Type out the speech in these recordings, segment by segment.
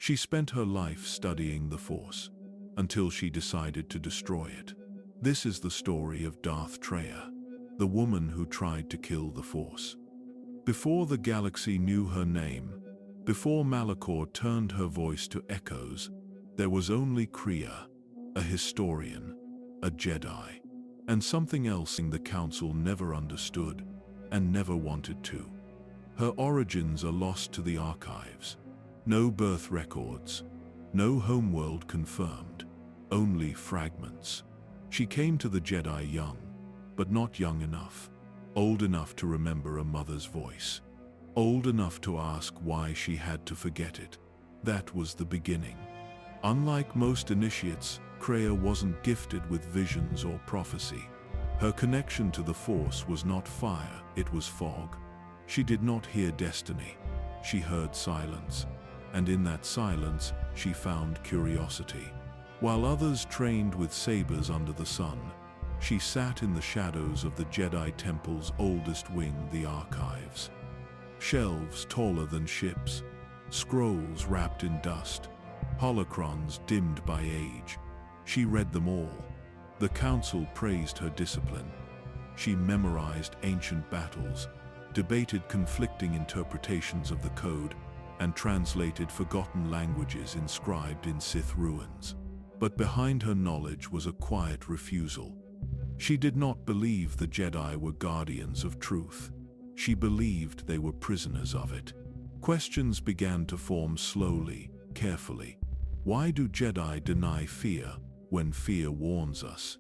She spent her life studying the Force, until she decided to destroy it. This is the story of Darth Traya, the woman who tried to kill the Force. Before the galaxy knew her name, before Malachor turned her voice to echoes, there was only Kreia, a historian, a Jedi, and something else the Council never understood and never wanted to. Her origins are lost to the archives. No birth records, no homeworld confirmed, only fragments. She came to the Jedi young, but not young enough. Old enough to remember a mother's voice. Old enough to ask why she had to forget it. That was the beginning. Unlike most initiates, Kreia wasn't gifted with visions or prophecy. Her connection to the Force was not fire, it was fog. She did not hear destiny. She heard silence. And in that silence, she found curiosity. While others trained with sabers under the sun, she sat in the shadows of the Jedi Temple's oldest wing, the archives. Shelves taller than ships, scrolls wrapped in dust, holocrons dimmed by age. She read them all. The Council praised her discipline. She memorized ancient battles, debated conflicting interpretations of the code, and translated forgotten languages inscribed in Sith ruins. But behind her knowledge was a quiet refusal. She did not believe the Jedi were guardians of truth. She believed they were prisoners of it. Questions began to form slowly, carefully. Why do Jedi deny fear when fear warns us?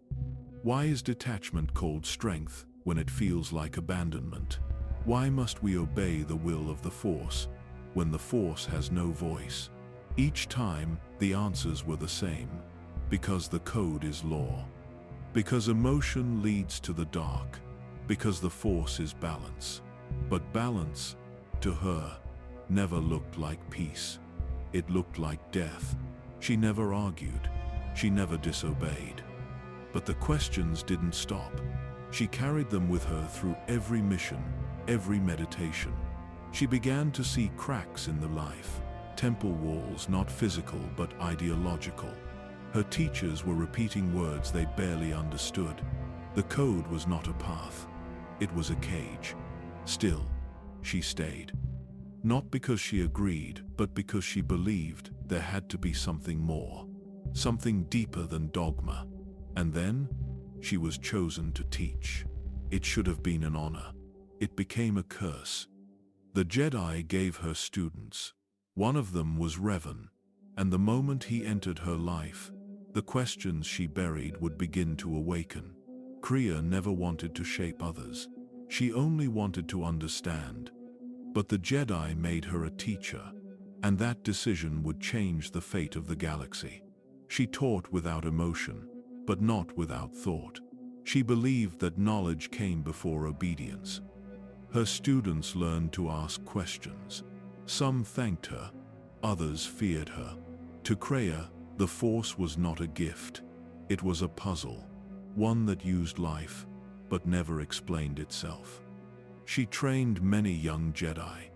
Why is detachment called strength when it feels like abandonment? Why must we obey the will of the Force when the Force has no voice? Each time, the answers were the same. Because the code is law. Because emotion leads to the dark. Because the Force is balance. But balance, to her, never looked like peace. It looked like death. She never argued. She never disobeyed. But the questions didn't stop. She carried them with her through every mission, every meditation. She began to see cracks in the life. Temple walls, not physical but ideological. Her teachers were repeating words they barely understood. The code was not a path. It was a cage. Still, she stayed. Not because she agreed, but because she believed there had to be something more. Something deeper than dogma. And then, she was chosen to teach. It should have been an honor. It became a curse. The Jedi gave her students. One of them was Revan, and the moment he entered her life, the questions she buried would begin to awaken. Kreia never wanted to shape others. She only wanted to understand. But the Jedi made her a teacher, and that decision would change the fate of the galaxy. She taught without emotion, but not without thought. She believed that knowledge came before obedience. Her students learned to ask questions. Some thanked her, others feared her. To Kreia, the Force was not a gift. It was a puzzle, one that used life, but never explained itself. She trained many young Jedi,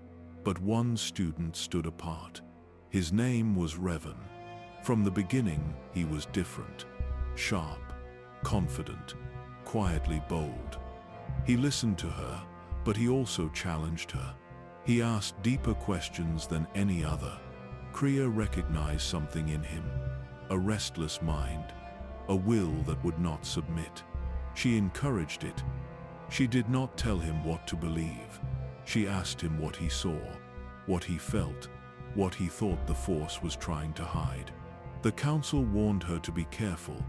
but one student stood apart. His name was Revan. From the beginning, he was different. Sharp, confident, quietly bold. He listened to her, but he also challenged her. He asked deeper questions than any other. Kreia recognized something in him, a restless mind, a will that would not submit. She encouraged it. She did not tell him what to believe. She asked him what he saw, what he felt, what he thought the Force was trying to hide. The Council warned her to be careful.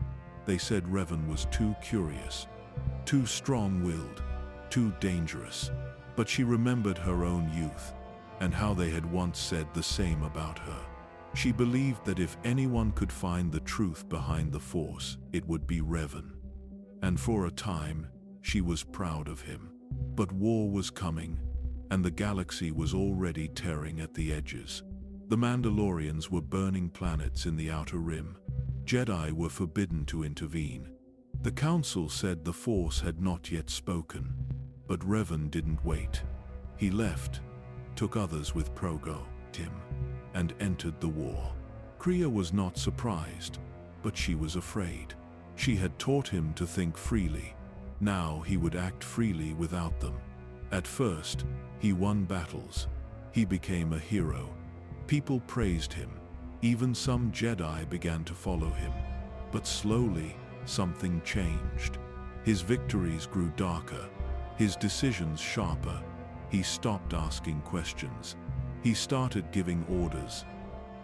They said Revan was too curious, too strong-willed, too dangerous. But she remembered her own youth, and how they had once said the same about her. She believed that if anyone could find the truth behind the Force, it would be Revan. And for a time, she was proud of him. But war was coming, and the galaxy was already tearing at the edges. The Mandalorians were burning planets in the Outer Rim. Jedi were forbidden to intervene. The Council said the Force had not yet spoken. But Revan didn't wait. He left, took others with Tim. and entered the war. Kreia was not surprised, but she was afraid. She had taught him to think freely. Now he would act freely without them. At first, he won battles. He became a hero. People praised him. Even some Jedi began to follow him. But slowly, something changed. His victories grew darker, his decisions sharper. He stopped asking questions. He started giving orders.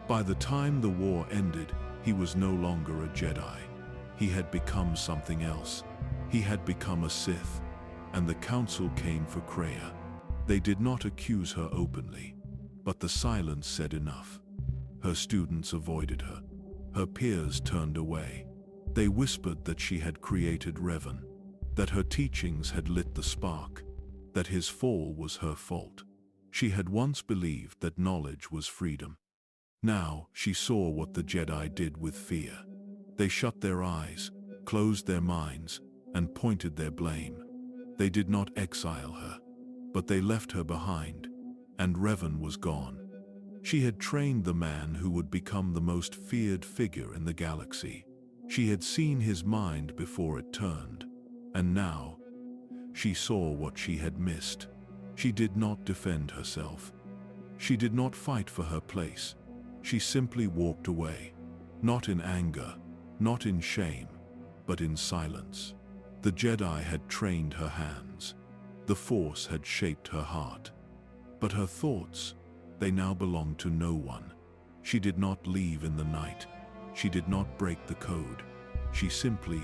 By the time the war ended, he was no longer a Jedi. He had become something else. He had become a Sith, and the council came for Kreia. They did not accuse her openly, but the silence said enough. Her students avoided her. Her peers turned away. They whispered that she had created Revan, that her teachings had lit the spark, that his fall was her fault. She had once believed that knowledge was freedom. Now she saw what the Jedi did with fear. They shut their eyes, closed their minds, and pointed their blame. They did not exile her, but they left her behind, and Revan was gone. She had trained the man who would become the most feared figure in the galaxy. She had seen his mind before it turned, and now she saw what she had missed. She did not defend herself. She did not fight for her place. She simply walked away, not in anger, not in shame, but in silence. The Jedi had trained her hands. The Force had shaped her heart. But her thoughts, they now belonged to no one. She did not leave in the night. She did not break the code. She simply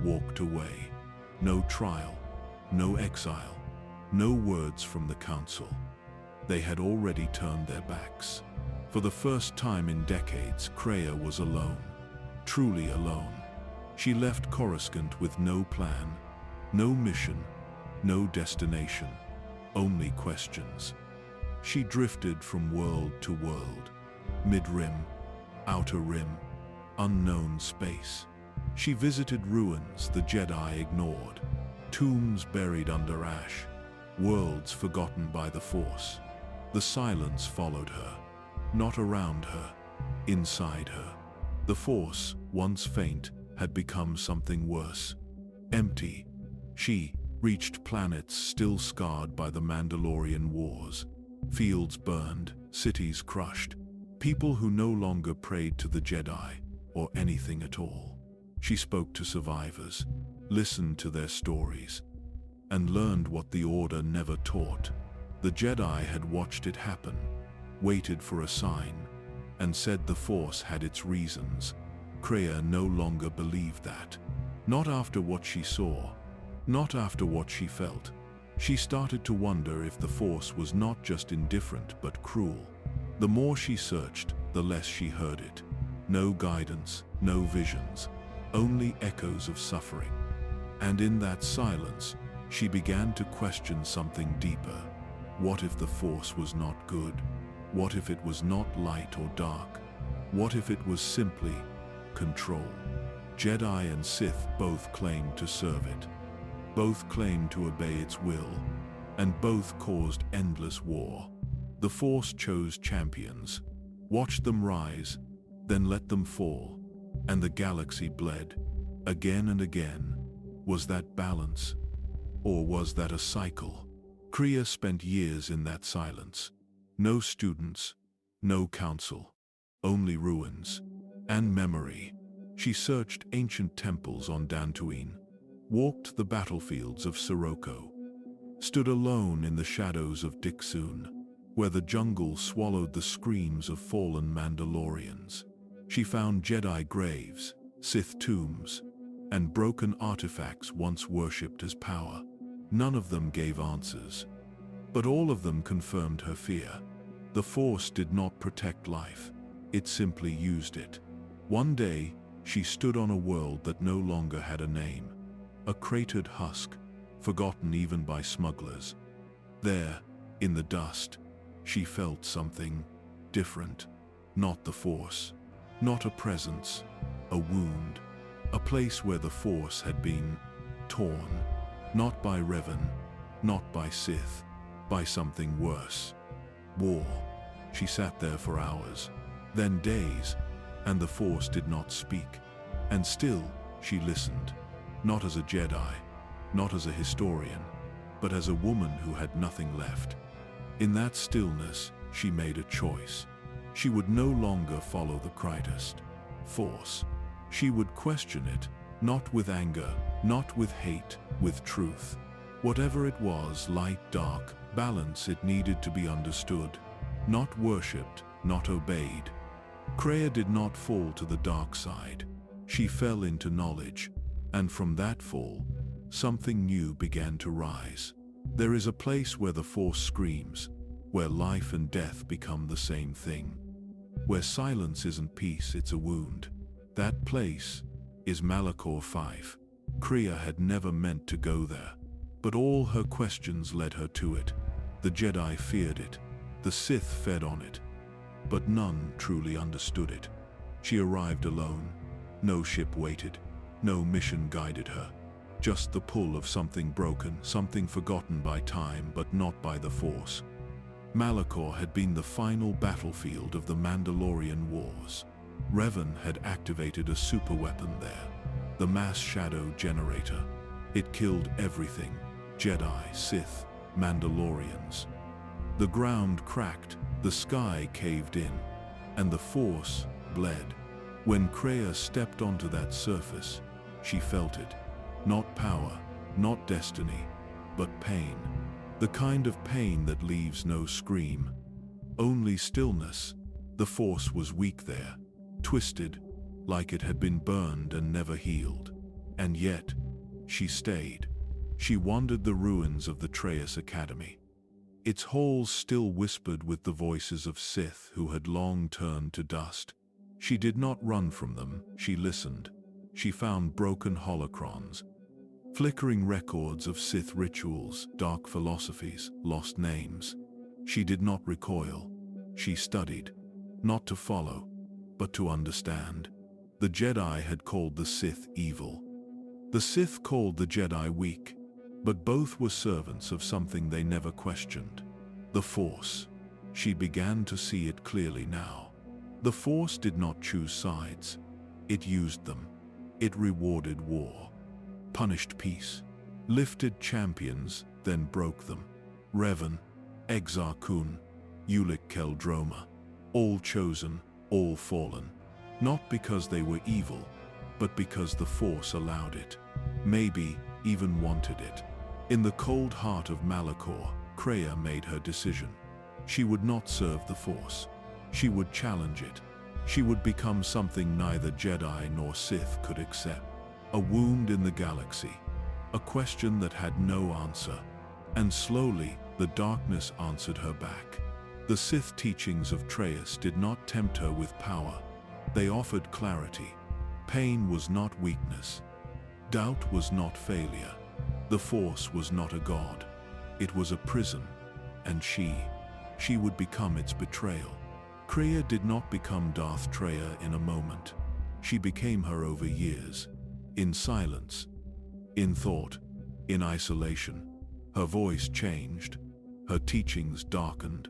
walked away. No trial, no exile, no words from the council. They had already turned their backs. For the first time in decades, Kreia was alone, truly alone. She left Coruscant with no plan, no mission, no destination, only questions. She drifted from world to world, mid-rim, outer rim, unknown space. She visited ruins the Jedi ignored, tombs buried under ash, worlds forgotten by the Force. The silence followed her, not around her, inside her. The Force, once faint, had become something worse. Empty. She reached planets still scarred by the Mandalorian wars. Fields burned, cities crushed. People who no longer prayed to the Jedi, or anything at all. She spoke to survivors, listened to their stories, and learned what the Order never taught. The Jedi had watched it happen, waited for a sign, and said the Force had its reasons. Kreia no longer believed that. Not after what she saw, not after what she felt. She started to wonder if the Force was not just indifferent but cruel. The more she searched, the less she heard it. No guidance, no visions, only echoes of suffering. And in that silence, she began to question something deeper. What if the Force was not good? What if it was not light or dark? What if it was simply control? Jedi and Sith both claimed to serve it. Both claimed to obey its will, and both caused endless war. The Force chose champions, watched them rise, then let them fall, and the galaxy bled, again and again. Was that balance? Or was that a cycle? Kreia spent years in that silence. No students, no council, only ruins and memory. She searched ancient temples on Dantooine, walked the battlefields of Sirocco, stood alone in the shadows of Dixun, where the jungle swallowed the screams of fallen Mandalorians. She found Jedi graves, Sith tombs, and broken artifacts once worshipped as power. None of them gave answers, but all of them confirmed her fear. The Force did not protect life, it simply used it. One day, she stood on a world that no longer had a name. A cratered husk, forgotten even by smugglers. There, in the dust, she felt something different. Not the Force, not a presence, a wound. A place where the Force had been torn. Not by Revan, not by Sith, by something worse. War. She sat there for hours, then days, and the Force did not speak. And still, she listened, not as a Jedi, not as a historian, but as a woman who had nothing left. In that stillness, she made a choice. She would no longer follow the Kreia Force. She would question it, not with anger, not with hate, with truth. Whatever it was, light, dark, balance, it needed to be understood, not worshipped, not obeyed. Kreia did not fall to the dark side. She fell into knowledge, and from that fall, something new began to rise. There is a place where the Force screams, where life and death become the same thing, where silence isn't peace, it's a wound. That place is Malachor 5. Kreia had never meant to go there, but all her questions led her to it. The Jedi feared it, the Sith fed on it, but none truly understood it. She arrived alone. No ship waited, no mission guided her. Just the pull of something broken, something forgotten by time but not by the Force. Malachor had been the final battlefield of the Mandalorian Wars. Revan had activated a superweapon there, the mass shadow generator. It killed everything, Jedi, Sith, Mandalorians. The ground cracked, the sky caved in, and the Force bled. When Kreia stepped onto that surface, she felt it. Not power, not destiny, but pain. The kind of pain that leaves no scream, only stillness. The Force was weak there, twisted, like it had been burned and never healed. And yet, she stayed. She wandered the ruins of the Traya Academy. Its halls still whispered with the voices of Sith who had long turned to dust. She did not run from them, she listened. She found broken holocrons, flickering records of Sith rituals, dark philosophies, lost names. She did not recoil. She studied, not to follow, but to understand. The Jedi had called the Sith evil. The Sith called the Jedi weak, but both were servants of something they never questioned. The Force. She began to see it clearly now. The Force did not choose sides. It used them. It rewarded war, punished peace, lifted champions, then broke them. Revan, Exar Kun, Ulic Keldroma, all chosen, all fallen. Not because they were evil, but because the Force allowed it, maybe even wanted it. In the cold heart of Malachor, Kreia made her decision. She would not serve the Force. She would challenge it. She would become something neither Jedi nor Sith could accept. A wound in the galaxy. A question that had no answer. And slowly, the darkness answered her back. The Sith teachings of Traya did not tempt her with power. They offered clarity. Pain was not weakness. Doubt was not failure. The Force was not a god. It was a prison. And she would become its betrayal. Kreia did not become Darth Traya in a moment. She became her over years. In silence, in thought, in isolation. Her voice changed, her teachings darkened,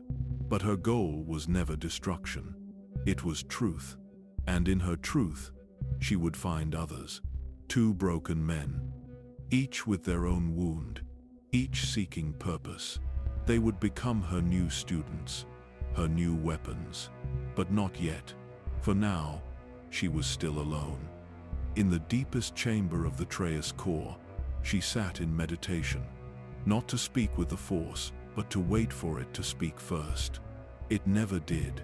but her goal was never destruction. It was truth, and in her truth, she would find others. Two broken men, each with their own wound, each seeking purpose. They would become her new students, her new weapons. But not yet. For now, she was still alone. In the deepest chamber of the Traya core, she sat in meditation, not to speak with the Force, but to wait for it to speak first. It never did,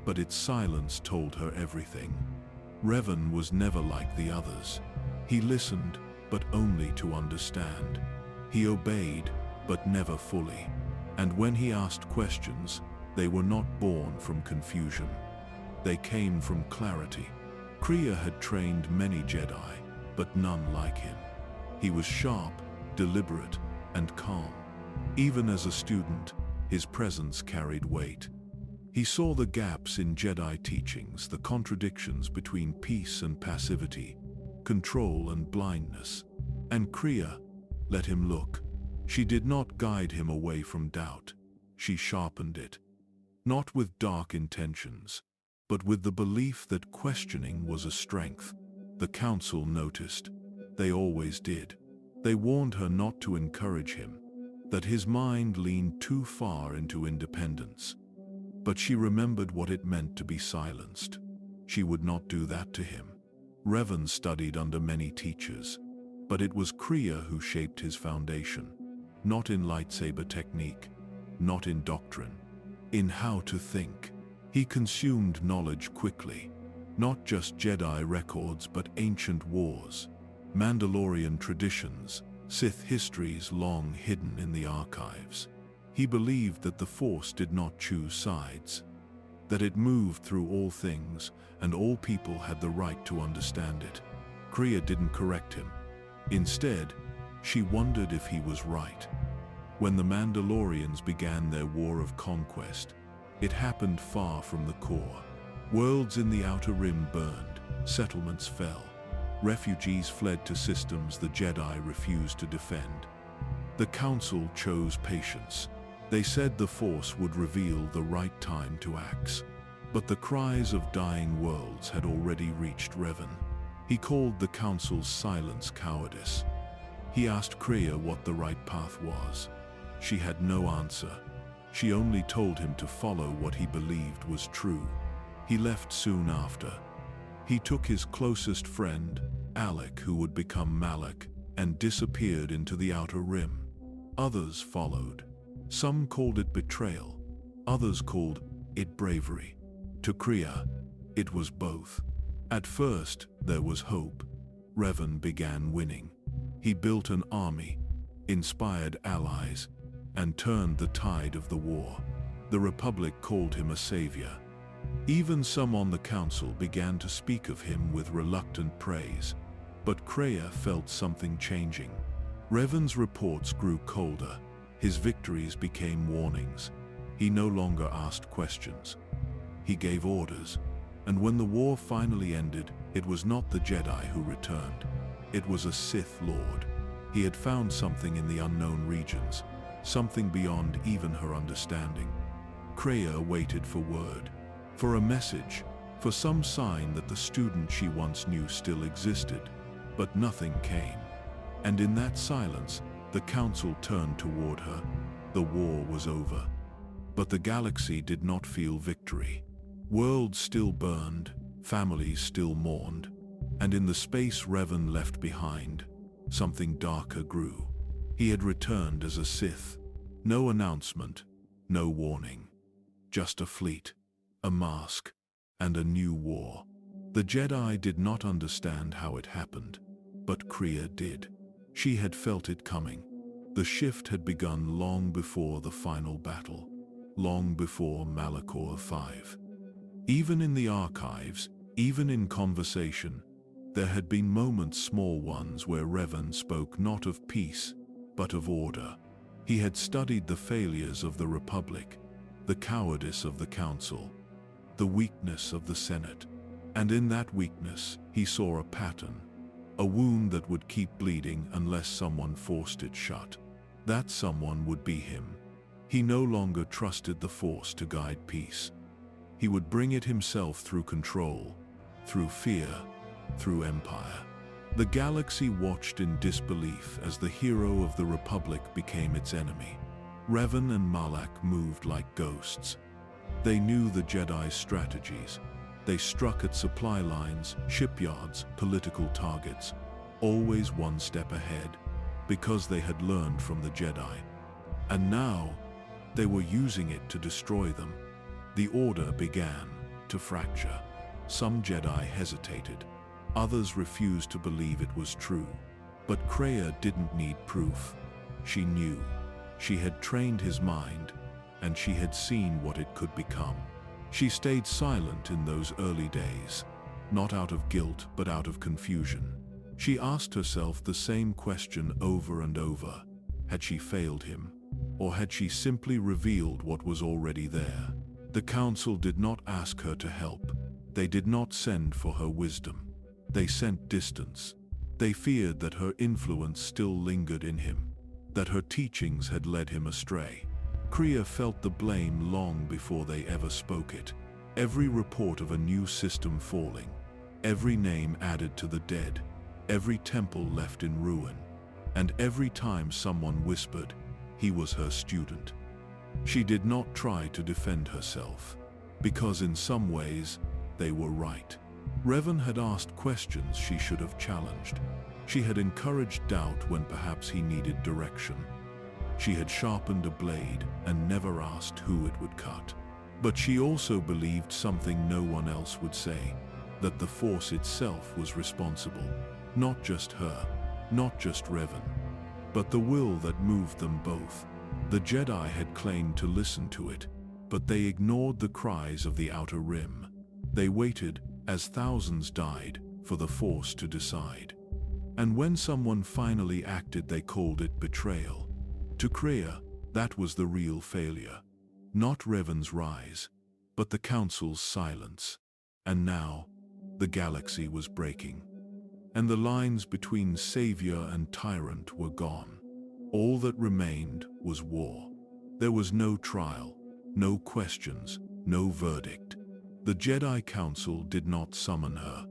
but its silence told her everything. Revan was never like the others. He listened, but only to understand. He obeyed, but never fully. And when he asked questions, they were not born from confusion. They came from clarity. Kreia had trained many Jedi, but none like him. He was sharp, deliberate, and calm. Even as a student, his presence carried weight. He saw the gaps in Jedi teachings, the contradictions between peace and passivity, control and blindness. And Kreia let him look. She did not guide him away from doubt. She sharpened it. not with dark intentions, but with the belief that questioning was a strength. The council noticed. They always did. They warned her not to encourage him, that his mind leaned too far into independence. But she remembered what it meant to be silenced. She would not do that to him. Revan studied under many teachers, but it was Kreia who shaped his foundation, not in lightsaber technique, not in doctrine, in how to think. He consumed knowledge quickly, not just Jedi records but ancient wars, Mandalorian traditions, Sith histories long hidden in the archives. He believed that the Force did not choose sides, that it moved through all things and all people had the right to understand it. Kreia didn't correct him. Instead, she wondered if he was right. When the Mandalorians began their war of conquest, it happened far from the core. Worlds in the Outer Rim burned, settlements fell. Refugees fled to systems the Jedi refused to defend. The Council chose patience. They said the Force would reveal the right time to act. But the cries of dying worlds had already reached Revan. He called the Council's silence cowardice. He asked Kreia what the right path was. She had no answer. She only told him to follow what he believed was true. He left soon after. He took his closest friend, Alec, who would become Malak, and disappeared into the Outer Rim. Others followed. Some called it betrayal. Others called it bravery. To Kreia, it was both. At first, there was hope. Revan began winning. He built an army, inspired allies, and turned the tide of the war. The Republic called him a savior. Even some on the council began to speak of him with reluctant praise. But Kreia felt something changing. Revan's reports grew colder. His victories became warnings. He no longer asked questions. He gave orders. And when the war finally ended, it was not the Jedi who returned. It was a Sith Lord. He had found something in the unknown regions, something beyond even her understanding. Kreia waited for word, for a message, for some sign that the student she once knew still existed. But nothing came. And in that silence, the Council turned toward her. The war was over. But the galaxy did not feel victory. Worlds still burned, families still mourned, and in the space Revan left behind, something darker grew. He had returned as a Sith. No announcement, no warning. Just a fleet, a mask, and a new war. The Jedi did not understand how it happened, but Kreia did. She had felt it coming. The shift had begun long before the final battle, long before Malachor 5. Even in the archives, even in conversation, there had been moments, small ones, where Revan spoke not of peace, but of order. He had studied the failures of the Republic, the cowardice of the Council, the weakness of the Senate. And in that weakness, he saw a pattern, a wound that would keep bleeding unless someone forced it shut. That someone would be him. He no longer trusted the Force to guide peace. He would bring it himself through control, through fear, through empire. The galaxy watched in disbelief as the hero of the Republic became its enemy. Revan and Malak moved like ghosts. They knew the Jedi's strategies. They struck at supply lines, shipyards, political targets, always one step ahead, because they had learned from the Jedi. And now, they were using it to destroy them. The Order began to fracture. Some Jedi hesitated. Others refused to believe it was true. But Kreia didn't need proof. She knew. She had trained his mind, and she had seen what it could become. She stayed silent in those early days, not out of guilt but out of confusion. She asked herself the same question over and over. Had she failed him? Or had she simply revealed what was already there? The Council did not ask her to help. They did not send for her wisdom. They sent distance. They feared that her influence still lingered in him, that her teachings had led him astray. Kreia felt the blame long before they ever spoke it. Every report of a new system falling, every name added to the dead, every temple left in ruin, and every time someone whispered, he was her student. She did not try to defend herself, because in some ways, they were right. Revan had asked questions she should have challenged. She had encouraged doubt when perhaps he needed direction. She had sharpened a blade and never asked who it would cut. But she also believed something no one else would say, that the Force itself was responsible. Not just her, not just Revan, but the will that moved them both. The Jedi had claimed to listen to it, but they ignored the cries of the Outer Rim. They waited, as thousands died, for the Force to decide. And when someone finally acted, they called it betrayal. To Kreia, that was the real failure. Not Revan's rise, but the Council's silence. And now, the galaxy was breaking. And the lines between savior and tyrant were gone. All that remained was war. There was no trial, no questions, no verdict. The Jedi Council did not summon her.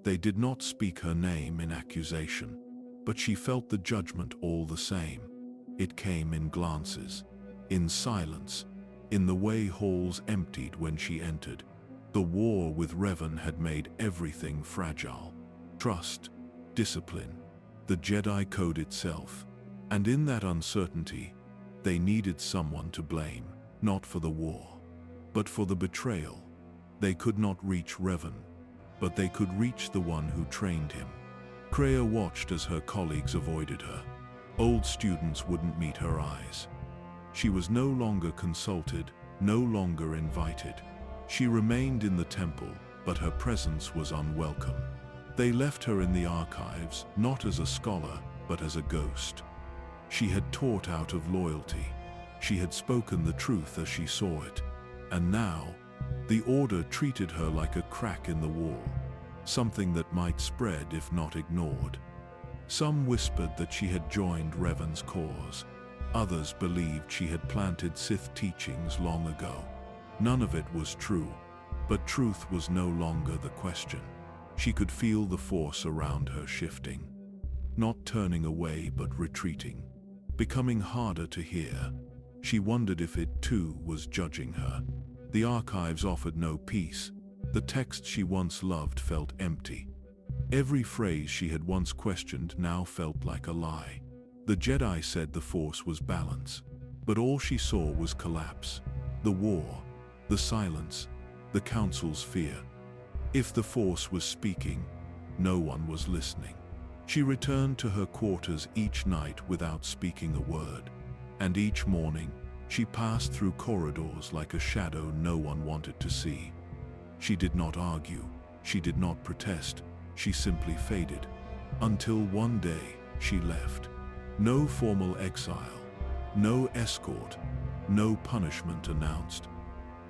They did not speak her name in accusation, but she felt the judgment all the same. It came in glances, in silence, in the way halls emptied when she entered. The war with Revan had made everything fragile. Trust, discipline, the Jedi Code itself. And in that uncertainty, they needed someone to blame, not for the war, but for the betrayal. They could not reach Revan, but they could reach the one who trained him. Kreia watched as her colleagues avoided her. Old students wouldn't meet her eyes. She was no longer consulted, no longer invited. She remained in the temple, but her presence was unwelcome. They left her in the archives, not as a scholar, but as a ghost. She had taught out of loyalty. She had spoken the truth as she saw it. And now, the Order treated her like a crack in the wall, something that might spread if not ignored. Some whispered that she had joined Revan's cause. Others believed she had planted Sith teachings long ago. None of it was true, but truth was no longer the question. She could feel the Force around her shifting, not turning away but retreating, becoming harder to hear. She wondered if it too was judging her. The archives offered no peace. The text she once loved felt empty. Every phrase she had once questioned now felt like a lie. The Jedi said the Force was balance, but all she saw was collapse. The war, the silence, the Council's fear. If the Force was speaking, no one was listening. She returned to her quarters each night without speaking a word, and each morning, she passed through corridors like a shadow no one wanted to see. She did not argue, she did not protest, she simply faded. Until one day, she left. No formal exile, no escort, no punishment announced.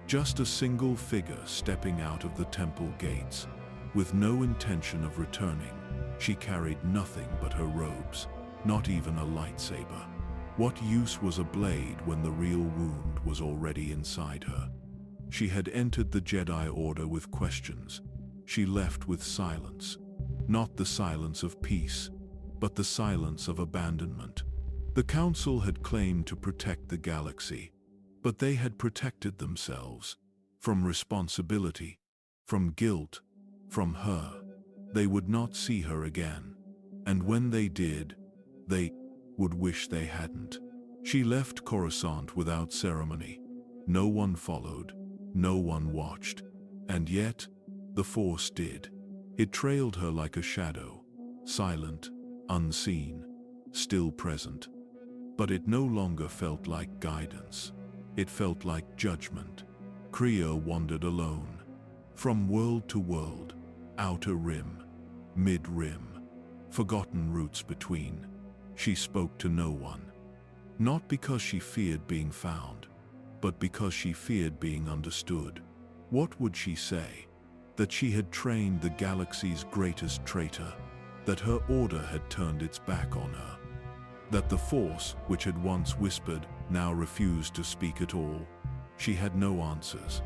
Just a single figure stepping out of the temple gates, with no intention of returning. She carried nothing but her robes, not even a lightsaber. What use was a blade when the real wound was already inside her? She had entered the Jedi Order with questions. She left with silence. Not the silence of peace, but the silence of abandonment. The Council had claimed to protect the galaxy, but they had protected themselves. From responsibility, from guilt, from her. They would not see her again. And when they did, they would wish they hadn't. She left Coruscant without ceremony. No one followed, no one watched. And yet, the Force did. It trailed her like a shadow, silent, unseen, still present. But it no longer felt like guidance. It felt like judgment. Kreia wandered alone, from world to world, outer rim, mid-rim, forgotten routes between. She spoke to no one. Not because she feared being found, but because she feared being understood. What would she say? That she had trained the galaxy's greatest traitor, that her order had turned its back on her. That the Force, which had once whispered, now refused to speak at all. She had no answers.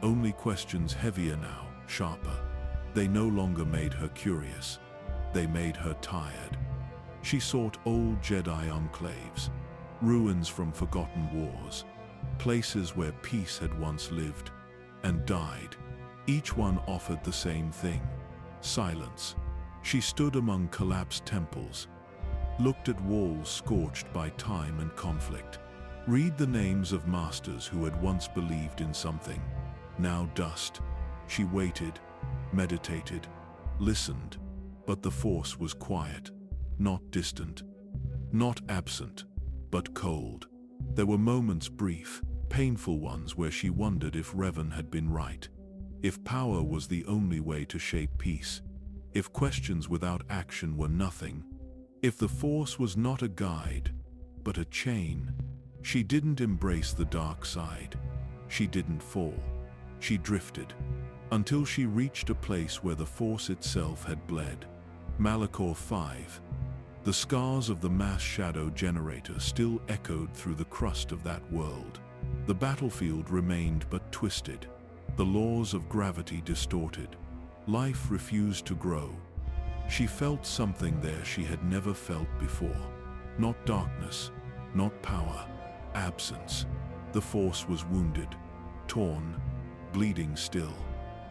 Only questions heavier now, sharper. They no longer made her curious. They made her tired. She sought old Jedi enclaves, ruins from forgotten wars, places where peace had once lived and died. Each one offered the same thing: silence. She stood among collapsed temples, looked at walls scorched by time and conflict. Read the names of masters who had once believed in something, now dust. She waited, meditated, listened, but the Force was quiet, not distant, not absent, but cold. There were moments, brief, painful ones, where she wondered if Revan had been right, if power was the only way to shape peace, if questions without action were nothing, if the Force was not a guide, but a chain. She didn't embrace the dark side. She didn't fall. She drifted, until she reached a place where the Force itself had bled. Malachor 5. The scars of the mass shadow generator still echoed through the crust of that world. The battlefield remained but twisted. The laws of gravity distorted. Life refused to grow. She felt something there she had never felt before. Not darkness, not power, absence. The Force was wounded, torn, bleeding still.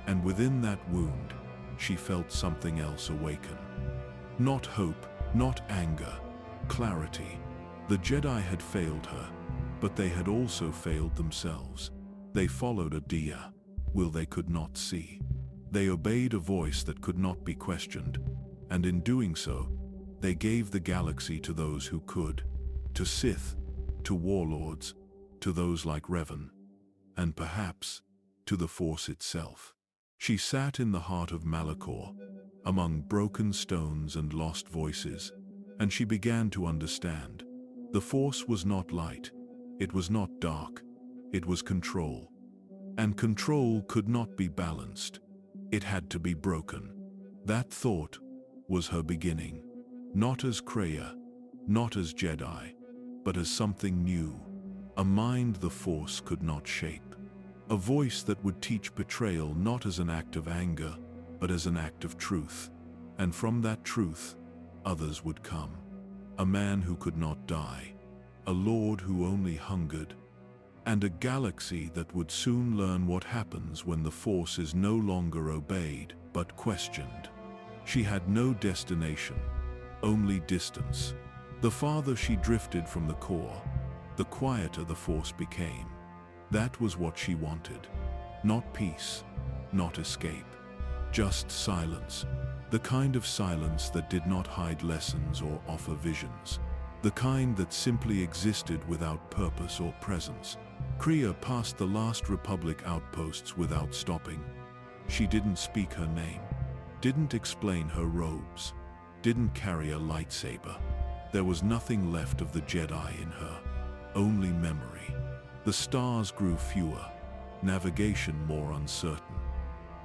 And within that wound, she felt something else awaken. Not hope, not anger, clarity. The Jedi had failed her, but they had also failed themselves. They followed a will they could not see. They obeyed a voice that could not be questioned, and in doing so, they gave the galaxy to those who could, to Sith, to warlords, to those like Revan, and perhaps to the Force itself. She sat in the heart of Malachor, among broken stones and lost voices, and she began to understand. The Force was not light, it was not dark, it was control. And control could not be balanced. It had to be broken. That thought was her beginning, not as Kreia, not as Jedi, but as something new, a mind the Force could not shape, a voice that would teach betrayal not as an act of anger, but as an act of truth. And from that truth, others would come. A man who could not die, a lord who only hungered, and a galaxy that would soon learn what happens when the Force is no longer obeyed, but questioned. She had no destination, only distance. The farther she drifted from the core, the quieter the Force became. That was what she wanted. Not peace, not escape, just silence. The kind of silence that did not hide lessons or offer visions. The kind that simply existed without purpose or presence. Kreia passed the last Republic outposts without stopping. She didn't speak her name, didn't explain her robes, didn't carry a lightsaber. There was nothing left of the Jedi in her, only memory. The stars grew fewer, navigation more uncertain.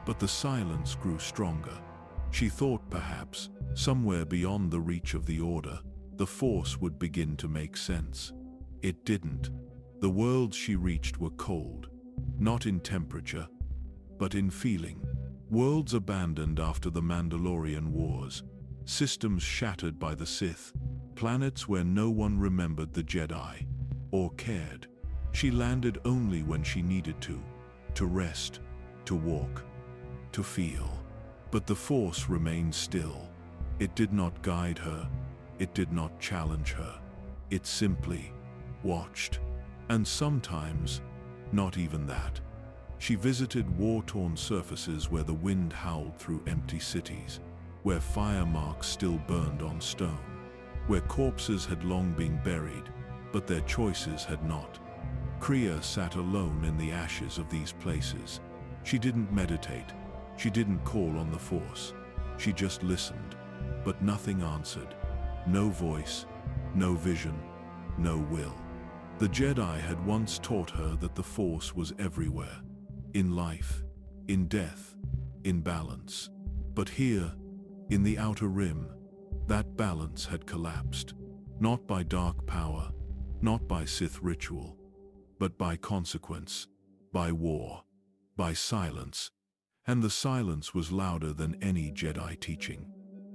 But the silence grew stronger. She thought perhaps, somewhere beyond the reach of the Order, the Force would begin to make sense. It didn't. The worlds she reached were cold, not in temperature, but in feeling. Worlds abandoned after the Mandalorian Wars, systems shattered by the Sith, planets where no one remembered the Jedi, or cared. She landed only when she needed to rest, to walk, to feel. But the Force remained still. It did not guide her, it did not challenge her. It simply watched. And sometimes, not even that. She visited war-torn surfaces where the wind howled through empty cities, where fire marks still burned on stone, where corpses had long been buried, but their choices had not. Kreia sat alone in the ashes of these places. She didn't meditate. She didn't call on the Force. She just listened, but nothing answered. No voice, no vision, no will. The Jedi had once taught her that the Force was everywhere, in life, in death, in balance. But here, in the Outer Rim, that balance had collapsed. Not by dark power, not by Sith ritual, but by consequence, by war, by silence. And the silence was louder than any Jedi teaching.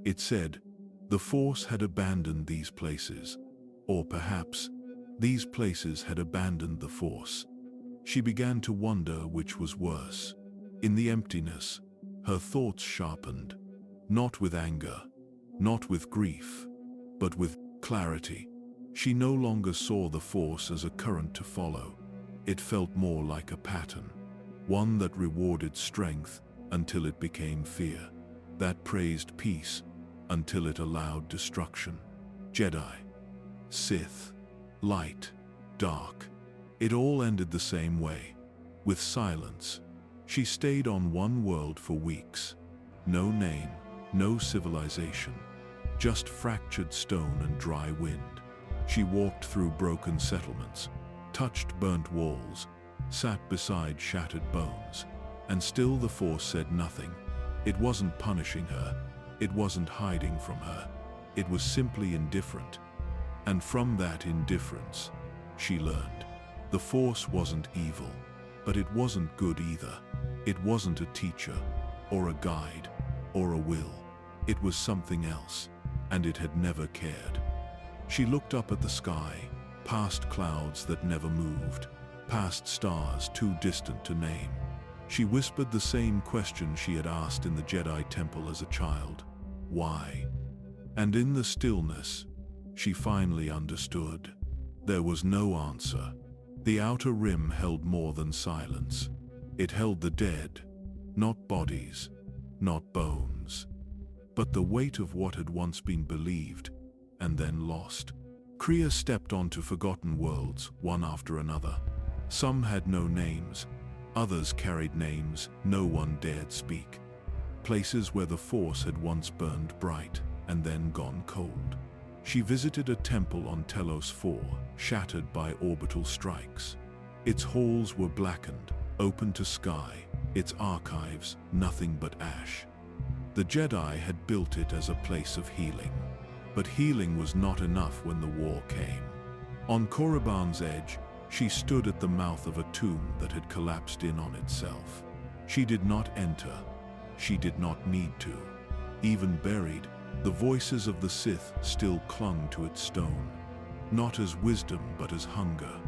It said, the Force had abandoned these places, or perhaps, these places had abandoned the Force. She began to wonder which was worse. In the emptiness, her thoughts sharpened, not with anger, not with grief, but with clarity. She no longer saw the Force as a current to follow. It felt more like a pattern, one that rewarded strength until it became fear, that praised peace until it allowed destruction. Jedi, Sith, light, dark, it all ended the same way, with silence. She stayed on one world for weeks. No name, no civilization, just fractured stone and dry wind. She walked through broken settlements, touched burnt walls, sat beside shattered bones, and still the Force said nothing. It wasn't punishing her, it wasn't hiding from her, it was simply indifferent. And from that indifference, she learned. The Force wasn't evil, but it wasn't good either. It wasn't a teacher, or a guide, or a will. It was something else, and it had never cared. She looked up at the sky, past clouds that never moved, past stars too distant to name. She whispered the same question she had asked in the Jedi Temple as a child. Why? And in the stillness, she finally understood. There was no answer. The outer rim held more than silence. It held the dead, not bodies, not bones, but the weight of what had once been believed and then lost. Kreia stepped onto forgotten worlds, one after another. Some had no names, others carried names no one dared speak. Places where the Force had once burned bright and then gone cold. She visited a temple on Telos 4, shattered by orbital strikes. Its halls were blackened, open to sky, its archives nothing but ash. The Jedi had built it as a place of healing. But healing was not enough when the war came. On Korriban's edge, she stood at the mouth of a tomb that had collapsed in on itself. She did not enter. She did not need to. Even buried, the voices of the Sith still clung to its stone, not as wisdom but as hunger.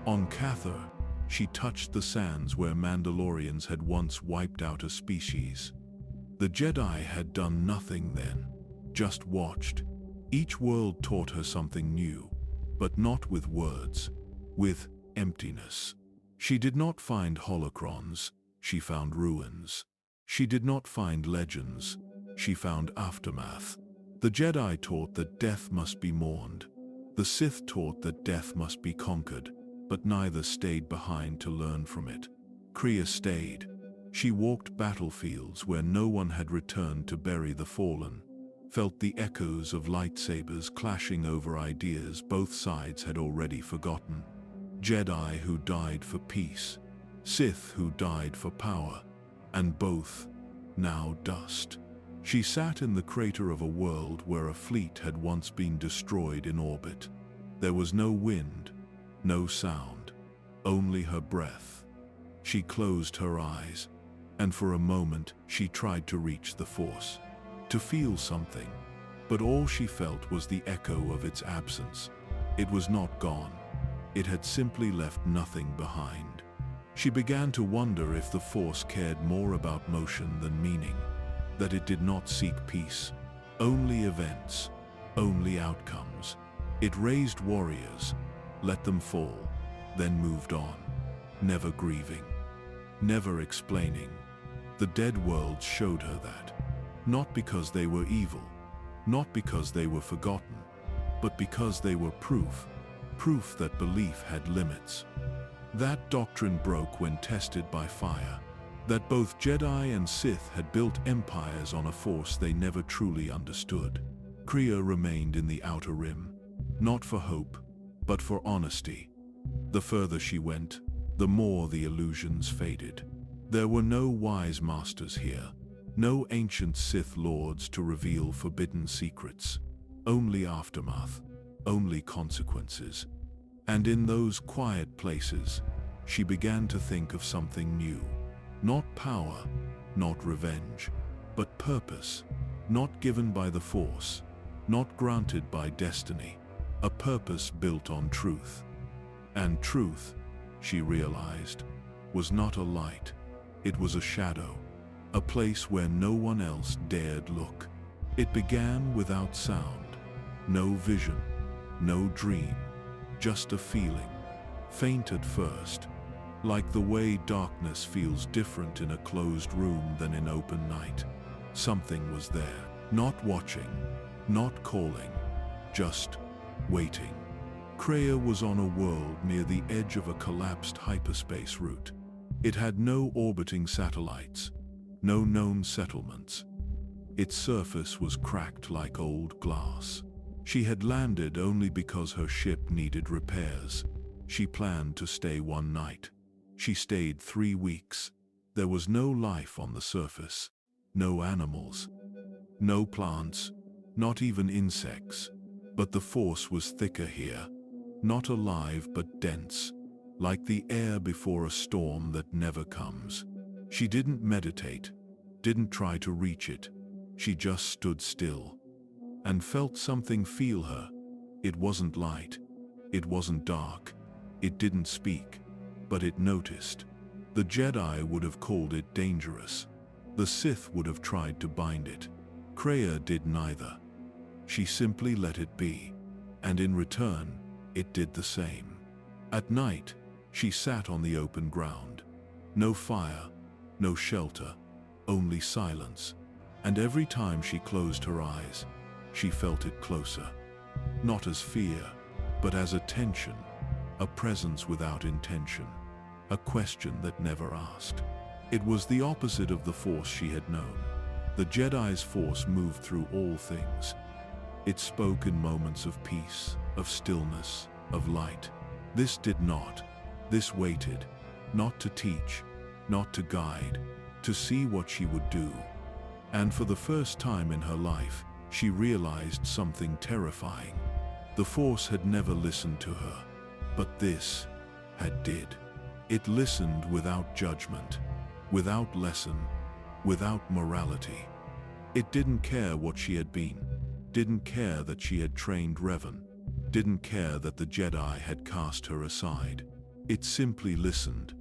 On Cathar, she touched the sands where Mandalorians had once wiped out a species. The Jedi had done nothing then, just watched. Each world taught her something new, but not with words, with emptiness. She did not find holocrons, she found ruins. She did not find legends, she found aftermath. The Jedi taught that death must be mourned. The Sith taught that death must be conquered, but neither stayed behind to learn from it. Kreia stayed. She walked battlefields where no one had returned to bury the fallen, felt the echoes of lightsabers clashing over ideas both sides had already forgotten. Jedi who died for peace, Sith who died for power, and both, now dust. She sat in the crater of a world where a fleet had once been destroyed in orbit. There was no wind, no sound, only her breath. She closed her eyes, and for a moment she tried to reach the Force, to feel something, but all she felt was the echo of its absence. It was not gone. It had simply left nothing behind. She began to wonder if the Force cared more about motion than meaning, that it did not seek peace, only events, only outcomes. It raised warriors, let them fall, then moved on, never grieving, never explaining. The dead worlds showed her that, not because they were evil, not because they were forgotten, but because they were proof that belief had limits. That doctrine broke when tested by fire, that both Jedi and Sith had built empires on a force they never truly understood. Kreia remained in the outer rim, not for hope, but for honesty. The further she went, the more the illusions faded. There were no wise masters here, no ancient Sith lords to reveal forbidden secrets, only aftermath. only consequences. And in those quiet places, she began to think of something new. Not power, not revenge, but purpose, not given by the Force, not granted by destiny, a purpose built on truth. And truth, she realized, was not a light, it was a shadow, a place where no one else dared look. It began without sound, no vision, no dream, just a feeling, faint at first, like the way darkness feels different in a closed room than in open night. Something was there, not watching, not calling, just waiting. Kreia was on a world near the edge of a collapsed hyperspace route. It had no orbiting satellites, no known settlements. Its surface was cracked like old glass. She had landed only because her ship needed repairs. She planned to stay one night. She stayed 3 weeks. There was no life on the surface, no animals, no plants, not even insects. But the Force was thicker here, not alive but dense, like the air before a storm that never comes. She didn't meditate, didn't try to reach it. She just stood still and felt something feel her. It wasn't light, it wasn't dark, it didn't speak, but it noticed. The Jedi would have called it dangerous. The Sith would have tried to bind it. Kreia did neither. She simply let it be, and in return, it did the same. At night, she sat on the open ground. No fire, no shelter, only silence. And every time she closed her eyes, she felt it closer. Not as fear, but as a tension, a presence without intention, a question that never asked. It was the opposite of the Force she had known. The Jedi's Force moved through all things. It spoke in moments of peace, of stillness, of light. This did not. This waited, not to teach, not to guide, to see what she would do. And for the first time in her life, she realized something terrifying. The Force had never listened to her, but this did. It listened without judgment, without lesson, without morality. It didn't care what she had been, didn't care that she had trained Revan, didn't care that the Jedi had cast her aside. It simply listened.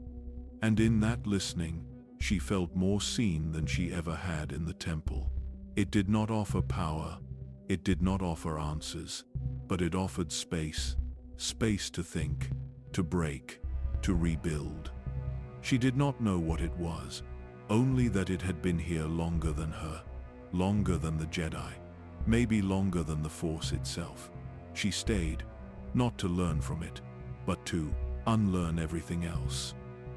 And in that listening, she felt more seen than she ever had in the temple. It did not offer power, it did not offer answers, but it offered space, space to think, to break, to rebuild. She did not know what it was, only that it had been here longer than her, longer than the Jedi, maybe longer than the Force itself. She stayed, not to learn from it, but to unlearn everything else.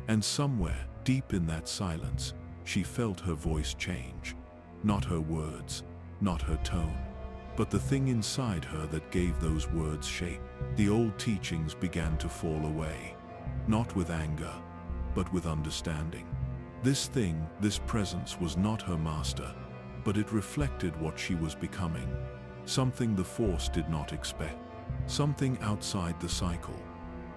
And somewhere, deep in that silence, she felt her voice change. Not her words, not her tone, but the thing inside her that gave those words shape. The old teachings began to fall away, not with anger, but with understanding. This thing, this presence was not her master, but it reflected what she was becoming. Something the Force did not expect. Something outside the cycle.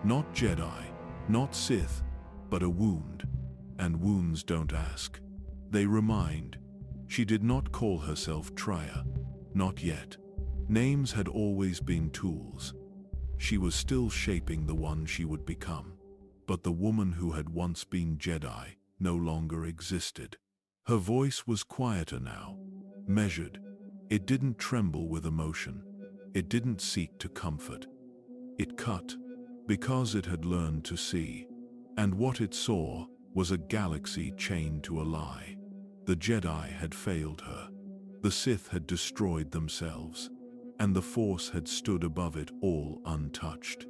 Not Jedi, not Sith, but a wound. And wounds don't ask. They remind. She did not call herself Traya. Not yet. Names had always been tools. She was still shaping the one she would become. But the woman who had once been Jedi no longer existed. Her voice was quieter now, measured. It didn't tremble with emotion. It didn't seek to comfort. It cut, because it had learned to see. And what it saw was a galaxy chained to a lie. The Jedi had failed her. The Sith had destroyed themselves. And the Force had stood above it all untouched,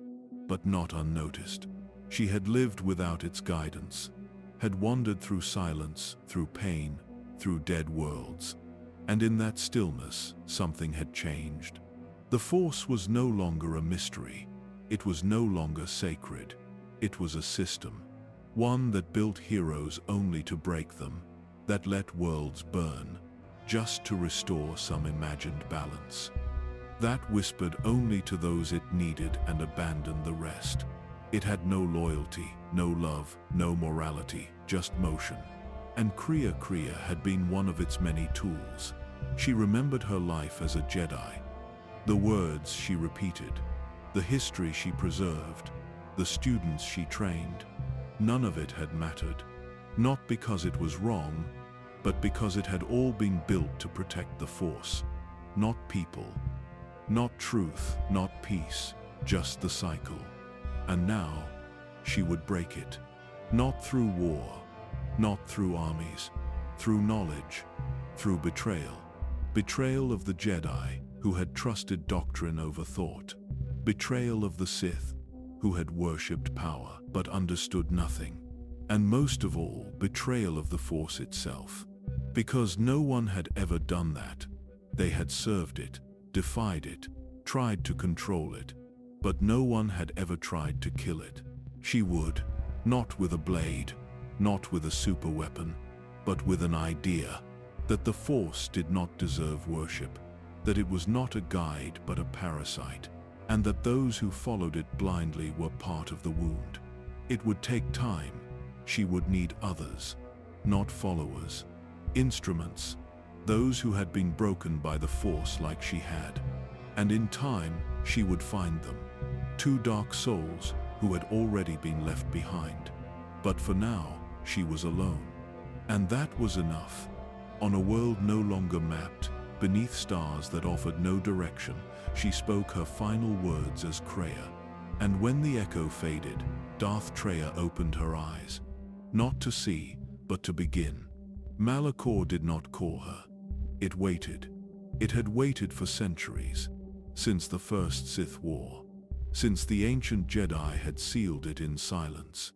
but not unnoticed. She had lived without its guidance, had wandered through silence, through pain, through dead worlds. And in that stillness, something had changed. The Force was no longer a mystery. It was no longer sacred. It was a system. One that built heroes only to break them, that let worlds burn, just to restore some imagined balance. That whispered only to those it needed and abandoned the rest. It had no loyalty, no love, no morality, just motion. And Kreia had been one of its many tools. She remembered her life as a Jedi. The words she repeated, the history she preserved, the students she trained. None of it had mattered. Not because it was wrong, but because it had all been built to protect the Force. Not people, not truth, not peace, just the cycle. And now, she would break it. Not through war, not through armies, through knowledge, through betrayal. Betrayal of the Jedi, who had trusted doctrine over thought. Betrayal of the Sith, who had worshipped power but understood nothing. And most of all, betrayal of the Force itself. Because no one had ever done that. They had served it, defied it, tried to control it, but no one had ever tried to kill it. She would, not with a blade, not with a super weapon, but with an idea that the Force did not deserve worship, that it was not a guide but a parasite, and that those who followed it blindly were part of the wound. It would take time. She would need others, not followers, instruments, those who had been broken by the Force like she had. And in time, she would find them. Two dark souls who had already been left behind. But for now, she was alone. And that was enough. On a world no longer mapped, beneath stars that offered no direction, she spoke her final words as Kreia. And when the echo faded, Darth Traya opened her eyes. Not to see, but to begin. Malachor did not call her. It waited. It had waited for centuries. Since the first Sith War. Since the ancient Jedi had sealed it in silence.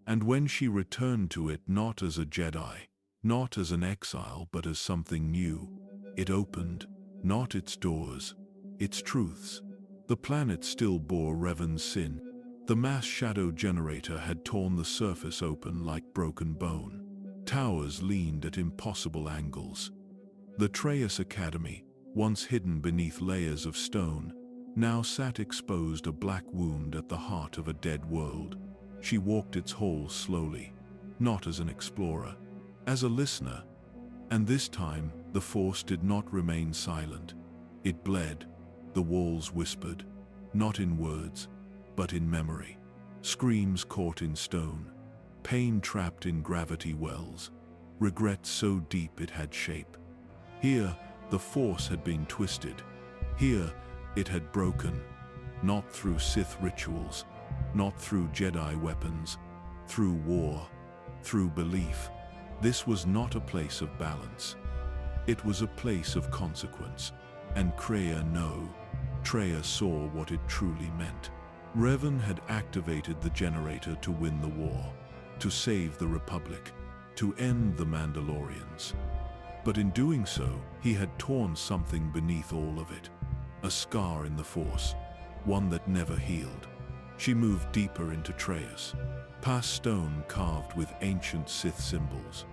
And when she returned to it not as a Jedi, not as an exile but as something new, it opened, not its doors, its truths. The planet still bore Revan's sin. The mass shadow generator had torn the surface open like broken bone. Towers leaned at impossible angles. The Traya Academy, once hidden beneath layers of stone, now sat exposed, a black wound at the heart of a dead world. She walked its halls slowly, not as an explorer, as a listener. And this time, the Force did not remain silent. It bled. The walls whispered, not in words, but in memory. Screams caught in stone, pain trapped in gravity wells, regret so deep it had shape. Here, the Force had been twisted. Here, it had broken, not through Sith rituals, not through Jedi weapons, through war, through belief. This was not a place of balance. It was a place of consequence. And Kreia Traya saw what it truly meant. Revan had activated the generator to win the war, to save the Republic, to end the Mandalorians. But in doing so, he had torn something beneath all of it. A scar in the Force, one that never healed. She moved deeper into Traya's, past stone carved with ancient Sith symbols,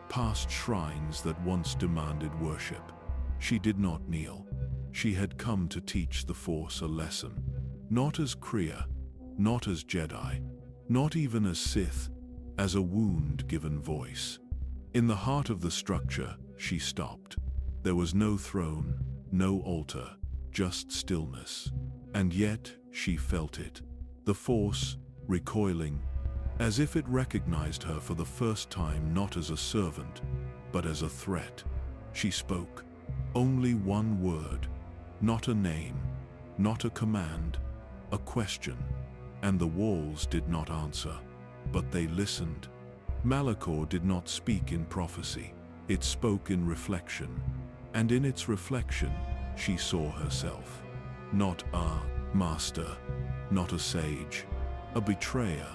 past shrines that once demanded worship. She did not kneel. She had come to teach the Force a lesson. Not as Kreia, not as Jedi, not even as Sith, as a wound given voice. In the heart of the structure, she stopped. There was no throne, no altar, just stillness. And yet, she felt it. The Force, recoiling, as if it recognized her for the first time not as a servant, but as a threat. She spoke. Only one word. Not a name, not a command, a question. And the walls did not answer, but they listened. Malachor did not speak in prophecy. It spoke in reflection. And in its reflection, she saw herself. Not a master, not a sage, a betrayer,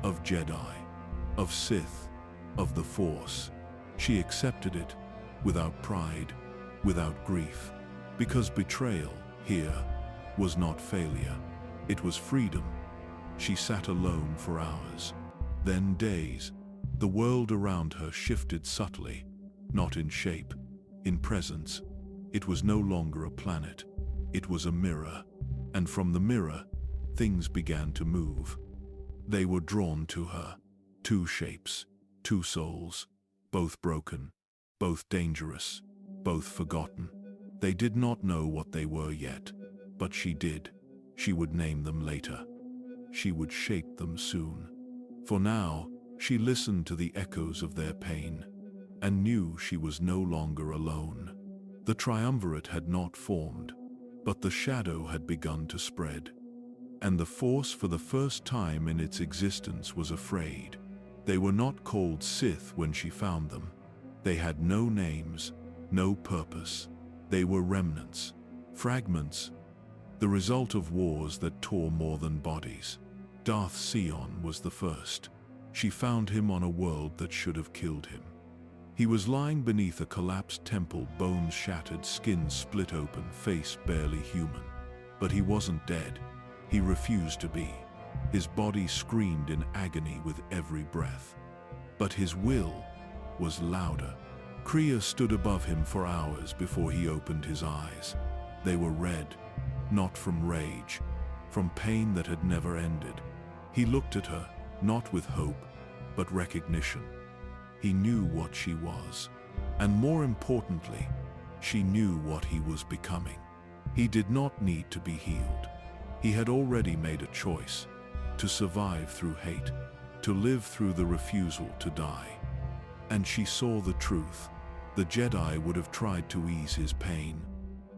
of Jedi, of Sith, of the Force. She accepted it, without pride, without grief, because betrayal, here, was not failure. It was freedom. She sat alone for hours, then days. The world around her shifted subtly, not in shape, in presence. It was no longer a planet. It was a mirror, and from the mirror, things began to move. They were drawn to her. Two shapes, two souls, both broken, both dangerous, both forgotten. They did not know what they were yet, but she did. She would name them later. She would shape them soon. For now, she listened to the echoes of their pain, and knew she was no longer alone. The Triumvirate had not formed, but the shadow had begun to spread. And the Force, for the first time in its existence, was afraid. They were not called Sith when she found them. They had no names, no purpose. They were remnants, fragments, the result of wars that tore more than bodies. Darth Sion was the first. She found him on a world that should have killed him. He was lying beneath a collapsed temple, bones shattered, skin split open, face barely human. But he wasn't dead. He refused to be. His body screamed in agony with every breath. But his will was louder. Kreia stood above him for hours before he opened his eyes. They were red, not from rage, from pain that had never ended. He looked at her, not with hope, but recognition. He knew what she was, and more importantly, she knew what he was becoming. He did not need to be healed. He had already made a choice, to survive through hate, to live through the refusal to die. And she saw the truth. The Jedi would have tried to ease his pain.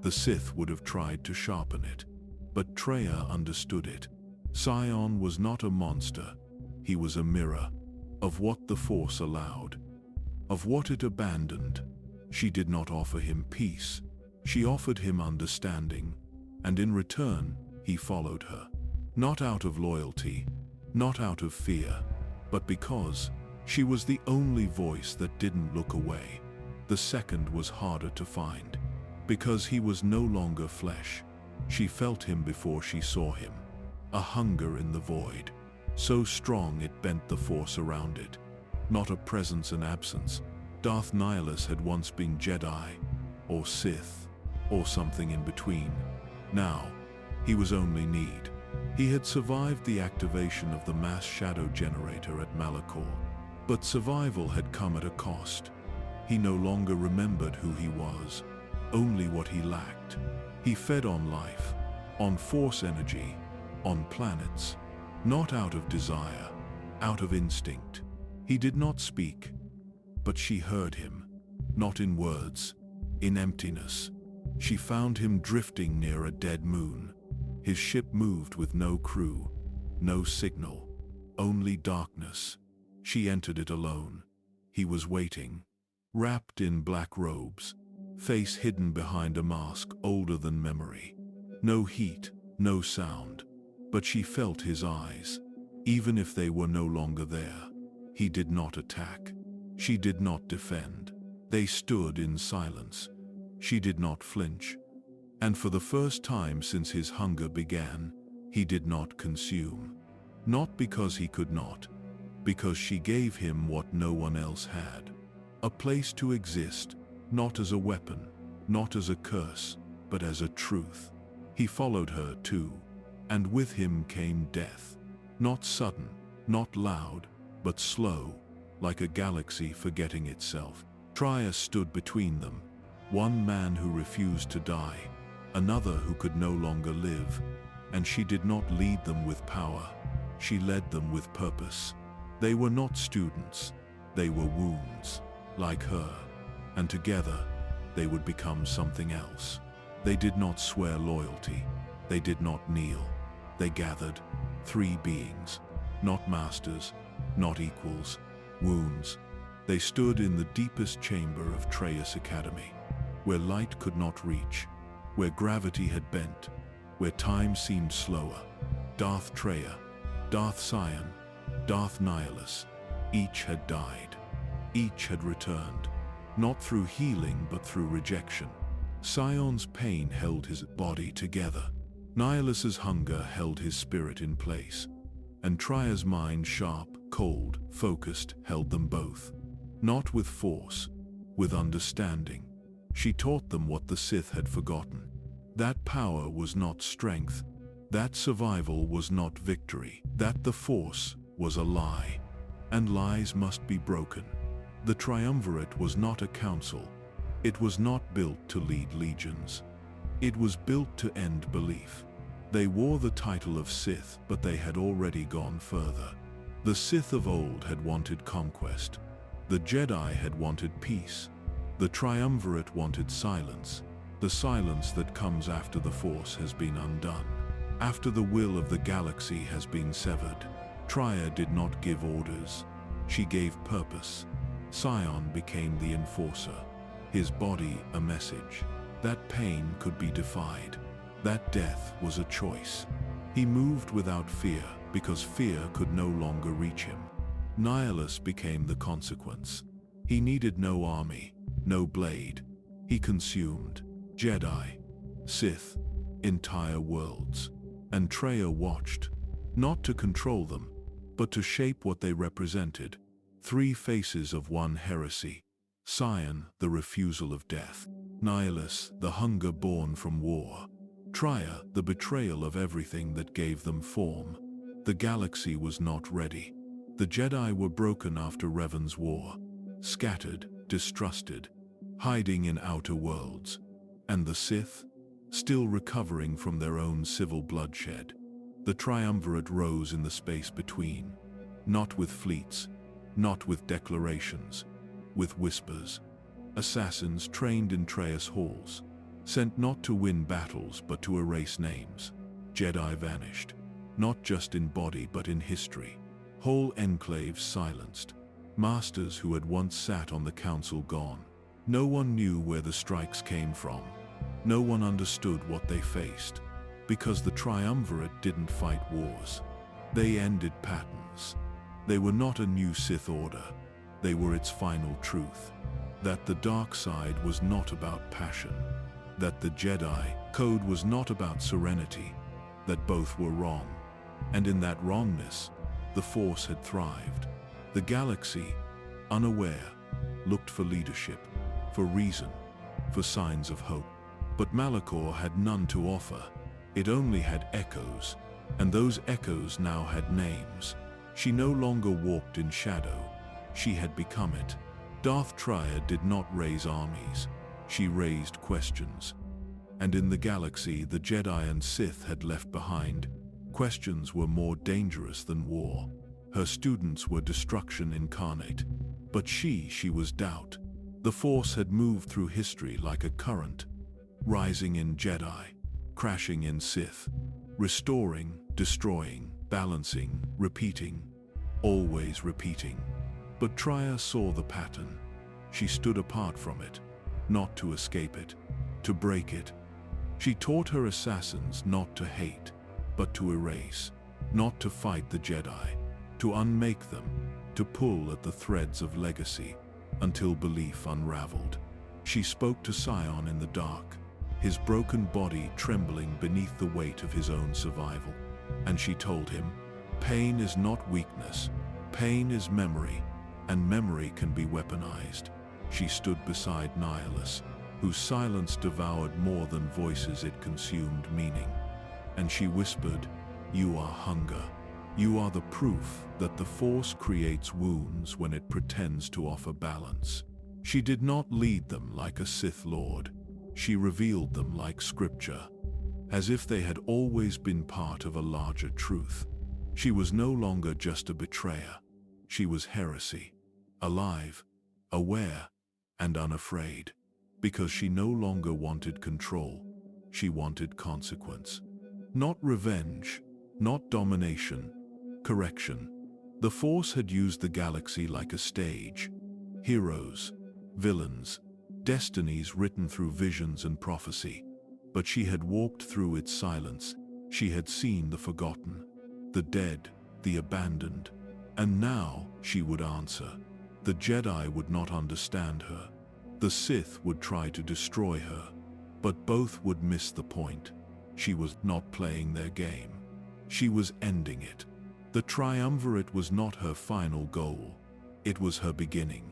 The Sith would have tried to sharpen it. But Traya understood it. Sion was not a monster. He was a mirror of what the Force allowed, of what it abandoned. She did not offer him peace. She offered him understanding, and in return, he followed her. Not out of loyalty, not out of fear, but because she was the only voice that didn't look away. The second was harder to find, because he was no longer flesh. She felt him before she saw him. A hunger in the void, so strong it bent the Force around it. Not a presence and absence. Darth Nihilus had once been Jedi, or Sith, or something in between. Now, he was only need. He had survived the activation of the mass shadow generator at Malachor, but survival had come at a cost. He no longer remembered who he was, only what he lacked. He fed on life, on Force energy, on planets, not out of desire, out of instinct. He did not speak, but she heard him, not in words, in emptiness. She found him drifting near a dead moon. His ship moved with no crew, no signal, only darkness. She entered it alone. He was waiting, wrapped in black robes, face hidden behind a mask older than memory. No heat, no sound, but she felt his eyes, even if they were no longer there. He did not attack. She did not defend. They stood in silence. She did not flinch. And for the first time since his hunger began, he did not consume. Not because he could not, because she gave him what no one else had. A place to exist, not as a weapon, not as a curse, but as a truth. He followed her too, and with him came death. Not sudden, not loud, but slow, like a galaxy forgetting itself. Traya stood between them, one man who refused to die, another who could no longer live, and she did not lead them with power. She led them with purpose. They were not students, they were wounds, like her, and together they would become something else. They did not swear loyalty, they did not kneel. They gathered, three beings, not masters, not equals, wounds. They stood in the deepest chamber of Traya's academy, where light could not reach, where gravity had bent, where time seemed slower. Darth Traya, Darth Sion, Darth Nihilus, each had died. Each had returned, not through healing but through rejection. Sion's pain held his body together. Nihilus's hunger held his spirit in place. And Traya's mind, sharp, cold, focused, held them both. Not with force, with understanding. She taught them what the Sith had forgotten. That power was not strength. That survival was not victory. That the Force was a lie. And lies must be broken. The Triumvirate was not a council. It was not built to lead legions. It was built to end belief. They wore the title of Sith, but they had already gone further. The Sith of old had wanted conquest. The Jedi had wanted peace. The Triumvirate wanted silence. The silence that comes after the Force has been undone. After the will of the galaxy has been severed. Traya did not give orders. She gave purpose. Sion became the enforcer. His body a message. That pain could be defied. That death was a choice. He moved without fear, because fear could no longer reach him. Nihilus became the consequence. He needed no army, no blade. He consumed Jedi, Sith, entire worlds. And Traya watched, not to control them, but to shape what they represented. Three faces of one heresy. Sion, the refusal of death. Nihilus, the hunger born from war. Traya, the betrayal of everything that gave them form. The galaxy was not ready. The Jedi were broken after Revan's war. Scattered, distrusted, hiding in outer worlds. And the Sith, still recovering from their own civil bloodshed. The Triumvirate rose in the space between. Not with fleets, not with declarations, with whispers. Assassins trained in Traya's halls, sent not to win battles but to erase names. Jedi vanished, not just in body but in history. Whole enclaves silenced. Masters who had once sat on the council gone. No one knew where the strikes came from. No one understood what they faced. Because the Triumvirate didn't fight wars. They ended patterns. They were not a new Sith order. They were its final truth. That the dark side was not about passion. That the Jedi code was not about serenity. That both were wrong. And in that wrongness, the Force had thrived. The galaxy, unaware, looked for leadership, for reason, for signs of hope. But Malachor had none to offer. It only had echoes, and those echoes now had names. She no longer walked in shadow. She had become it. Darth Traya did not raise armies. She raised questions. And in the galaxy the Jedi and Sith had left behind, questions were more dangerous than war. Her students were destruction incarnate. But she was doubt. The Force had moved through history like a current, rising in Jedi, crashing in Sith, restoring, destroying, balancing, repeating, always repeating. But Traya saw the pattern. She stood apart from it, not to escape it, to break it. She taught her assassins not to hate, but to erase, not to fight the Jedi, to unmake them, to pull at the threads of legacy, until belief unraveled. She spoke to Sion in the dark, his broken body trembling beneath the weight of his own survival. And she told him, pain is not weakness, pain is memory, and memory can be weaponized. She stood beside Nihilus, whose silence devoured more than voices, it consumed meaning. And she whispered, you are hunger. You are the proof that the Force creates wounds when it pretends to offer balance. She did not lead them like a Sith Lord. She revealed them like scripture, as if they had always been part of a larger truth. She was no longer just a betrayer. She was heresy, alive, aware, and unafraid, because she no longer wanted control. She wanted consequence. Not revenge, not domination, correction. The Force had used the galaxy like a stage. Heroes, villains, destinies written through visions and prophecy. But she had walked through its silence. She had seen the forgotten, the dead, the abandoned. And now she would answer. The Jedi would not understand her. The Sith would try to destroy her. But both would miss the point. She was not playing their game. She was ending it. The Triumvirate was not her final goal. It was her beginning.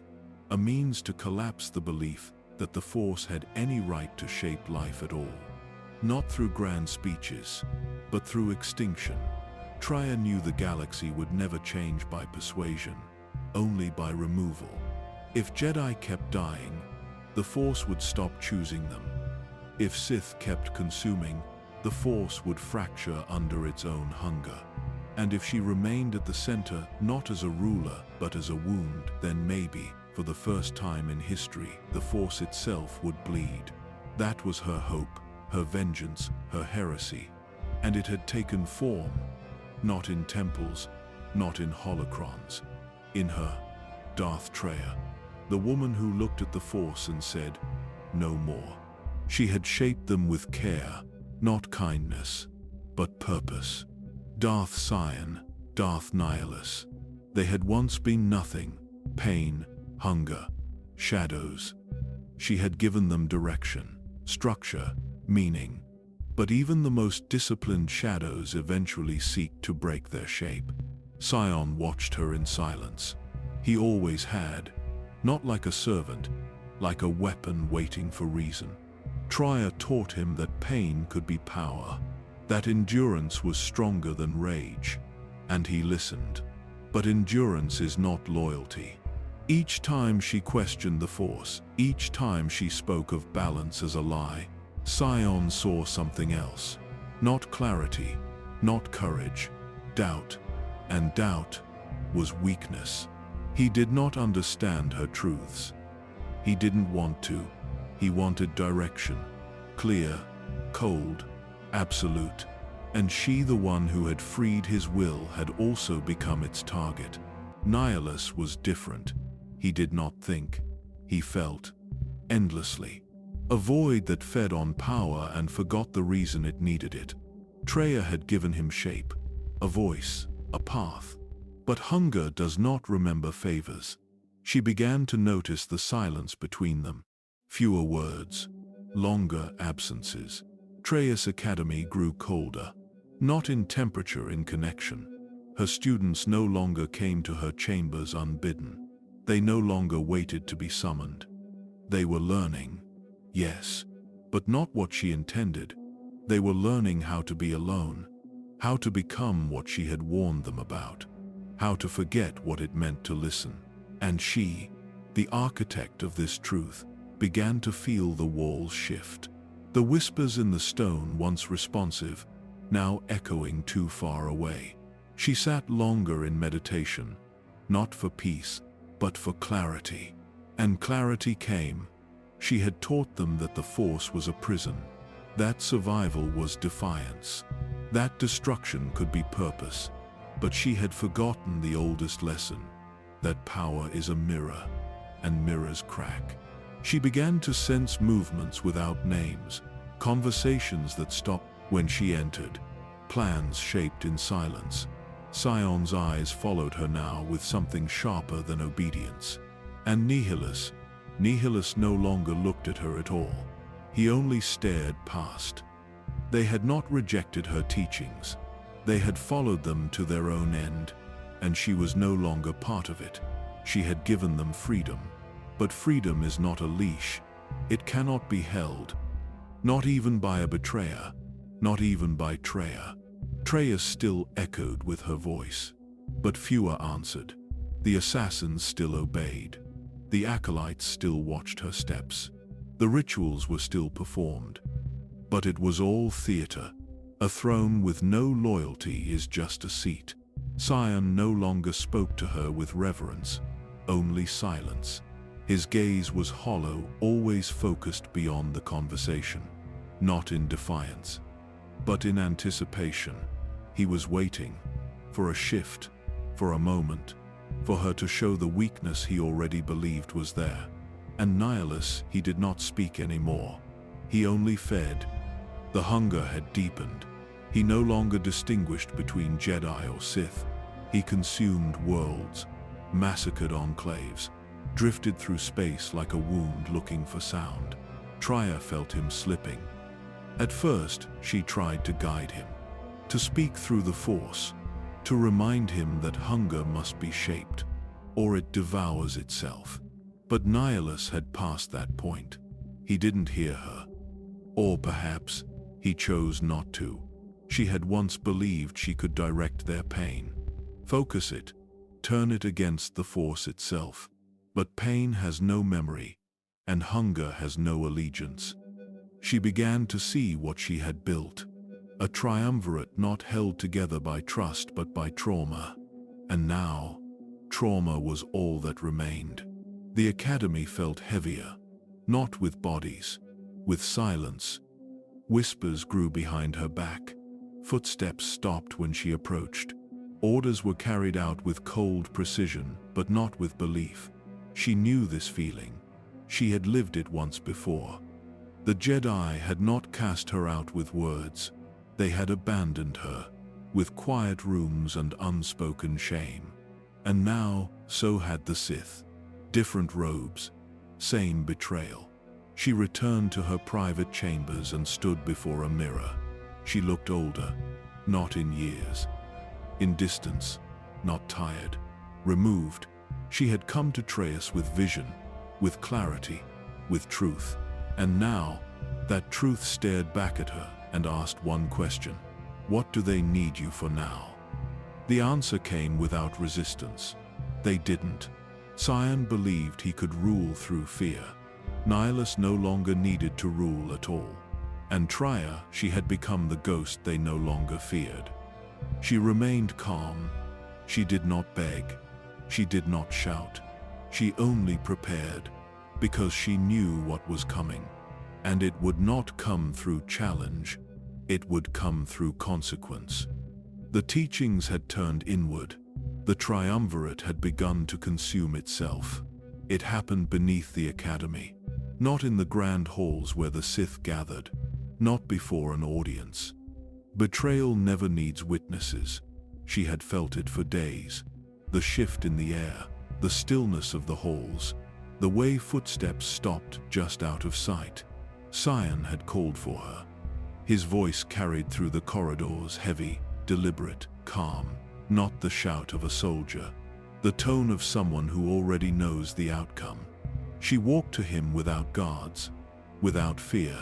A means to collapse the belief that the Force had any right to shape life at all. not through grand speeches, but through extinction. Traya knew the galaxy would never change by persuasion, only by removal. If Jedi kept dying, the Force would stop choosing them. If Sith kept consuming, the Force would fracture under its own hunger. And if she remained at the center, not as a ruler, but as a wound, then maybe, for the first time in history, the Force itself would bleed. That was her hope, her vengeance, her heresy. And it had taken form, not in temples, not in holocrons, in her, Darth Traya, the woman who looked at the Force and said, "No more." She had shaped them with care, not kindness, but purpose. Darth Sion, Darth Nihilus. They had once been nothing, pain, hunger, shadows. She had given them direction, structure, meaning. But even the most disciplined shadows eventually seek to break their shape. Sion watched her in silence. He always had, not like a servant, like a weapon waiting for reason. Traya taught him that pain could be power, that endurance was stronger than rage, and he listened. But endurance is not loyalty. Each time she questioned the Force, each time she spoke of balance as a lie, Sion saw something else. Not clarity, not courage, doubt. And doubt was weakness. He did not understand her truths. He didn't want to. He wanted direction. Clear, cold, absolute. And she, the one who had freed his will, had also become its target. Nihilus was different. He did not think. He felt. Endlessly. A void that fed on power and forgot the reason it needed it. Traya had given him shape, a voice, a path. But hunger does not remember favors. She began to notice the silence between them. Fewer words, longer absences. Traya's academy grew colder. Not in temperature, in connection. Her students no longer came to her chambers unbidden. They no longer waited to be summoned. They were learning. Yes, but not what she intended. They were learning how to be alone, how to become what she had warned them about, how to forget what it meant to listen. And she, the architect of this truth, began to feel the walls shift. The whispers in the stone, once responsive, now echoing too far away. She sat longer in meditation, not for peace, but for clarity. And clarity came. She had taught them that the Force was a prison, that survival was defiance, that destruction could be purpose. But she had forgotten the oldest lesson, that power is a mirror, and mirrors crack. She began to sense movements without names, conversations that stopped when she entered, plans shaped in silence. Sion's eyes followed her now with something sharper than obedience. And Nihilus no longer looked at her at all. He only stared past. They had not rejected her teachings. They had followed them to their own end, and she was no longer part of it. She had given them freedom. But freedom is not a leash. It cannot be held. Not even by a betrayer. Not even by Traya. Traya still echoed with her voice. But fewer answered. The assassins still obeyed. The acolytes still watched her steps. The rituals were still performed. But it was all theater. A throne with no loyalty is just a seat. Sion no longer spoke to her with reverence, only silence. His gaze was hollow, always focused beyond the conversation. Not in defiance, but in anticipation. He was waiting for a shift, for a moment, for her to show the weakness he already believed was there. And Nihilus, he did not speak anymore. He only fed. The hunger had deepened. He no longer distinguished between Jedi or Sith. He consumed worlds, massacred enclaves, drifted through space like a wound looking for sound. Traya felt him slipping. At first, she tried to guide him, to speak through the Force, to remind him that hunger must be shaped, or it devours itself. But Nihilus had passed that point. He didn't hear her. Or perhaps, He chose not to. She had once believed she could direct their pain. Focus it, turn it against the Force itself. But pain has no memory, and hunger has no allegiance. She began to see what she had built. A triumvirate not held together by trust but by trauma. And now, trauma was all that remained. The academy felt heavier, not with bodies, with silence. Whispers grew behind her back. Footsteps stopped when she approached. Orders were carried out with cold precision, but not with belief. She knew this feeling. She had lived it once before. The Jedi had not cast her out with words. They had abandoned her, with quiet rooms and unspoken shame. And now, so had the Sith. Different robes, same betrayal. She returned to her private chambers and stood before a mirror. She looked older, not in years. In distance, not tired. Removed, she had come to Traya with vision, with clarity, with truth. And now, that truth stared back at her and asked one question. What do they need you for now? The answer came without resistance. They didn't. Sion believed he could rule through fear. Nihilus no longer needed to rule at all. And Traya, she had become the ghost they no longer feared. She remained calm. She did not beg. She did not shout. She only prepared, because she knew what was coming. And it would not come through challenge. It would come through consequence. The teachings had turned inward. The triumvirate had begun to consume itself. It happened beneath the academy, not in the grand halls where the Sith gathered, not before an audience. Betrayal never needs witnesses. She had felt it for days. The shift in the air, the stillness of the halls, the way footsteps stopped just out of sight. Sion had called for her. His voice carried through the corridors, heavy, deliberate, calm, not the shout of a soldier, the tone of someone who already knows the outcome. She walked to him without guards, without fear.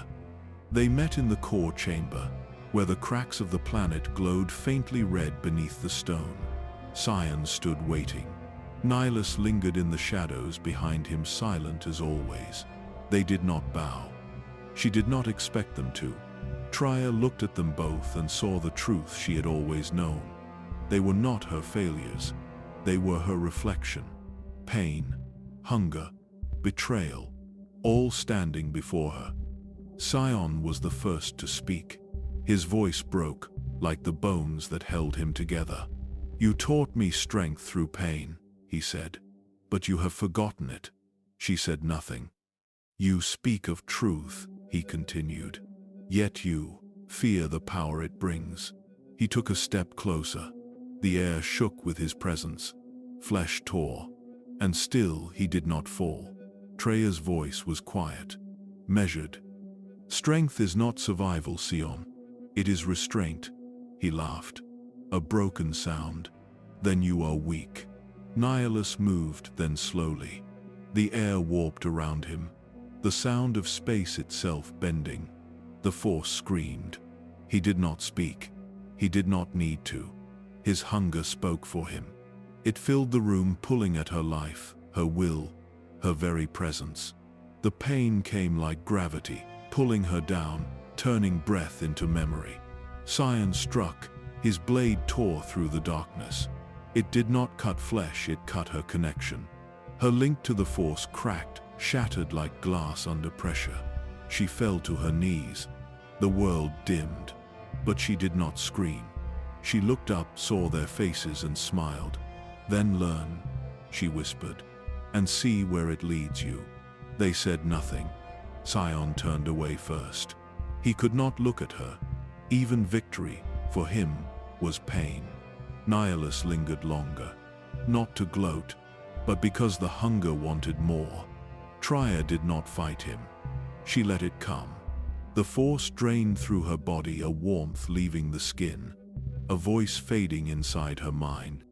They met in the core chamber, where the cracks of the planet glowed faintly red beneath the stone. Sion stood waiting. Nihilus lingered in the shadows behind him, silent as always. They did not bow. She did not expect them to. Traya looked at them both and saw the truth she had always known. They were not her failures. They were her reflection. Pain, hunger, betrayal, all standing before her. Sion was the first to speak. His voice broke, like the bones that held him together. "You taught me strength through pain," he said. "But you have forgotten it." She said nothing. "You speak of truth," he continued. "Yet you fear the power it brings." He took a step closer. The air shook with his presence. Flesh tore. And still he did not fall. Traya's voice was quiet, measured. "Strength is not survival, Sion. It is restraint." He laughed. "A broken sound. Then you are weak." Nihilus moved, then slowly. The air warped around him. The sound of space itself bending. The Force screamed. He did not speak. He did not need to. His hunger spoke for him. It filled the room, pulling at her life, her will, her very presence. The pain came like gravity, pulling her down, turning breath into memory. Sion struck. His blade tore through the darkness. It did not cut flesh, it cut her connection. Her link to the Force cracked, shattered like glass under pressure. She fell to her knees. The world dimmed. But she did not scream. She looked up, saw their faces and smiled. "Then learn," she whispered, "and see where it leads you." They said nothing. Sion turned away first. He could not look at her. Even victory, for him, was pain. Nihilus lingered longer, not to gloat, but because the hunger wanted more. Traya did not fight him. She let it come. The Force drained through her body, a warmth leaving the skin, a voice fading inside her mind.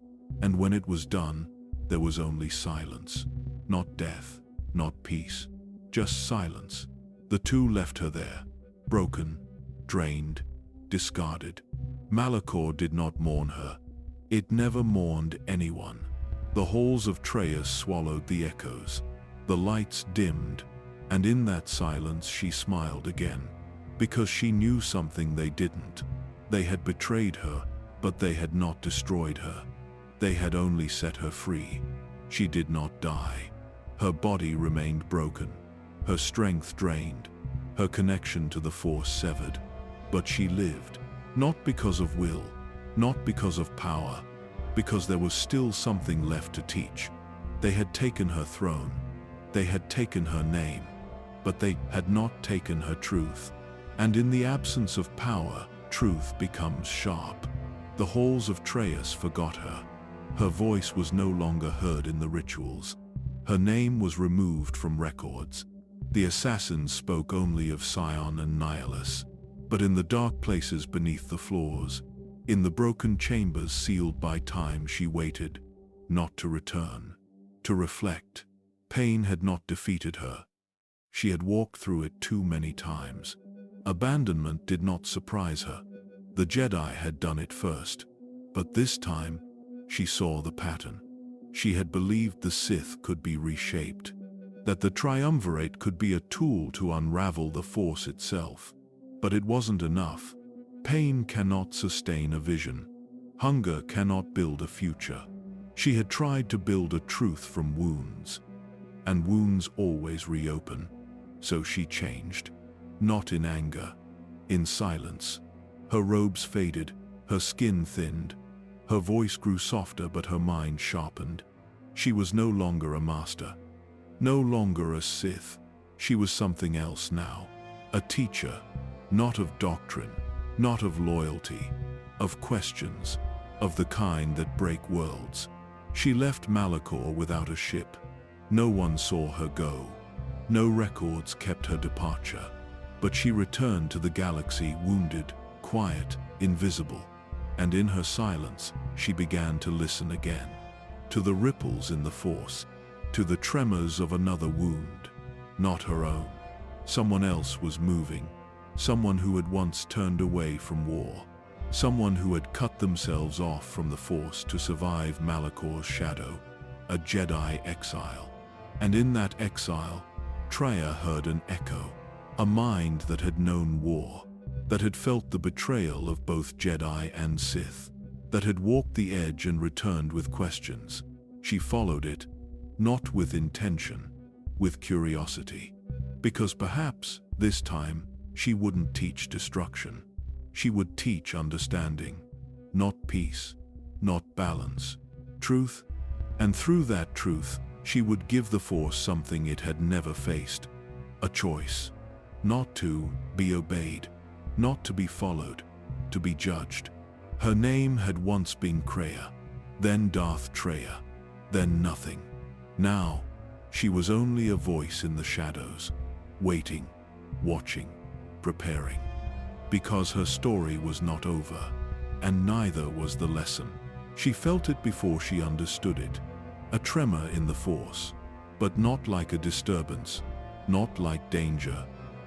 And when it was done, there was only silence. Not death, not peace, just silence. The two left her there, broken, drained, discarded. Malachor did not mourn her. It never mourned anyone. The halls of Traya swallowed the echoes. The lights dimmed, and in that silence she smiled again, because she knew something they didn't. They had betrayed her, but they had not destroyed her. They had only set her free. She did not die. Her body remained broken, her strength drained, her connection to the Force severed. But she lived, not because of will, not because of power, because there was still something left to teach. They had taken her throne, they had taken her name, but they had not taken her truth. And in the absence of power, truth becomes sharp. The halls of Traya forgot her. Her voice was no longer heard in the rituals. Her name was removed from records. The assassins spoke only of Sion and Nihilus. But in the dark places beneath the floors, in the broken chambers sealed by time, she waited, not to return, to reflect. Pain had not defeated her. She had walked through it too many times. Abandonment did not surprise her. The Jedi had done it first. But this time, she saw the pattern. She had believed the Sith could be reshaped, that the Triumvirate could be a tool to unravel the Force itself. But it wasn't enough. Pain cannot sustain a vision. Hunger cannot build a future. She had tried to build a truth from wounds, and wounds always reopen. So she changed, not in anger, in silence. Her robes faded, her skin thinned, her voice grew softer, but her mind sharpened. She was no longer a master, no longer a Sith. She was something else now, a teacher, not of doctrine, not of loyalty, of questions, of the kind that break worlds. She left Malachor without a ship. No one saw her go. No records kept her departure. But she returned to the galaxy wounded, quiet, invisible. And in her silence, she began to listen again. To the ripples in the Force, to the tremors of another wound. Not her own. Someone else was moving. Someone who had once turned away from war. Someone who had cut themselves off from the Force to survive Malachor's shadow. A Jedi exile. And in that exile, Traya heard an echo. A mind that had known war. That had felt the betrayal of both Jedi and Sith. That had walked the edge and returned with questions. She followed it, not with intention, with curiosity. Because perhaps, this time, she wouldn't teach destruction. She would teach understanding. Not peace, not balance, truth. And through that truth, she would give the Force something it had never faced. A choice. Not to be obeyed. Not to be followed. To be judged. Her name had once been Kreia. Then Darth Traya. Then nothing. Now, she was only a voice in the shadows. Waiting. Watching. Preparing. Because her story was not over. And neither was the lesson. She felt it before she understood it. A tremor in the Force. But not like a disturbance. Not like danger.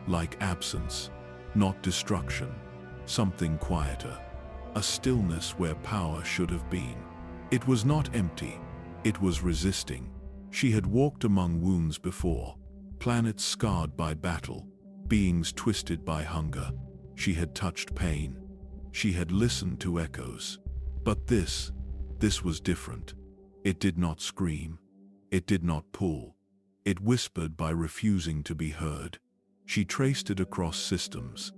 Like absence. Not destruction. Something quieter. A stillness where power should have been. It was not empty. It was resisting. She had walked among wounds before. Planets scarred by battle. Beings twisted by hunger. She had touched pain. She had listened to echoes. But this was different. It did not scream. It did not pull. It whispered by refusing to be heard. She traced it across systems.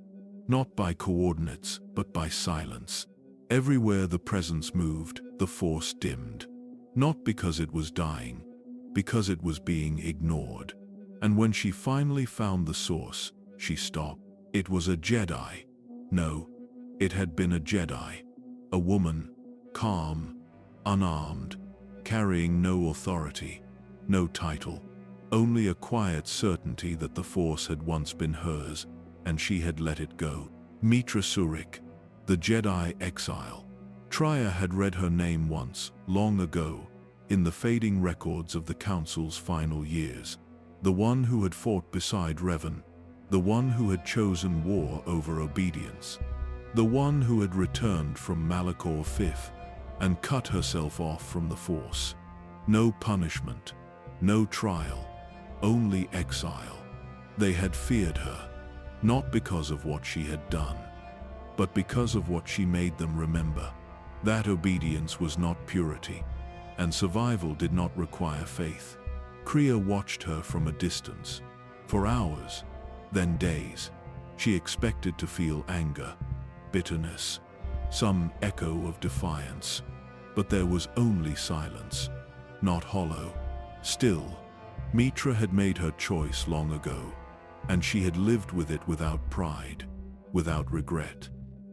Not by coordinates, but by silence. Everywhere the presence moved, the Force dimmed. Not because it was dying, because it was being ignored. And when she finally found the source, she stopped. It was a Jedi. No, it had been a Jedi. A woman, calm, unarmed, carrying no authority, no title. Only a quiet certainty that the Force had once been hers, and she had let it go. Mitra Surik, the Jedi Exile. Traya had read her name once, long ago, in the fading records of the Council's final years. The one who had fought beside Revan, the one who had chosen war over obedience, the one who had returned from Malachor Fifth and cut herself off from the Force. No punishment, no trial, only exile. They had feared her, not because of what she had done, but because of what she made them remember. That obedience was not purity, and survival did not require faith. Kreia watched her from a distance. For hours, then days, she expected to feel anger, bitterness, some echo of defiance. But there was only silence, not hollow, still. Mitra had made her choice long ago, and she had lived with it without pride, without regret.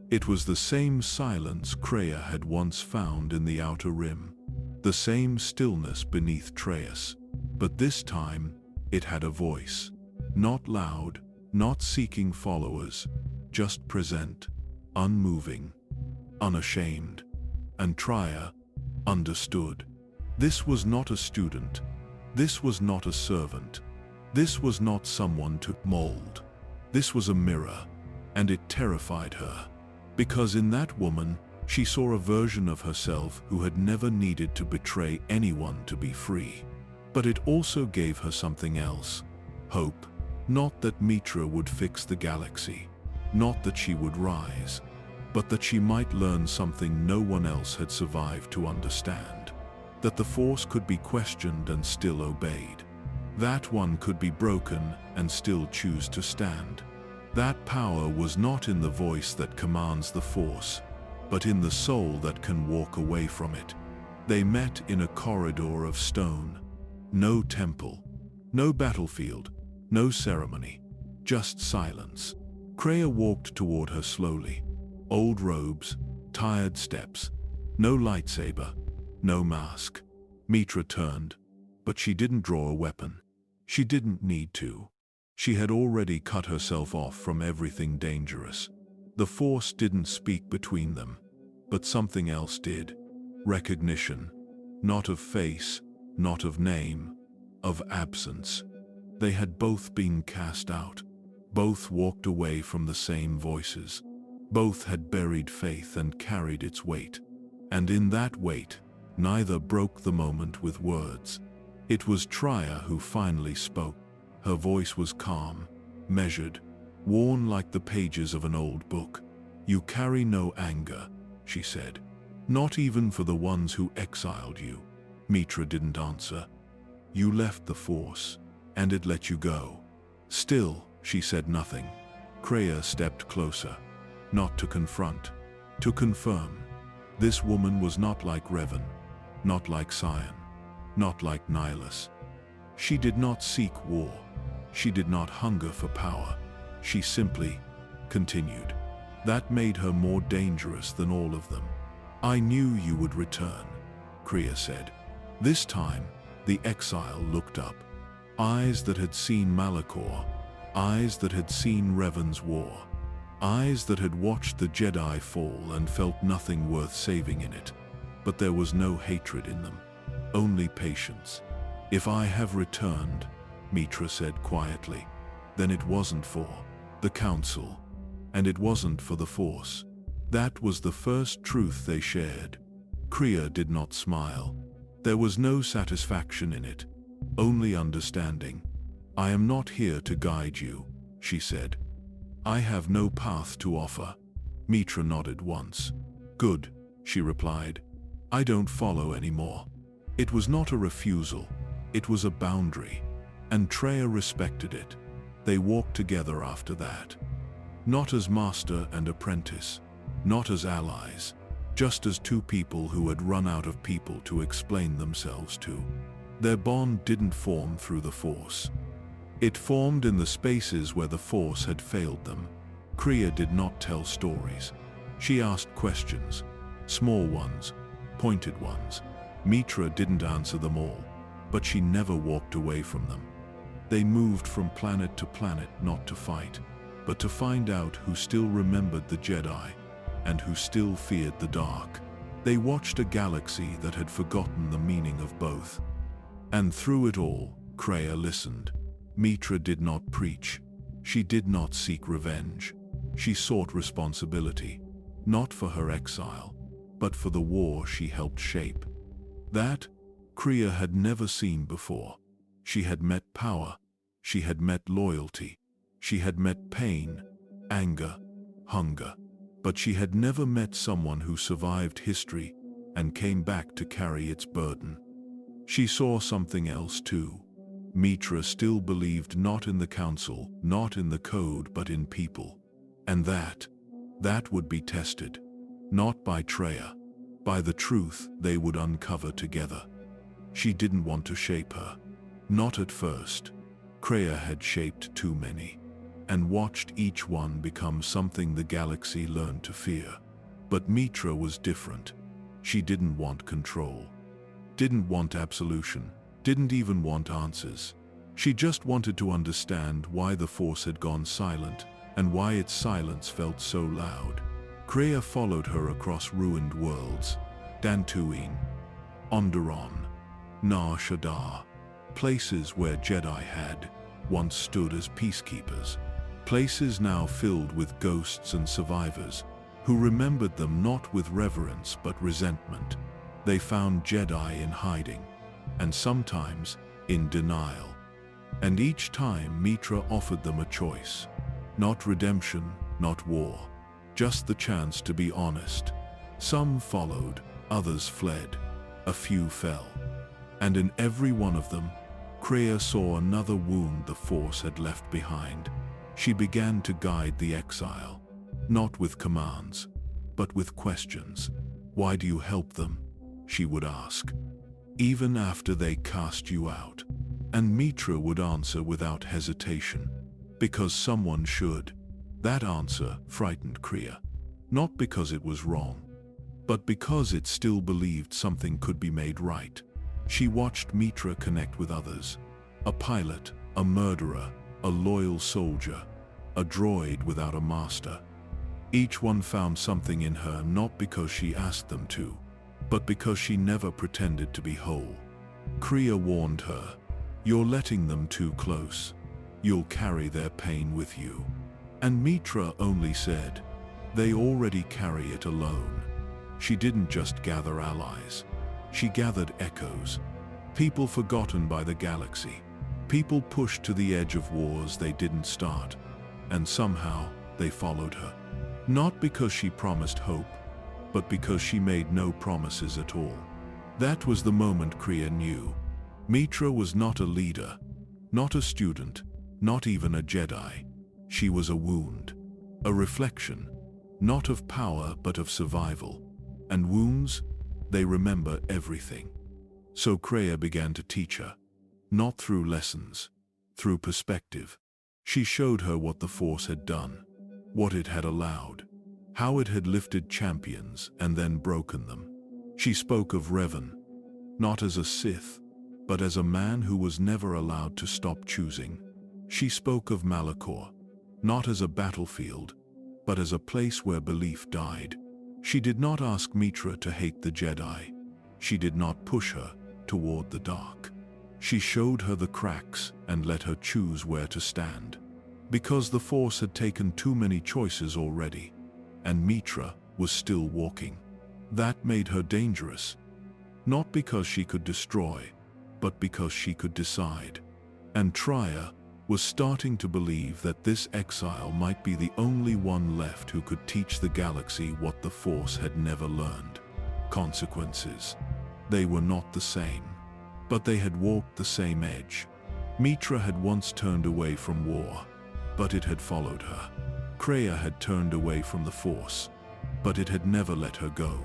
It was the same silence Kreia had once found in the Outer Rim, the same stillness beneath Trayus. But this time, it had a voice. Not loud, not seeking followers, just present, unmoving, unashamed. And Traya understood. This was not a student. This was not a servant. This was not someone to mold. This was a mirror, and it terrified her. Because in that woman, she saw a version of herself who had never needed to betray anyone to be free. But it also gave her something else. Hope. Not that Mitra would fix the galaxy. Not that she would rise. But that she might learn something no one else had survived to understand. That the Force could be questioned and still obeyed. That one could be broken and still choose to stand. That power was not in the voice that commands the Force, but in the soul that can walk away from it. They met in a corridor of stone. No temple, no battlefield, no ceremony, just silence. Kreia walked toward her slowly. Old robes, tired steps, no lightsaber, no mask. Mitra turned, but she didn't draw a weapon. She didn't need to. She had already cut herself off from everything dangerous. The Force didn't speak between them, but something else did. Recognition, not of face, not of name, of absence. They had both been cast out. Both walked away from the same voices. Both had buried faith and carried its weight. And in that weight, neither broke the moment with words. It was Traya who finally spoke. Her voice was calm, measured, worn like the pages of an old book. "You carry no anger," she said. "Not even for the ones who exiled you." Mitra didn't answer. "You left the Force, and it let you go." Still, she said nothing. Kreia stepped closer. Not to confront, to confirm. This woman was not like Revan, not like Sion, not like Nihilus. She did not seek war. She did not hunger for power. She simply continued. That made her more dangerous than all of them. "I knew you would return," Kreia said. This time, the exile looked up. Eyes that had seen Malachor, eyes that had seen Revan's war, eyes that had watched the Jedi fall and felt nothing worth saving in it. But there was no hatred in them, only patience. "If I have returned," Mitra said quietly, "then it wasn't for the Council, and it wasn't for the Force." That was the first truth they shared. Kreia did not smile. There was no satisfaction in it, only understanding. "I am not here to guide you," she said. "I have no path to offer." Mitra nodded once. "Good," she replied. "I don't follow anymore." It was not a refusal, it was a boundary, and Traya respected it. They walked together after that. Not as master and apprentice, not as allies, just as two people who had run out of people to explain themselves to. Their bond didn't form through the Force. It formed in the spaces where the Force had failed them. Kreia did not tell stories. She asked questions, small ones, pointed ones. Mitra didn't answer them all, but she never walked away from them. They moved from planet to planet not to fight, but to find out who still remembered the Jedi and who still feared the dark. They watched a galaxy that had forgotten the meaning of both. And through it all, Kreia listened. Mitra did not preach. She did not seek revenge. She sought responsibility, not for her exile, but for the war she helped shape. That, Kreia had never seen before. She had met power, she had met loyalty, she had met pain, anger, hunger, but she had never met someone who survived history and came back to carry its burden. She saw something else too. Mitra still believed not in the council, not in the code, but in people. And that would be tested, not by Traya, by the truth they would uncover together. She didn't want to shape her. Not at first. Kreia had shaped too many, and watched each one become something the galaxy learned to fear. But Mitra was different. She didn't want control, didn't want absolution, didn't even want answers. She just wanted to understand why the Force had gone silent, and why its silence felt so loud. Kreia followed her across ruined worlds, Dantooine, Onderon, Nar Shaddaa, places where Jedi had once stood as peacekeepers, places now filled with ghosts and survivors, who remembered them not with reverence but resentment. They found Jedi in hiding, and sometimes in denial. And each time Mitra offered them a choice. Not redemption, not war, just the chance to be honest. Some followed, others fled, a few fell. And in every one of them, Kreia saw another wound the Force had left behind. She began to guide the exile, not with commands, but with questions. Why do you help them? She would ask. Even after they cast you out. And Mitra would answer without hesitation. Because someone should. That answer frightened Kreia. Not because it was wrong, but because it still believed something could be made right. She watched Mitra connect with others. A pilot, a murderer, a loyal soldier, a droid without a master. Each one found something in her not because she asked them to, but because she never pretended to be whole. Kreia warned her, "You're letting them too close. You'll carry their pain with you." And Mitra only said, "They already carry it alone." She didn't just gather allies. She gathered echoes. People forgotten by the galaxy. People pushed to the edge of wars they didn't start. And somehow, they followed her. Not because she promised hope, but because she made no promises at all. That was the moment Kreia knew. Mitra was not a leader, not a student, not even a Jedi. She was a wound, a reflection, not of power but of survival. And wounds, they remember everything. So Kreia began to teach her, not through lessons, through perspective. She showed her what the Force had done, what it had allowed, how it had lifted champions and then broken them. She spoke of Revan, not as a Sith, but as a man who was never allowed to stop choosing. She spoke of Malachor, not as a battlefield, but as a place where belief died. She did not ask Mitra to hate the Jedi. She did not push her toward the dark. She showed her the cracks and let her choose where to stand. Because the Force had taken too many choices already, and Mitra was still walking. That made her dangerous. Not because she could destroy, but because she could decide. And Traya was starting to believe that this exile might be the only one left who could teach the galaxy what the Force had never learned. Consequences. They were not the same, but they had walked the same edge. Mitra had once turned away from war, but it had followed her. Kreia had turned away from the Force, but it had never let her go.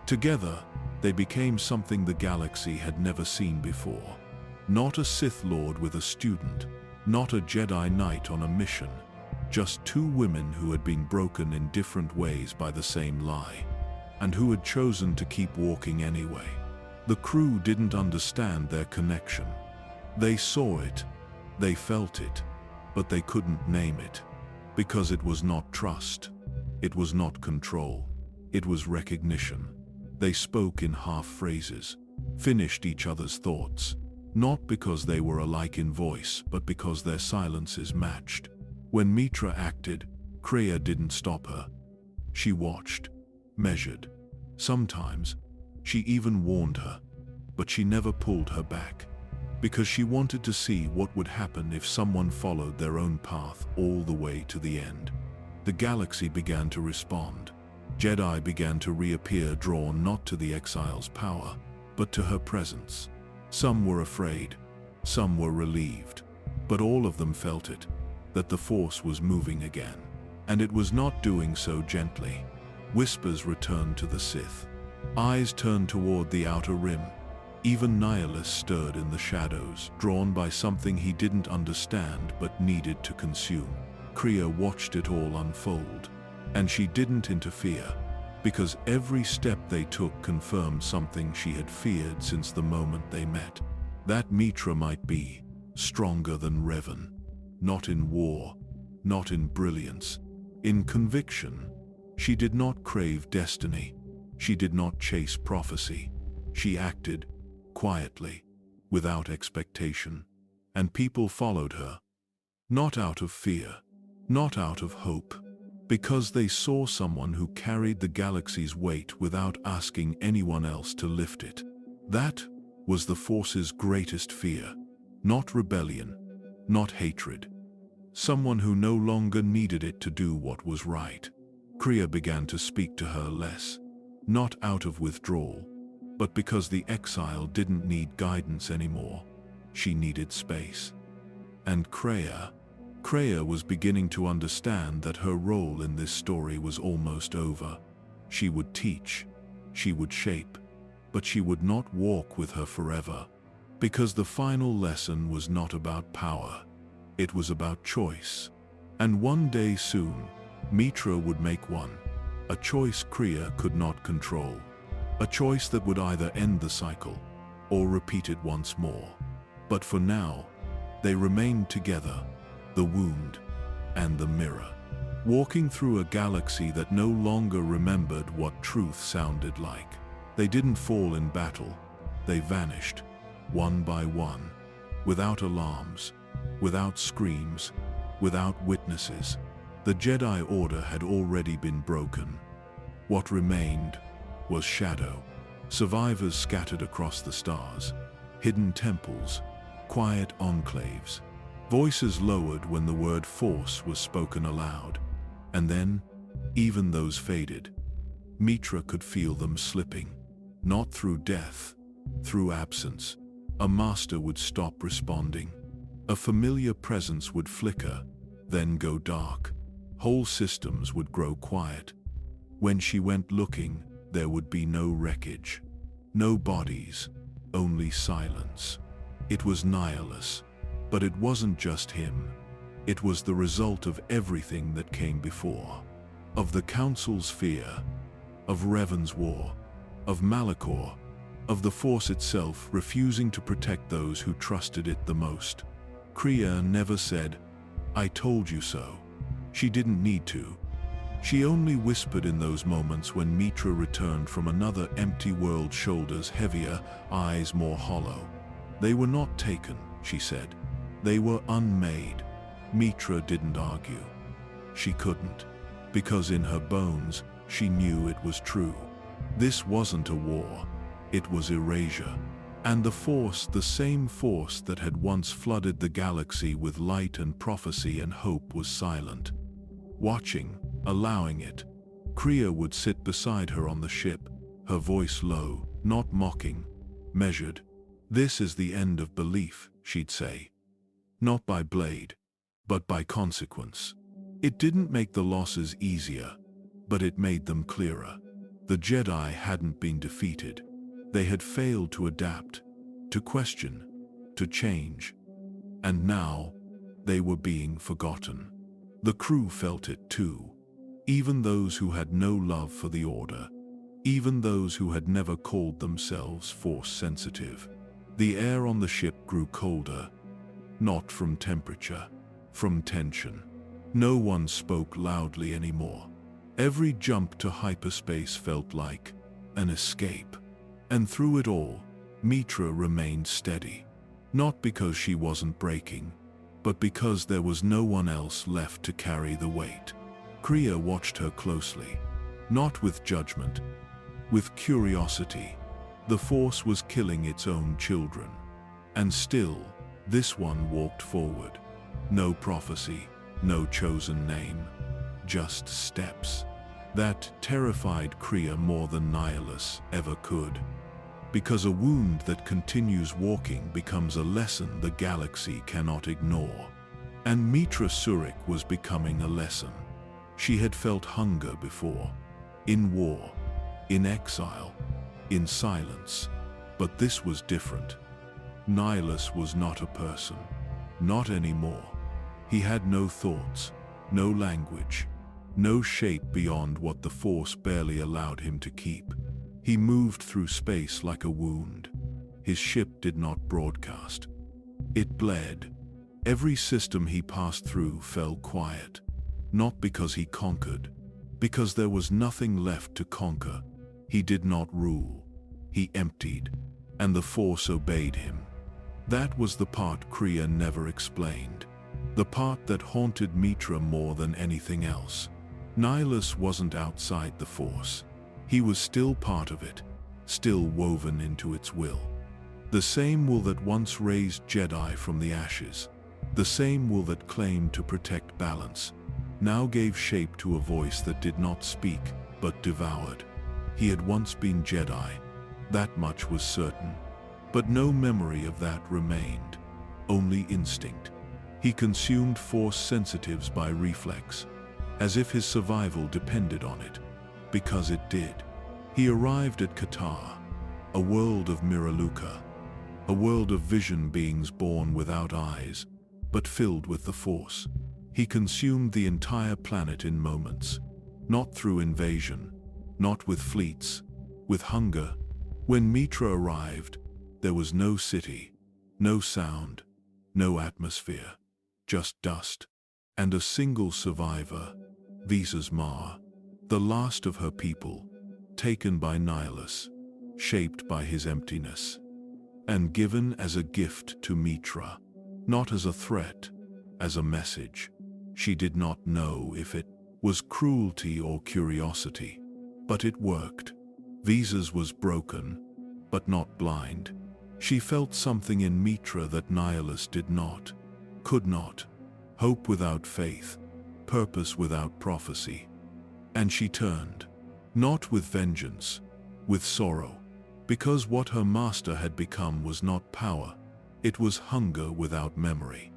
Together, they became something the galaxy had never seen before. Not a Sith Lord with a student, not a Jedi Knight on a mission, just two women who had been broken in different ways by the same lie, and who had chosen to keep walking anyway. The crew didn't understand their connection. They saw it, they felt it, but they couldn't name it, because it was not trust, it was not control, it was recognition. They spoke in half phrases, finished each other's thoughts, not because they were alike in voice, but because their silences matched. When Mitra acted, Kreia didn't stop her. She watched, measured. Sometimes, she even warned her, but she never pulled her back, because she wanted to see what would happen if someone followed their own path all the way to the end. The galaxy began to respond. Jedi began to reappear, drawn not to the exile's power, but to her presence. Some were afraid, some were relieved, but all of them felt it, that the Force was moving again. And it was not doing so gently. Whispers returned to the Sith. Eyes turned toward the outer rim. Even Nihilus stirred in the shadows, drawn by something he didn't understand but needed to consume. Kreia watched it all unfold, and she didn't interfere, because every step they took confirmed something she had feared since the moment they met. That Mitra might be stronger than Revan, not in war, not in brilliance, in conviction. She did not crave destiny. She did not chase prophecy. She acted quietly, without expectation, and people followed her, not out of fear, not out of hope, because they saw someone who carried the galaxy's weight without asking anyone else to lift it. That was the Force's greatest fear, not rebellion, not hatred. Someone who no longer needed it to do what was right. Kreia began to speak to her less, not out of withdrawal, but because the exile didn't need guidance anymore. She needed space. And Kreia was beginning to understand that her role in this story was almost over. She would teach, she would shape, but she would not walk with her forever, because the final lesson was not about power. It was about choice. And one day soon, Mitra would make one, a choice Kreia could not control, a choice that would either end the cycle or repeat it once more. But for now, they remained together, the wound and the mirror, walking through a galaxy that no longer remembered what truth sounded like. They didn't fall in battle, they vanished, one by one, without alarms, without screams, without witnesses. The Jedi Order had already been broken. What remained was shadow, survivors scattered across the stars, hidden temples, quiet enclaves, voices lowered when the word Force was spoken aloud. And then, even those faded. Mitra could feel them slipping, not through death, through absence. A master would stop responding. A familiar presence would flicker, then go dark. Whole systems would grow quiet. When she went looking, there would be no wreckage, no bodies, only silence. It was Nihilus, but it wasn't just him. It was the result of everything that came before. Of the Council's fear, of Revan's war, of Malachor, of the Force itself refusing to protect those who trusted it the most. Kreia never said, "I told you so." She didn't need to. She only whispered in those moments when Mitra returned from another empty world, shoulders heavier, eyes more hollow. They were not taken, she said. They were unmade. Mitra didn't argue. She couldn't, because in her bones, she knew it was true. This wasn't a war. It was erasure. And the Force, the same Force that had once flooded the galaxy with light and prophecy and hope, was silent. Watching, allowing it. Kreia would sit beside her on the ship, her voice low, not mocking, measured. "This is the end of belief," she'd say. Not by blade, but by consequence. It didn't make the losses easier, but it made them clearer. The Jedi hadn't been defeated. They had failed to adapt, to question, to change. And now, they were being forgotten. The crew felt it too. Even those who had no love for the Order. Even those who had never called themselves Force-sensitive. The air on the ship grew colder. Not from temperature, from tension. No one spoke loudly anymore. Every jump to hyperspace felt like an escape. And through it all, Mitra remained steady. Not because she wasn't breaking, but because there was no one else left to carry the weight. Kreia watched her closely, not with judgment, with curiosity. The Force was killing its own children. And still, this one walked forward. No prophecy, no chosen name, just steps. That terrified Kreia more than Nihilus ever could. Because a wound that continues walking becomes a lesson the galaxy cannot ignore. And Mitra Surik was becoming a lesson. She had felt hunger before, in war, in exile, in silence. But this was different. Nihilus was not a person, not anymore. He had no thoughts, no language, no shape beyond what the Force barely allowed him to keep. He moved through space like a wound. His ship did not broadcast. It bled. Every system he passed through fell quiet, not because he conquered, because there was nothing left to conquer. He did not rule. He emptied, and the Force obeyed him. That was the part Kreia never explained, the part that haunted Mitra more than anything else. Nihilus wasn't outside the Force. He was still part of it, still woven into its will. The same will that once raised Jedi from the ashes, the same will that claimed to protect balance, now gave shape to a voice that did not speak, but devoured. He had once been Jedi, that much was certain. But no memory of that remained, only instinct. He consumed Force sensitives by reflex, as if his survival depended on it, because it did. He arrived at Qatar, a world of Miraluka, a world of vision beings born without eyes, but filled with the Force. He consumed the entire planet in moments, not through invasion, not with fleets, with hunger. When Mitra arrived, there was no city, no sound, no atmosphere, just dust, and a single survivor, Visas Ma, the last of her people, taken by Nihilus, shaped by his emptiness, and given as a gift to Mitra, not as a threat, as a message. She did not know if it was cruelty or curiosity, but it worked. Visas was broken, but not blind. She felt something in Mitra that Nihilus did not, could not. Hope without faith, purpose without prophecy. And she turned, not with vengeance, with sorrow, because what her master had become was not power, it was hunger without memory.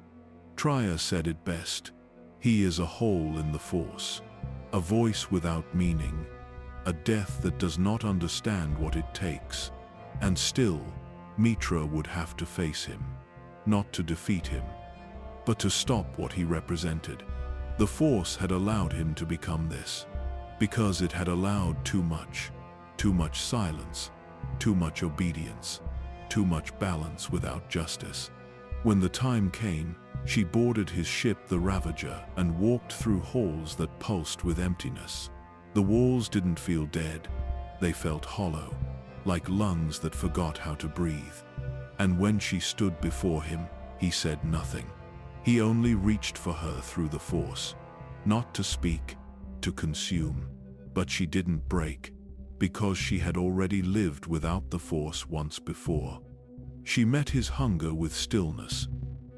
Traya said it best. He is a hole in the Force, a voice without meaning, a death that does not understand what it takes. And still, Mitra would have to face him, not to defeat him, but to stop what he represented. The Force had allowed him to become this, because it had allowed too much silence, too much obedience, too much balance without justice. When the time came, she boarded his ship, the Ravager, and walked through halls that pulsed with emptiness. The walls didn't feel dead, they felt hollow, like lungs that forgot how to breathe. And when she stood before him, he said nothing. He only reached for her through the Force, not to speak, to consume. But she didn't break, because she had already lived without the Force once before. She met his hunger with stillness,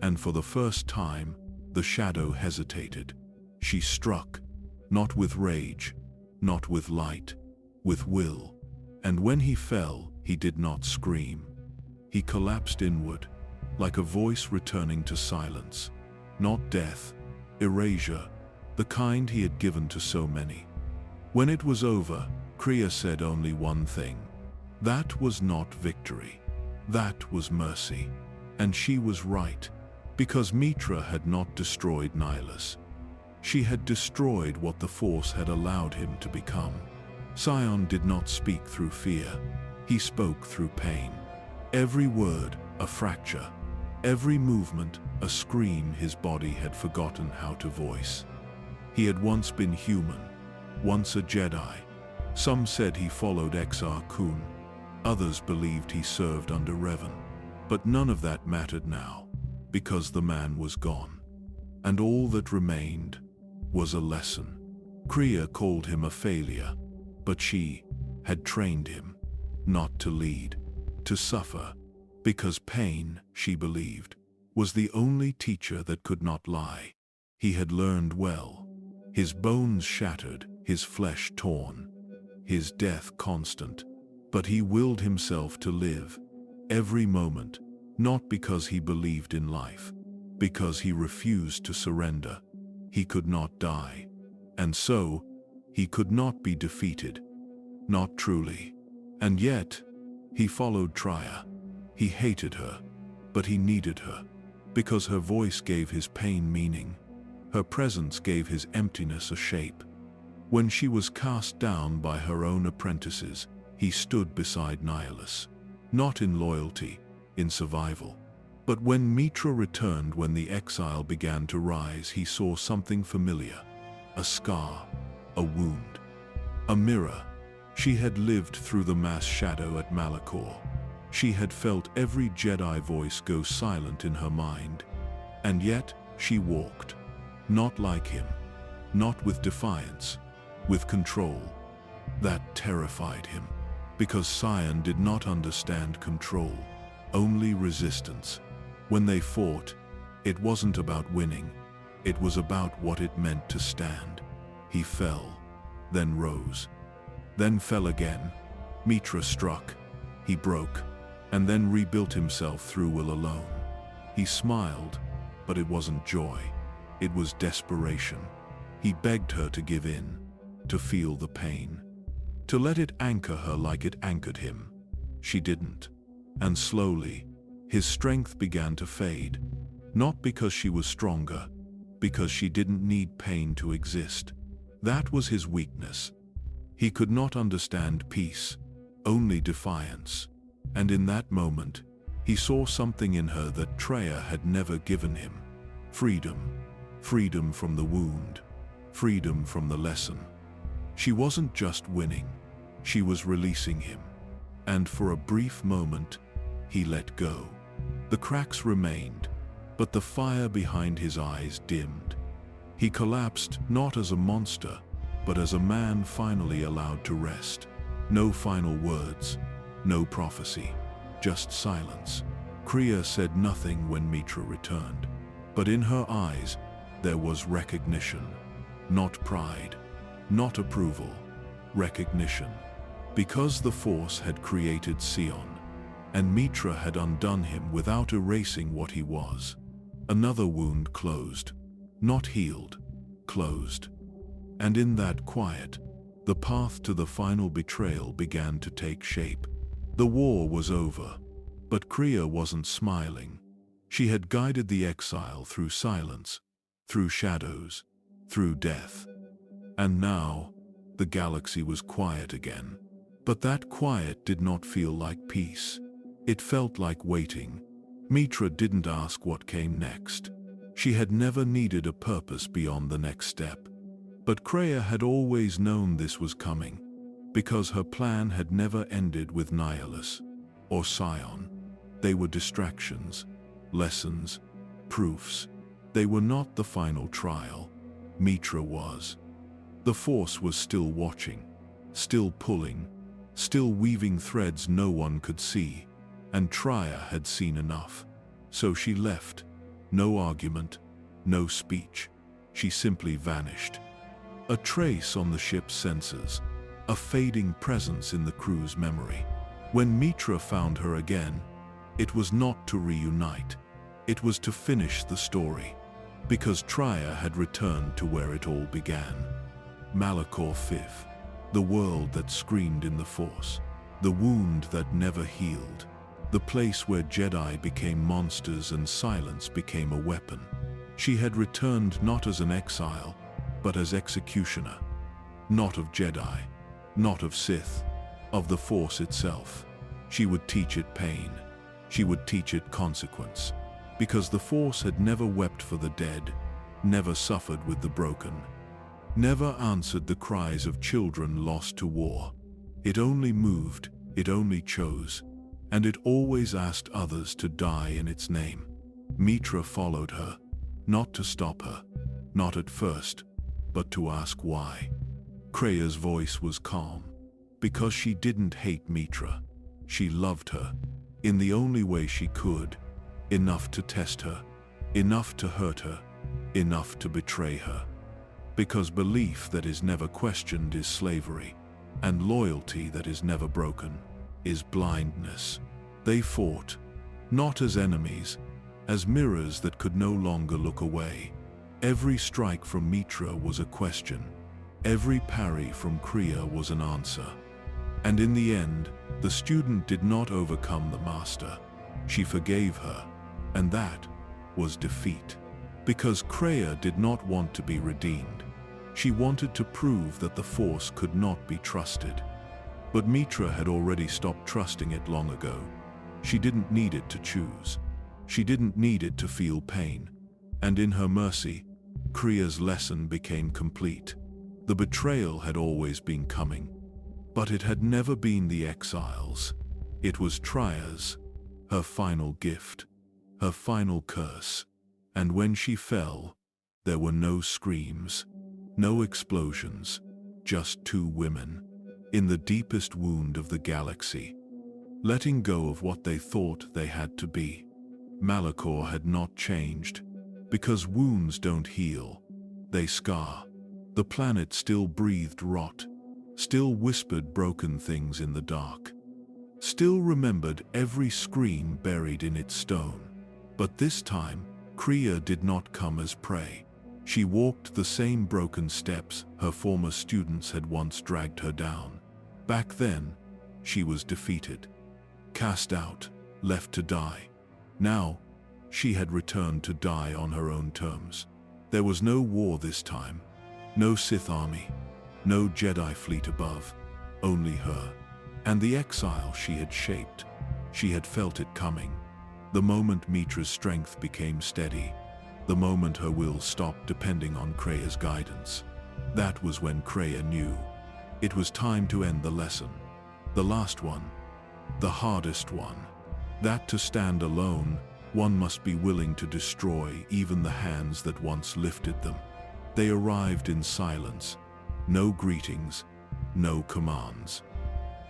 and for the first time, the shadow hesitated. She struck, not with rage, not with light, with will. And when he fell, he did not scream. He collapsed inward, like a voice returning to silence. Not death, erasure, the kind he had given to so many. When it was over, Kreia said only one thing. That was not victory. That was mercy. And she was right, because Mitra had not destroyed Nihilus. She had destroyed what the Force had allowed him to become. Sion did not speak through fear. He spoke through pain. Every word, a fracture. Every movement, a scream his body had forgotten how to voice. He had once been human, once a Jedi. Some said he followed Exile Kun. Others believed he served under Revan. But none of that mattered now, because the man was gone. and all that remained was a lesson. Kreia called him a failure, but she had trained him not to lead, to suffer, because pain, she believed, was the only teacher that could not lie. He had learned well, his bones shattered, his flesh torn, his death constant, but he willed himself to live every moment, not because he believed in life, because he refused to surrender. He could not die, and so he could not be defeated, not truly. And yet, he followed Traya. He hated her, but he needed her, because her voice gave his pain meaning. Her presence gave his emptiness a shape. When she was cast down by her own apprentices, he stood beside Nihilus, not in loyalty, in survival. But when Mitra returned, when the exile began to rise, he saw something familiar, a scar, a wound, a mirror. She had lived through the mass shadow at Malachor. She had felt every Jedi voice go silent in her mind. And yet, she walked, not like him, not with defiance, with control. That terrified him, because Sion did not understand control, only resistance. When they fought, it wasn't about winning, it was about what it meant to stand. He fell, then rose, then fell again. Mitra struck, he broke, and then rebuilt himself through will alone. He smiled, but it wasn't joy, it was desperation. He begged her to give in, to feel the pain, to let it anchor her like it anchored him. She didn't, and slowly, his strength began to fade, not because she was stronger, because she didn't need pain to exist. That was his weakness. He could not understand peace, only defiance. And in that moment, he saw something in her that Traya had never given him. Freedom. Freedom from the wound. Freedom from the lesson. She wasn't just winning, she was releasing him. And for a brief moment, he let go. The cracks remained, but the fire behind his eyes dimmed. He collapsed not as a monster, but as a man finally allowed to rest. No final words, no prophecy, just silence. Kreia said nothing when Mitra returned, but in her eyes there was recognition, not pride, not approval, recognition. Because the Force had created Sion, and Mitra had undone him without erasing what he was. Another wound closed, not healed, closed. And in that quiet, the path to the final betrayal began to take shape. The war was over, but Kreia wasn't smiling. She had guided the exile through silence, through shadows, through death. And now, the galaxy was quiet again. But that quiet did not feel like peace. It felt like waiting. Mitra didn't ask what came next. She had never needed a purpose beyond the next step. But Kreia had always known this was coming, because her plan had never ended with Nihilus or Sion. They were distractions, lessons, proofs. They were not the final trial. Mitra was. The Force was still watching, still pulling, still weaving threads no one could see, and Traya had seen enough. So she left. No argument, no speech. She simply vanished. A trace on the ship's sensors, a fading presence in the crew's memory. When Mitra found her again, it was not to reunite. It was to finish the story, because Traya had returned to where it all began. Malachor Fifth, the world that screamed in the Force, the wound that never healed, the place where Jedi became monsters and silence became a weapon. She had returned not as an exile, but as executioner. Not of Jedi, not of Sith, of the Force itself. She would teach it pain. She would teach it consequence. Because the Force had never wept for the dead, never suffered with the broken, never answered the cries of children lost to war. It only moved, it only chose, and it always asked others to die in its name. Mitra followed her, not to stop her, not at first, but to ask why. Kreia's voice was calm, because she didn't hate Mitra. She loved her, in the only way she could, enough to test her, enough to hurt her, enough to betray her. Because belief that is never questioned is slavery, and loyalty that is never broken is blindness. They fought, not as enemies, as mirrors that could no longer look away. Every strike from Mitra was a question. Every parry from Kreia was an answer. And in the end, the student did not overcome the master. She forgave her, and that was defeat. Because Kreia did not want to be redeemed. She wanted to prove that the Force could not be trusted. But Mitra had already stopped trusting it long ago. She didn't need it to choose. She didn't need it to feel pain. And in her mercy, Kreia's lesson became complete. The betrayal had always been coming. But it had never been the Exile's. It was Traya's, her final gift, her final curse. And when she fell, there were no screams, no explosions, just two women, in the deepest wound of the galaxy, letting go of what they thought they had to be. Malachor had not changed, because wounds don't heal, they scar. The planet still breathed rot, still whispered broken things in the dark, still remembered every scream buried in its stone. But this time, Kreia did not come as prey. She walked the same broken steps her former students had once dragged her down. Back then, she was defeated, cast out, left to die. Now, she had returned to die on her own terms. There was no war this time, no Sith army, no Jedi fleet above, only her. And the exile she had shaped. She had felt it coming. The moment Mitra's strength became steady, the moment her will stopped depending on Kreia's guidance. That was when Kreia knew. It was time to end the lesson. The last one. The hardest one. That to stand alone, one must be willing to destroy even the hands that once lifted them. They arrived in silence. No greetings, no commands.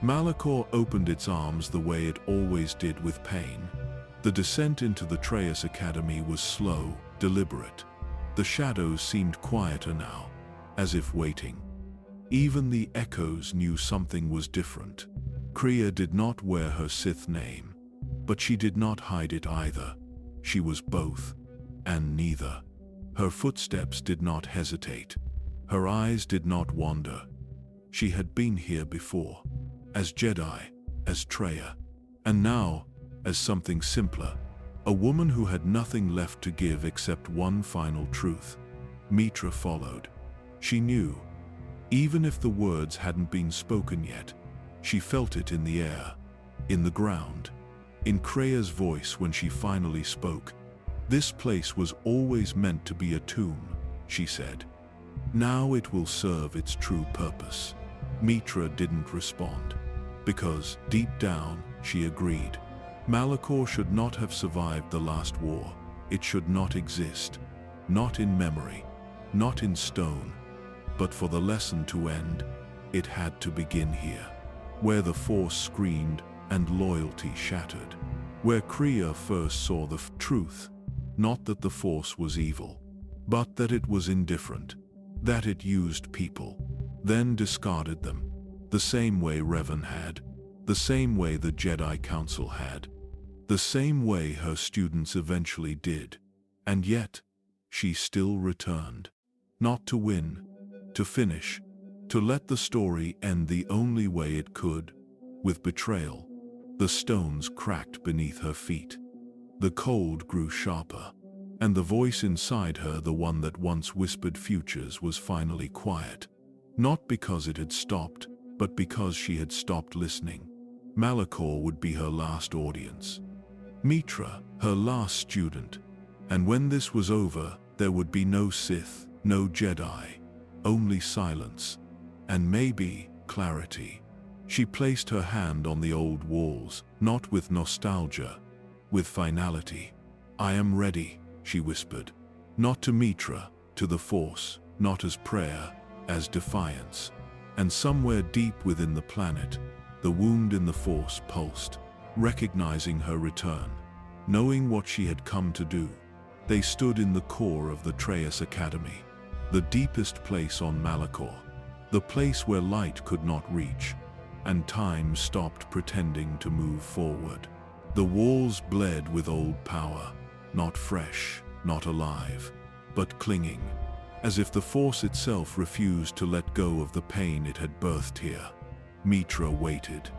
Malachor opened its arms the way it always did with pain. The descent into the Traya Academy was slow, deliberate. The shadows seemed quieter now, as if waiting. Even the echoes knew something was different. Kreia did not wear her Sith name, but she did not hide it either. She was both, and neither. Her footsteps did not hesitate. Her eyes did not wander. She had been here before, as Jedi, as Traya, and now, as something simpler, a woman who had nothing left to give except one final truth. Mitra followed. She knew. Even if the words hadn't been spoken yet, she felt it in the air, in the ground, in Kreia's voice when she finally spoke. This place was always meant to be a tomb, she said. Now it will serve its true purpose. Mitra didn't respond, because, deep down, she agreed. Malachor should not have survived the last war. It should not exist. Not in memory, not in stone. But for the lesson to end, it had to begin here, where the Force screamed and loyalty shattered. Where Kreia first saw the truth, not that the Force was evil, but that it was indifferent, that it used people, then discarded them, the same way Revan had, the same way the Jedi Council had, the same way her students eventually did. And yet, she still returned. Not to win, to finish, to let the story end the only way it could, with betrayal. The stones cracked beneath her feet. The cold grew sharper, and the voice inside her, the one that once whispered futures, was finally quiet. Not because it had stopped, but because she had stopped listening. Malachor would be her last audience. Mitra, her last student. And when this was over, there would be no Sith, no Jedi, only silence, and maybe clarity. She placed her hand on the old walls, not with nostalgia, with finality. "I am ready," she whispered. Not to Mitra, to the Force, not as prayer, as defiance. And somewhere deep within the planet, the wound in the Force pulsed, recognizing her return. Knowing what she had come to do, they stood in the core of the Traya Academy, the deepest place on Malachor, the place where light could not reach, and time stopped pretending to move forward. The walls bled with old power, not fresh, not alive, but clinging, as if the Force itself refused to let go of the pain it had birthed here. Mitra waited.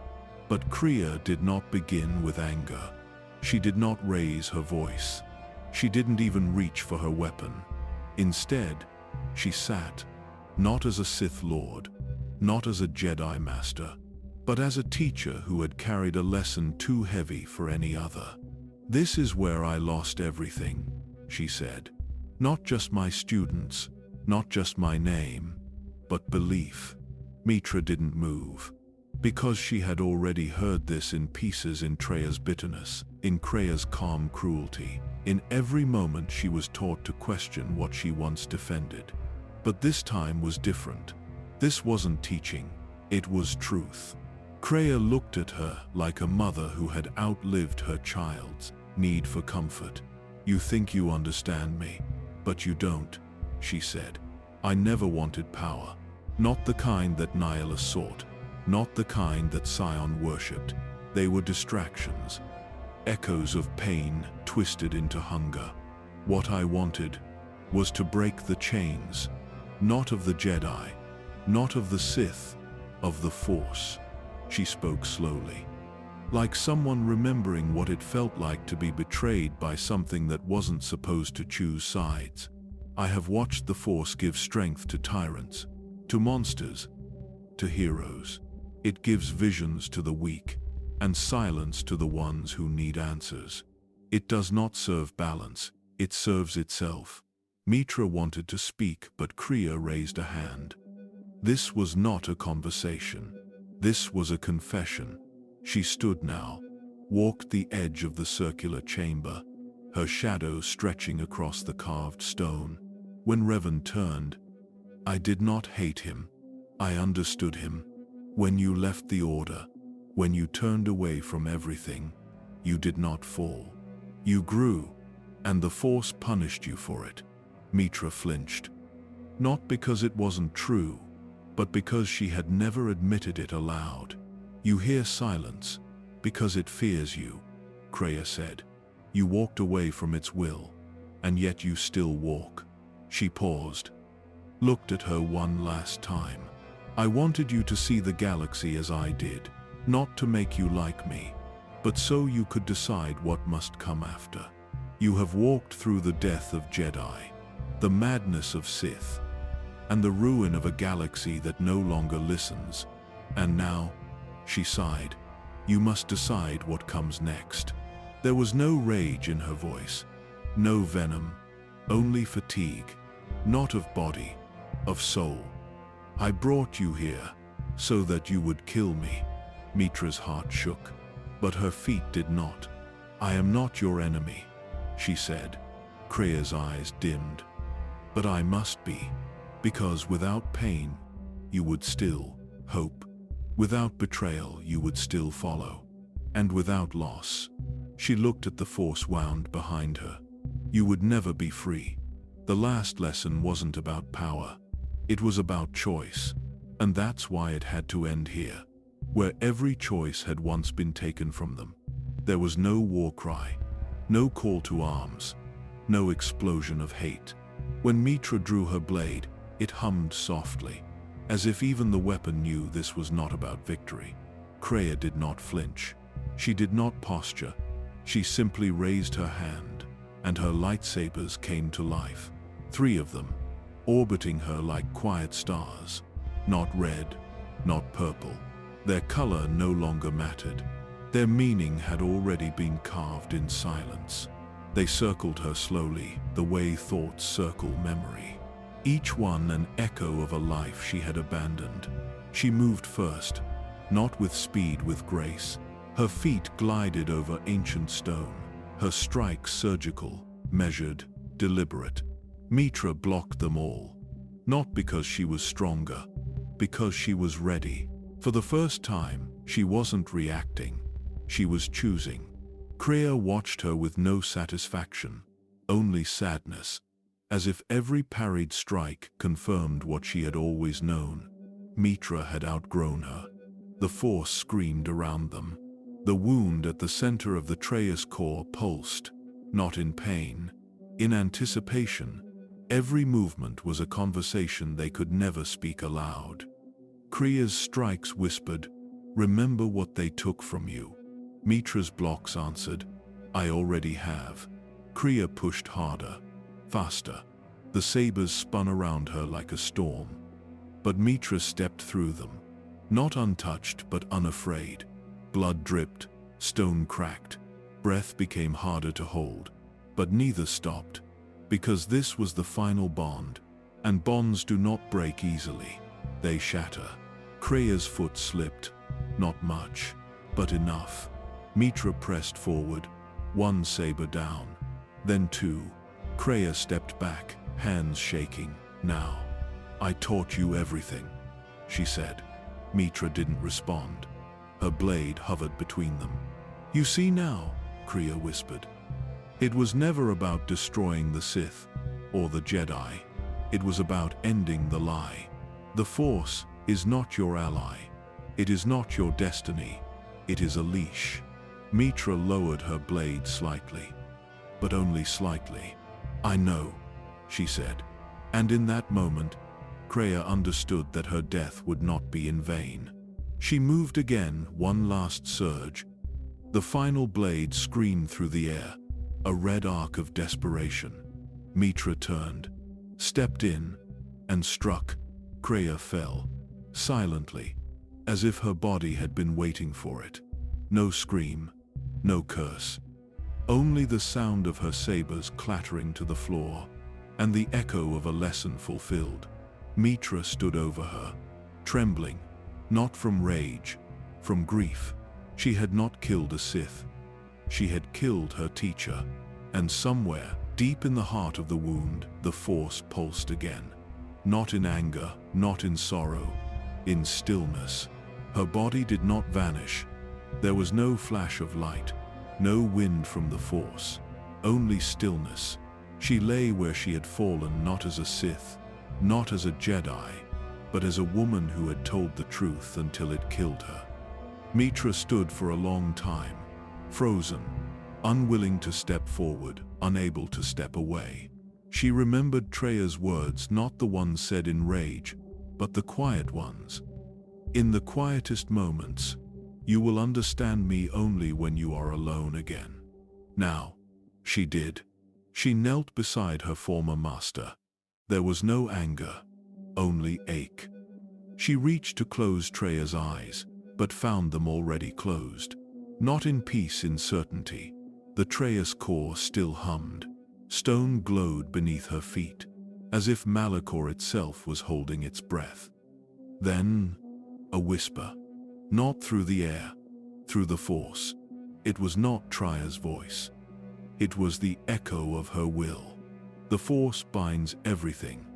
But Kreia did not begin with anger. She did not raise her voice. She didn't even reach for her weapon. Instead, she sat, not as a Sith Lord, not as a Jedi Master, but as a teacher who had carried a lesson too heavy for any other. "This is where I lost everything," she said. "Not just my students, not just my name, but belief." Mitra didn't move, because she had already heard this in pieces in Traya's bitterness, in Kreia's calm cruelty. In every moment she was taught to question what she once defended. But this time was different. This wasn't teaching, it was truth. Kreia looked at her like a mother who had outlived her child's need for comfort. "You think you understand me, but you don't," she said. "I never wanted power. Not the kind that Nihilus sought. Not the kind that Sion worshipped. They were distractions. Echoes of pain twisted into hunger. What I wanted was to break the chains, not of the Jedi, not of the Sith, of the Force." She spoke slowly, like someone remembering what it felt like to be betrayed by something that wasn't supposed to choose sides. "I have watched the Force give strength to tyrants, to monsters, to heroes. It gives visions to the weak, and silence to the ones who need answers. It does not serve balance, it serves itself." Mitra wanted to speak, but Kreia raised a hand. This was not a conversation. This was a confession. She stood now, walked the edge of the circular chamber, her shadow stretching across the carved stone. When Revan turned, "I did not hate him. I understood him. When you left the Order, when you turned away from everything, you did not fall. You grew, and the Force punished you for it." Mitra flinched. Not because it wasn't true, but because she had never admitted it aloud. "You hear silence, because it fears you," Kreia said. "You walked away from its will, and yet you still walk." She paused, looked at her one last time. "I wanted you to see the galaxy as I did, not to make you like me, but so you could decide what must come after. You have walked through the death of Jedi, the madness of Sith, and the ruin of a galaxy that no longer listens. And now," she sighed, "you must decide what comes next." There was no rage in her voice, no venom, only fatigue, not of body, of soul. "I brought you here so that you would kill me." Mitra's heart shook, but her feet did not. "I am not your enemy," she said. Kreia's eyes dimmed. "But I must be. Because without pain, you would still hope. Without betrayal, you would still follow. And without loss," she looked at the Force wound behind her, "you would never be free." The last lesson wasn't about power. It was about choice. And that's why it had to end here, where every choice had once been taken from them. There was no war cry, no call to arms, no explosion of hate. When Mitra drew her blade, it hummed softly, as if even the weapon knew this was not about victory. Kreia did not flinch. She did not posture. She simply raised her hand, and her lightsabers came to life. 3 of them, orbiting her like quiet stars. Not red, not purple. Their color no longer mattered. Their meaning had already been carved in silence. They circled her slowly, the way thoughts circle memory. Each one an echo of a life she had abandoned. She moved first, not with speed, with grace. Her feet glided over ancient stone, her strikes surgical, measured, deliberate. Mitra blocked them all. Not because she was stronger, because she was ready. For the first time, she wasn't reacting. She was choosing. Kreia watched her with no satisfaction, only sadness, as if every parried strike confirmed what she had always known. Mitra had outgrown her. The force screamed around them. The wound at the center of the Traya's core pulsed, not in pain, in anticipation. Every movement was a conversation they could never speak aloud. Kreia's strikes whispered, "Remember what they took from you." Mitra's blocks answered, "I already have." Kreia pushed harder, faster. The sabers spun around her like a storm. But Mitra stepped through them, not untouched but unafraid. Blood dripped, stone cracked, breath became harder to hold. But neither stopped, because this was the final bond, and bonds do not break easily. They shatter. Kreia's foot slipped, not much, but enough. Mitra pressed forward, one saber down, then two. Kreia stepped back, hands shaking. "Now, I taught you everything," she said. Mitra didn't respond. Her blade hovered between them. "You see now," Kreia whispered. It was never about destroying the Sith or the Jedi. It was about ending the lie. The Force is not your ally. It is not your destiny. It is a leash. Mitra lowered her blade slightly, but only slightly. "I know," she said. And in that moment, Kreia understood that her death would not be in vain. She moved again, one last surge. The final blade screamed through the air, a red arc of desperation. Mitra turned, stepped in, and struck. Kreia fell, silently, as if her body had been waiting for it. No scream, no curse. Only the sound of her sabers clattering to the floor, and the echo of a lesson fulfilled. Mitra stood over her, trembling, not from rage, from grief. She had not killed a Sith. She had killed her teacher, and somewhere, deep in the heart of the wound, the Force pulsed again. Not in anger, not in sorrow, in stillness. Her body did not vanish. There was no flash of light, no wind from the Force, only stillness. She lay where she had fallen, not as a Sith, not as a Jedi, but as a woman who had told the truth until it killed her. Mitra stood for a long time, frozen, unwilling to step forward, unable to step away. She remembered Traya's words, not the ones said in rage, but the quiet ones. "In the quietest moments, you will understand me only when you are alone again." Now, she did. She knelt beside her former master. There was no anger, only ache. She reached to close Traya's eyes, but found them already closed. Not in peace, in certainty. The Traya's core still hummed. Stone glowed beneath her feet, as if Malachor itself was holding its breath. Then, a whisper. Not through the air, through the Force. It was not Traya's voice. It was the echo of her will. The Force binds everything,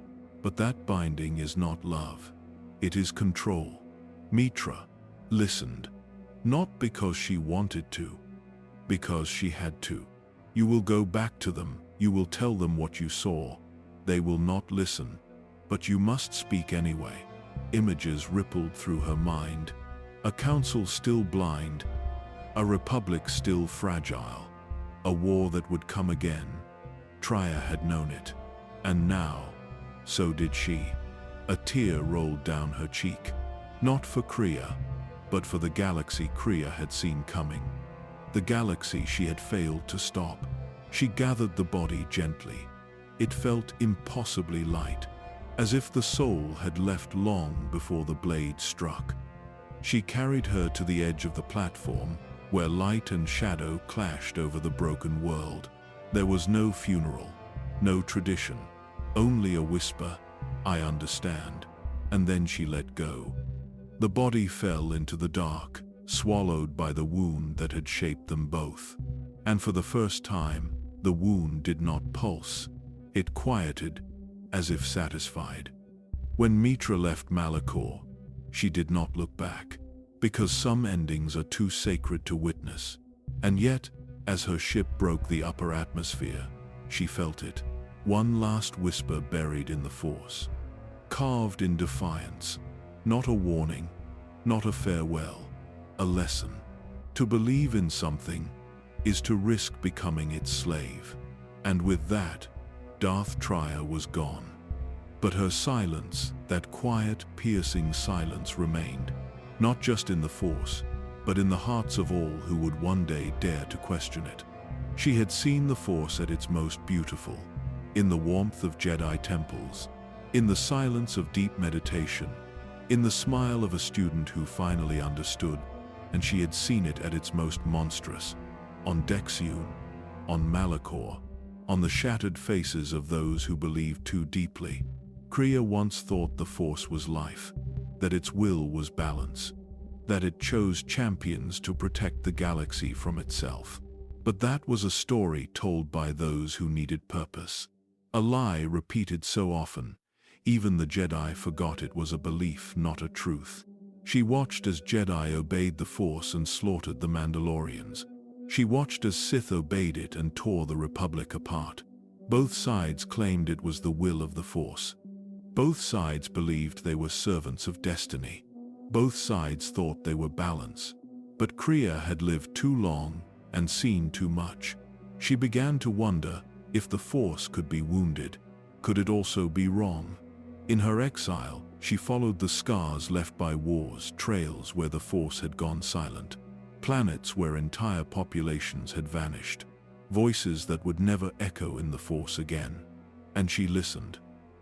but that binding is not love. It is control. Mitra listened, not because she wanted to, because she had to. "You will go back to them, you will tell them what you saw. They will not listen, but you must speak anyway." Images rippled through her mind. A council still blind, a republic still fragile, a war that would come again. Traya had known it, and now, so did she. A tear rolled down her cheek, not for Kreia, but for the galaxy Kreia had seen coming. The galaxy she had failed to stop. She gathered the body gently. It felt impossibly light, as if the soul had left long before the blade struck. She carried her to the edge of the platform, where light and shadow clashed over the broken world. There was no funeral, no tradition, only a whisper, "I understand," and then she let go. The body fell into the dark, swallowed by the wound that had shaped them both. And for the first time, the wound did not pulse. It quieted, as if satisfied. When Mitra left Malachor, she did not look back, because some endings are too sacred to witness. And yet, as her ship broke the upper atmosphere, she felt it, one last whisper buried in the Force, carved in defiance, not a warning, not a farewell, a lesson. To believe in something is to risk becoming its slave. And with that, Darth Traya was gone. But her silence, that quiet, piercing silence, remained, not just in the Force, but in the hearts of all who would one day dare to question it. She had seen the Force at its most beautiful, in the warmth of Jedi temples, in the silence of deep meditation, in the smile of a student who finally understood, and she had seen it at its most monstrous, on Sion, on Malachor, on the shattered faces of those who believed too deeply. Kreia once thought the Force was life, that its will was balance, that it chose champions to protect the galaxy from itself. But that was a story told by those who needed purpose. A lie repeated so often, even the Jedi forgot it was a belief, not a truth. She watched as Jedi obeyed the Force and slaughtered the Mandalorians. She watched as Sith obeyed it and tore the Republic apart. Both sides claimed it was the will of the Force. Both sides believed they were servants of destiny. Both sides thought they were balance. But Kreia had lived too long and seen too much. She began to wonder, if the Force could be wounded, could it also be wrong? In her exile, she followed the scars left by wars, trails where the Force had gone silent, planets where entire populations had vanished, voices that would never echo in the Force again. And she listened,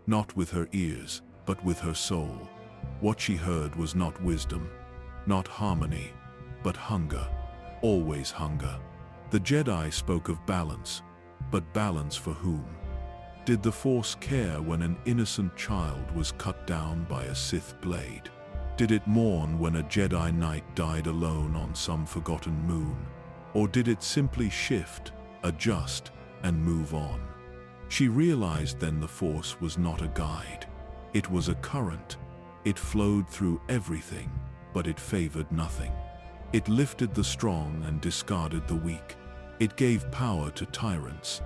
not with her ears, but with her soul. What she heard was not wisdom, not harmony, but hunger, always hunger. The Jedi spoke of balance, but balance for whom? Did the Force care when an innocent child was cut down by a Sith blade? Did it mourn when a Jedi Knight died alone on some forgotten moon? Or did it simply shift, adjust, and move on? She realized then the Force was not a guide. It was a current. It flowed through everything, but it favored nothing. It lifted the strong and discarded the weak. It gave power to tyrants.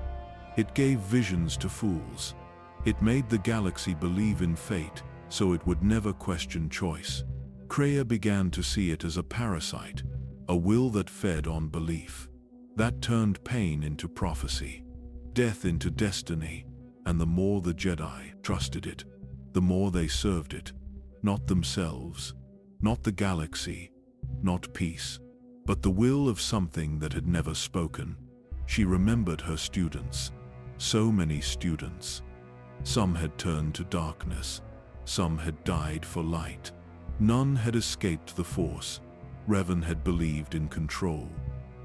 It gave visions to fools. It made the galaxy believe in fate, so it would never question choice. Kreia began to see it as a parasite, a will that fed on belief, that turned pain into prophecy, death into destiny, and the more the Jedi trusted it, the more they served it, not themselves, not the galaxy, not peace, but the will of something that had never spoken. She remembered her students, so many students. Some had turned to darkness, some had died for light. None had escaped the Force. Revan had believed in control.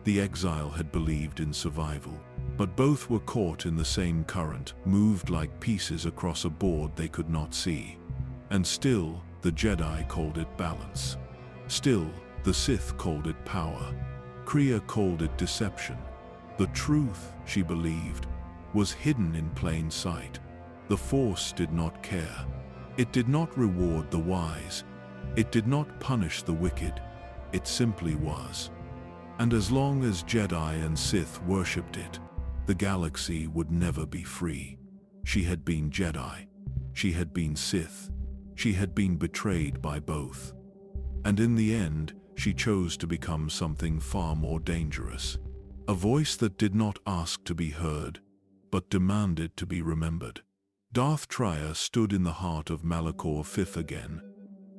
The Exile had believed in survival. But both were caught in the same current, moved like pieces across a board they could not see. And still, the Jedi called it balance. Still, the Sith called it power. Kreia called it deception. The truth, she believed, was hidden in plain sight. The Force did not care. It did not reward the wise. It did not punish the wicked. It simply was. And as long as Jedi and Sith worshipped it, the galaxy would never be free. She had been Jedi. She had been Sith. She had been betrayed by both. And in the end, she chose to become something far more dangerous. A voice that did not ask to be heard, but demanded to be remembered. Darth Traya stood in the heart of Malachor V again,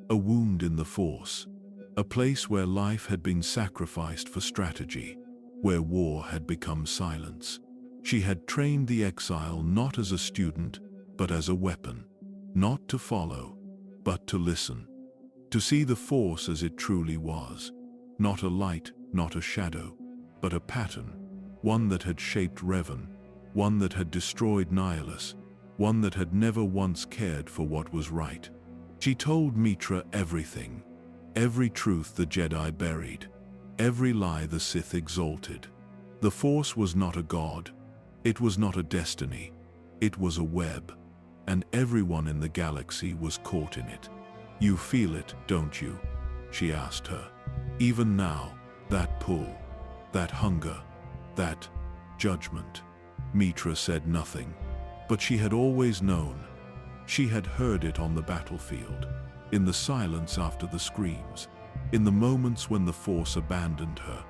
a wound in the Force, a place where life had been sacrificed for strategy, where war had become silence. She had trained the Exile not as a student, but as a weapon, not to follow, but to listen, to see the Force as it truly was, not a light, not a shadow, but a pattern, one that had shaped Revan, one that had destroyed Nihilus, one that had never once cared for what was right. She told Mitra everything, every truth the Jedi buried, every lie the Sith exalted. The Force was not a god. It was not a destiny. It was a web, and everyone in the galaxy was caught in it. "You feel it, don't you?" she asked her. "Even now, that pull, that hunger, that judgment." Mitra said nothing, but she had always known. She had heard it on the battlefield, in the silence after the screams, in the moments when the Force abandoned her,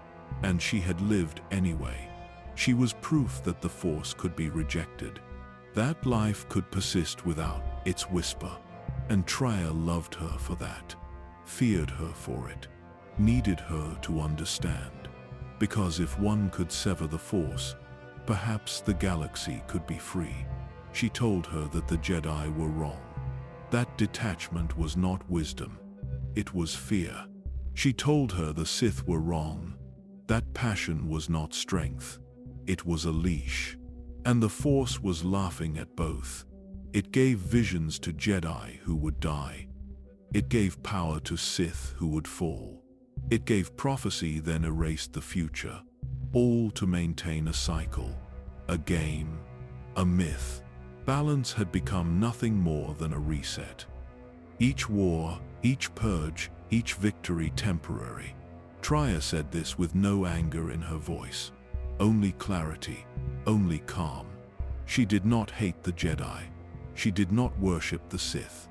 and she had lived anyway. She was proof that the Force could be rejected, that life could persist without its whisper, and Traya loved her for that, feared her for it, needed her to understand, because if one could sever the Force, perhaps the galaxy could be free. She told her that the Jedi were wrong. That detachment was not wisdom, it was fear. She told her the Sith were wrong. That passion was not strength, it was a leash. And the Force was laughing at both. It gave visions to Jedi who would die. It gave power to Sith who would fall. It gave prophecy, then erased the future, all to maintain a cycle, a game, a myth. Balance had become nothing more than a reset. Each war, each purge, each victory temporary. Traya said this with no anger in her voice, only clarity, only calm. She did not hate the Jedi. She did not worship the Sith.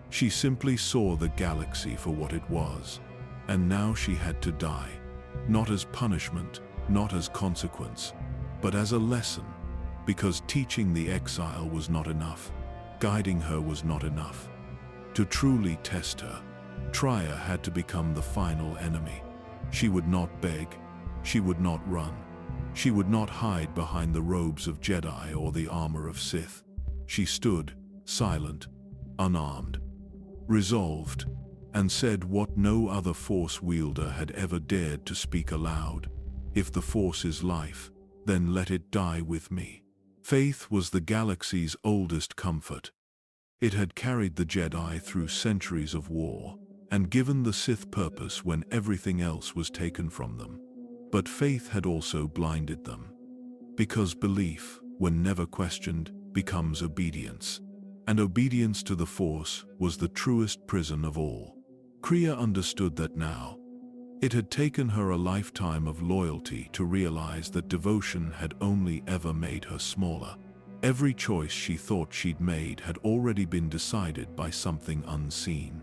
She simply saw the galaxy for what it was, and now she had to die, not as punishment, not as consequence, but as a lesson, because teaching the exile was not enough, guiding her was not enough. To truly test her, Traya had to become the final enemy. She would not beg, she would not run, she would not hide behind the robes of Jedi or the armor of Sith. She stood, silent, unarmed, resolved, and said what no other Force wielder had ever dared to speak aloud. "If the Force is life, then let it die with me." Faith was the galaxy's oldest comfort. It had carried the Jedi through centuries of war, and given the Sith purpose when everything else was taken from them. But faith had also blinded them. Because belief, when never questioned, becomes obedience. And obedience to the Force was the truest prison of all. Kreia understood that now. It had taken her a lifetime of loyalty to realize that devotion had only ever made her smaller. Every choice she thought she'd made had already been decided by something unseen.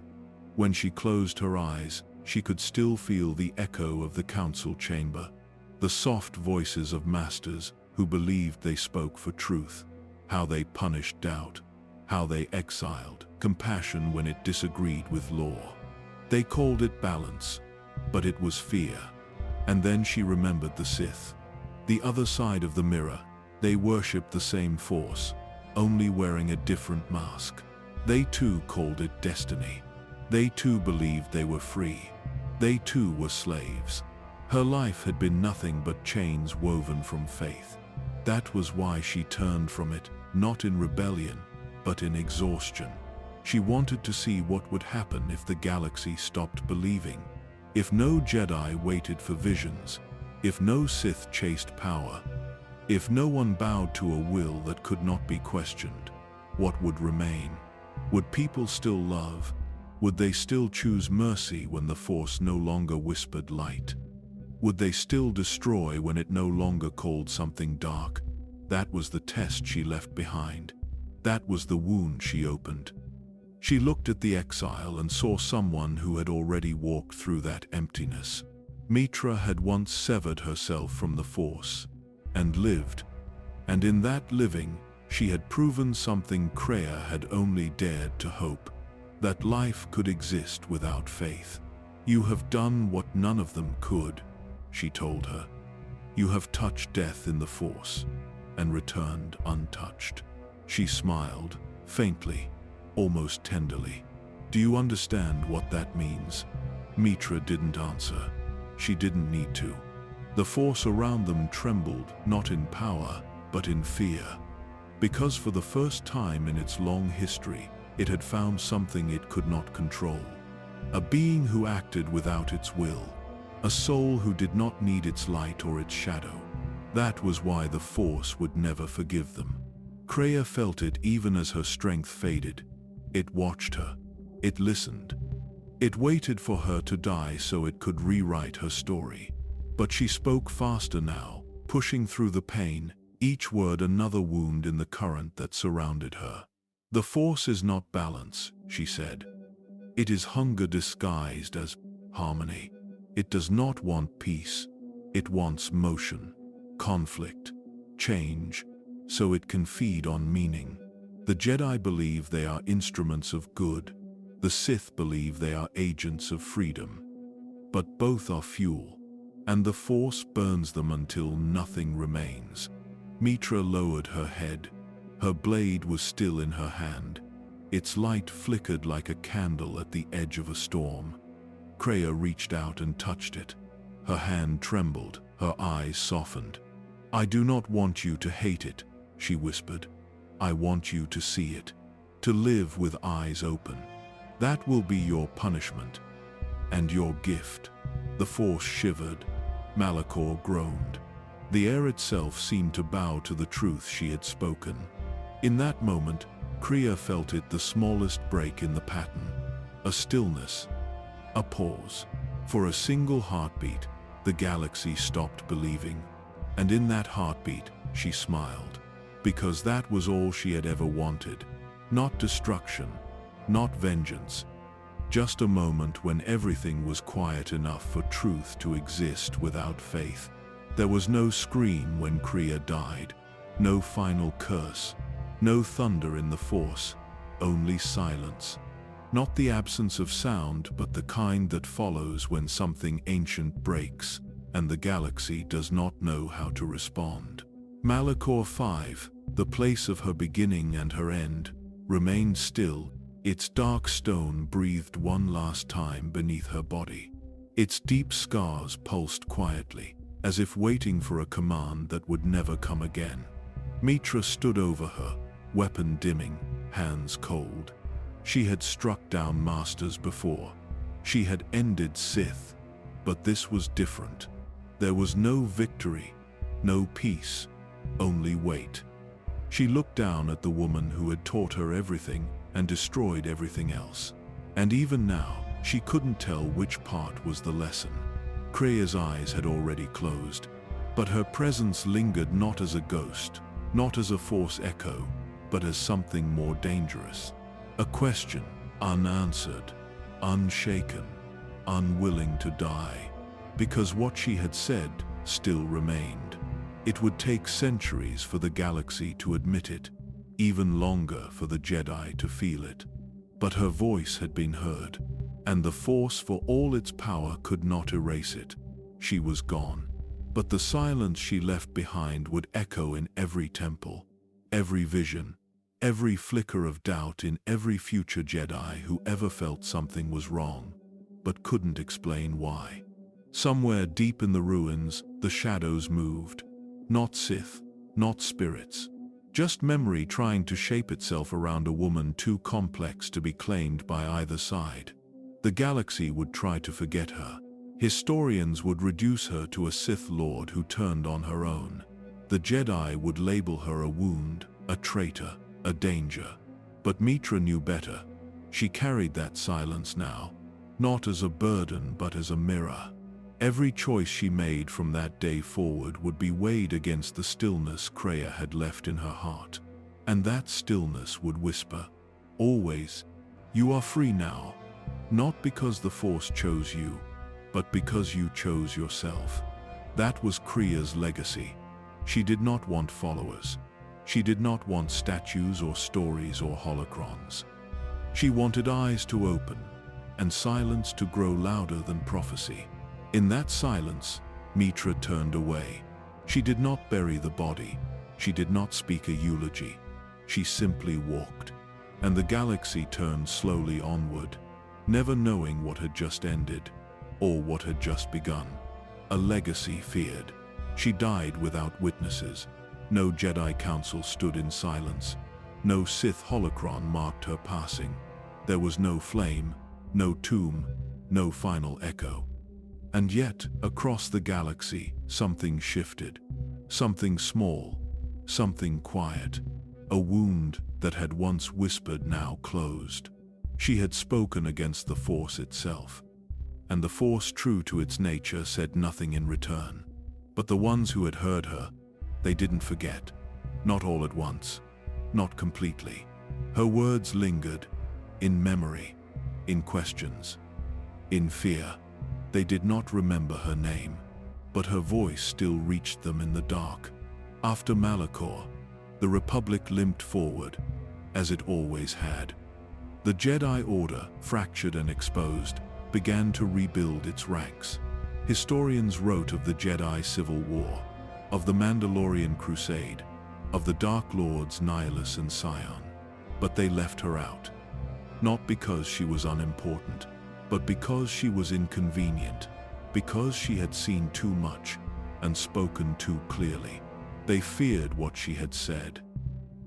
When she closed her eyes, she could still feel the echo of the council chamber, the soft voices of masters who believed they spoke for truth, how they punished doubt, how they exiled compassion when it disagreed with law. They called it balance, but it was fear. And then she remembered the Sith. The other side of the mirror, they worshipped the same Force, only wearing a different mask. They too called it destiny. They too believed they were free. They too were slaves. Her life had been nothing but chains woven from faith. That was why she turned from it, not in rebellion, but in exhaustion. She wanted to see what would happen if the galaxy stopped believing. If no Jedi waited for visions, if no Sith chased power, if no one bowed to a will that could not be questioned, what would remain? Would people still love? Would they still choose mercy when the Force no longer whispered light? Would they still destroy when it no longer called something dark? That was the test she left behind. That was the wound she opened. She looked at the exile and saw someone who had already walked through that emptiness. Mitra had once severed herself from the Force and lived, and in that living, she had proven something Kreia had only dared to hope, that life could exist without faith. "You have done what none of them could," she told her. "You have touched death in the Force and returned untouched." She smiled, faintly, almost tenderly. "Do you understand what that means?" Mitra didn't answer. She didn't need to. The Force around them trembled, not in power, but in fear. Because for the first time in its long history, it had found something it could not control. A being who acted without its will. A soul who did not need its light or its shadow. That was why the Force would never forgive them. Kreia felt it even as her strength faded. It watched her. It listened. It waited for her to die so it could rewrite her story. But she spoke faster now, pushing through the pain, each word another wound in the current that surrounded her. "The Force is not balance," she said. "It is hunger disguised as harmony. It does not want peace. It wants motion, conflict, change, so it can feed on meaning. The Jedi believe they are instruments of good. The Sith believe they are agents of freedom. But both are fuel, and the Force burns them until nothing remains." Mitra lowered her head. Her blade was still in her hand. Its light flickered like a candle at the edge of a storm. Kreia reached out and touched it. Her hand trembled, her eyes softened. "I do not want you to hate it," she whispered. "I want you to see it, to live with eyes open. That will be your punishment, and your gift." The Force shivered. Malachor groaned. The air itself seemed to bow to the truth she had spoken. In that moment, Kreia felt it, the smallest break in the pattern. A stillness. A pause. For a single heartbeat, the galaxy stopped believing. And in that heartbeat, she smiled. Because that was all she had ever wanted. Not destruction, not vengeance. Just a moment when everything was quiet enough for truth to exist without faith. There was no scream when Kreia died. No final curse. No thunder in the Force. Only silence. Not the absence of sound, but the kind that follows when something ancient breaks, and the galaxy does not know how to respond. Malachor 5, the place of her beginning and her end, remained still. Its dark stone breathed one last time beneath her body. Its deep scars pulsed quietly, as if waiting for a command that would never come again. Mitra stood over her, weapon dimming, hands cold. She had struck down masters before. She had ended Sith. But this was different. There was no victory, no peace, only weight. She looked down at the woman who had taught her everything and destroyed everything else. And even now, she couldn't tell which part was the lesson. Kreia's eyes had already closed, but her presence lingered not as a ghost, not as a Force echo, but as something more dangerous. A question, unanswered, unshaken, unwilling to die, because what she had said still remained. It would take centuries for the galaxy to admit it, even longer for the Jedi to feel it. But her voice had been heard, and the Force, for all its power, could not erase it. She was gone, but the silence she left behind would echo in every temple, every vision, every flicker of doubt in every future Jedi who ever felt something was wrong, but couldn't explain why. Somewhere deep in the ruins, the shadows moved. Not Sith, not spirits. Just memory trying to shape itself around a woman too complex to be claimed by either side. The galaxy would try to forget her. Historians would reduce her to a Sith Lord who turned on her own. The Jedi would label her a wound, a traitor, a danger. But Mitra knew better. She carried that silence now, not as a burden but as a mirror. Every choice she made from that day forward would be weighed against the stillness Kreia had left in her heart. And that stillness would whisper, always, "You are free now." Not because the Force chose you, but because you chose yourself. That was Kreia's legacy. She did not want followers. She did not want statues or stories or holocrons. She wanted eyes to open, and silence to grow louder than prophecy. In that silence, Mitra turned away. She did not bury the body. She did not speak a eulogy. She simply walked. And the galaxy turned slowly onward, never knowing what had just ended, or what had just begun. A legacy feared. She died without witnesses. No Jedi Council stood in silence. No Sith holocron marked her passing. There was no flame, no tomb, no final echo. And yet, across the galaxy, something shifted. Something small, something quiet. A wound that had once whispered now closed. She had spoken against the Force itself, and the Force, true to its nature, said nothing in return. But the ones who had heard her, they didn't forget. Not all at once. Not completely. Her words lingered, in memory, in questions, in fear. They did not remember her name, but her voice still reached them in the dark. After Malachor, the Republic limped forward, as it always had. The Jedi Order, fractured and exposed, began to rebuild its ranks. Historians wrote of the Jedi Civil War, of the Mandalorian Crusade, of the Dark Lords Nihilus and Sion, but they left her out. Not because she was unimportant, but because she was inconvenient, because she had seen too much and spoken too clearly. They feared what she had said.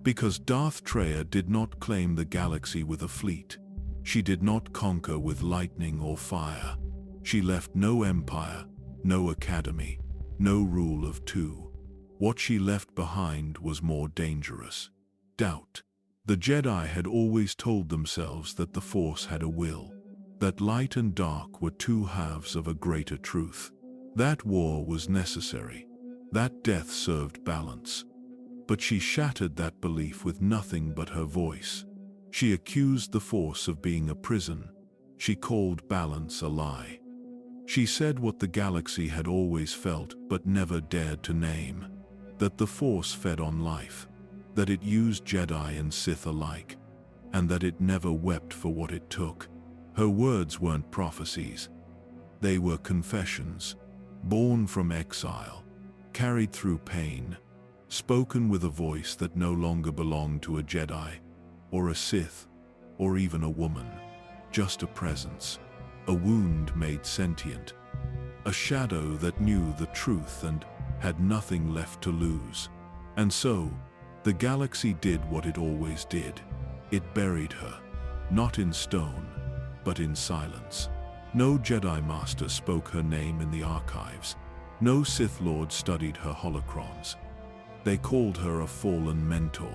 Because Darth Traya did not claim the galaxy with a fleet. She did not conquer with lightning or fire. She left no empire, no academy, no rule of two. What she left behind was more dangerous. Doubt. The Jedi had always told themselves that the Force had a will, that light and dark were two halves of a greater truth. That war was necessary. That death served balance. But she shattered that belief with nothing but her voice. She accused the Force of being a prison. She called balance a lie. She said what the galaxy had always felt but never dared to name. That the Force fed on life. That it used Jedi and Sith alike. And that it never wept for what it took. Her words weren't prophecies. They were confessions. Born from exile. Carried through pain. Spoken with a voice that no longer belonged to a Jedi, or a Sith, or even a woman. Just a presence. A wound made sentient. A shadow that knew the truth and had nothing left to lose. And so, the galaxy did what it always did. It buried her. Not in stone, but in silence. No Jedi Master spoke her name in the archives. No Sith Lord studied her holocrons. They called her a fallen mentor,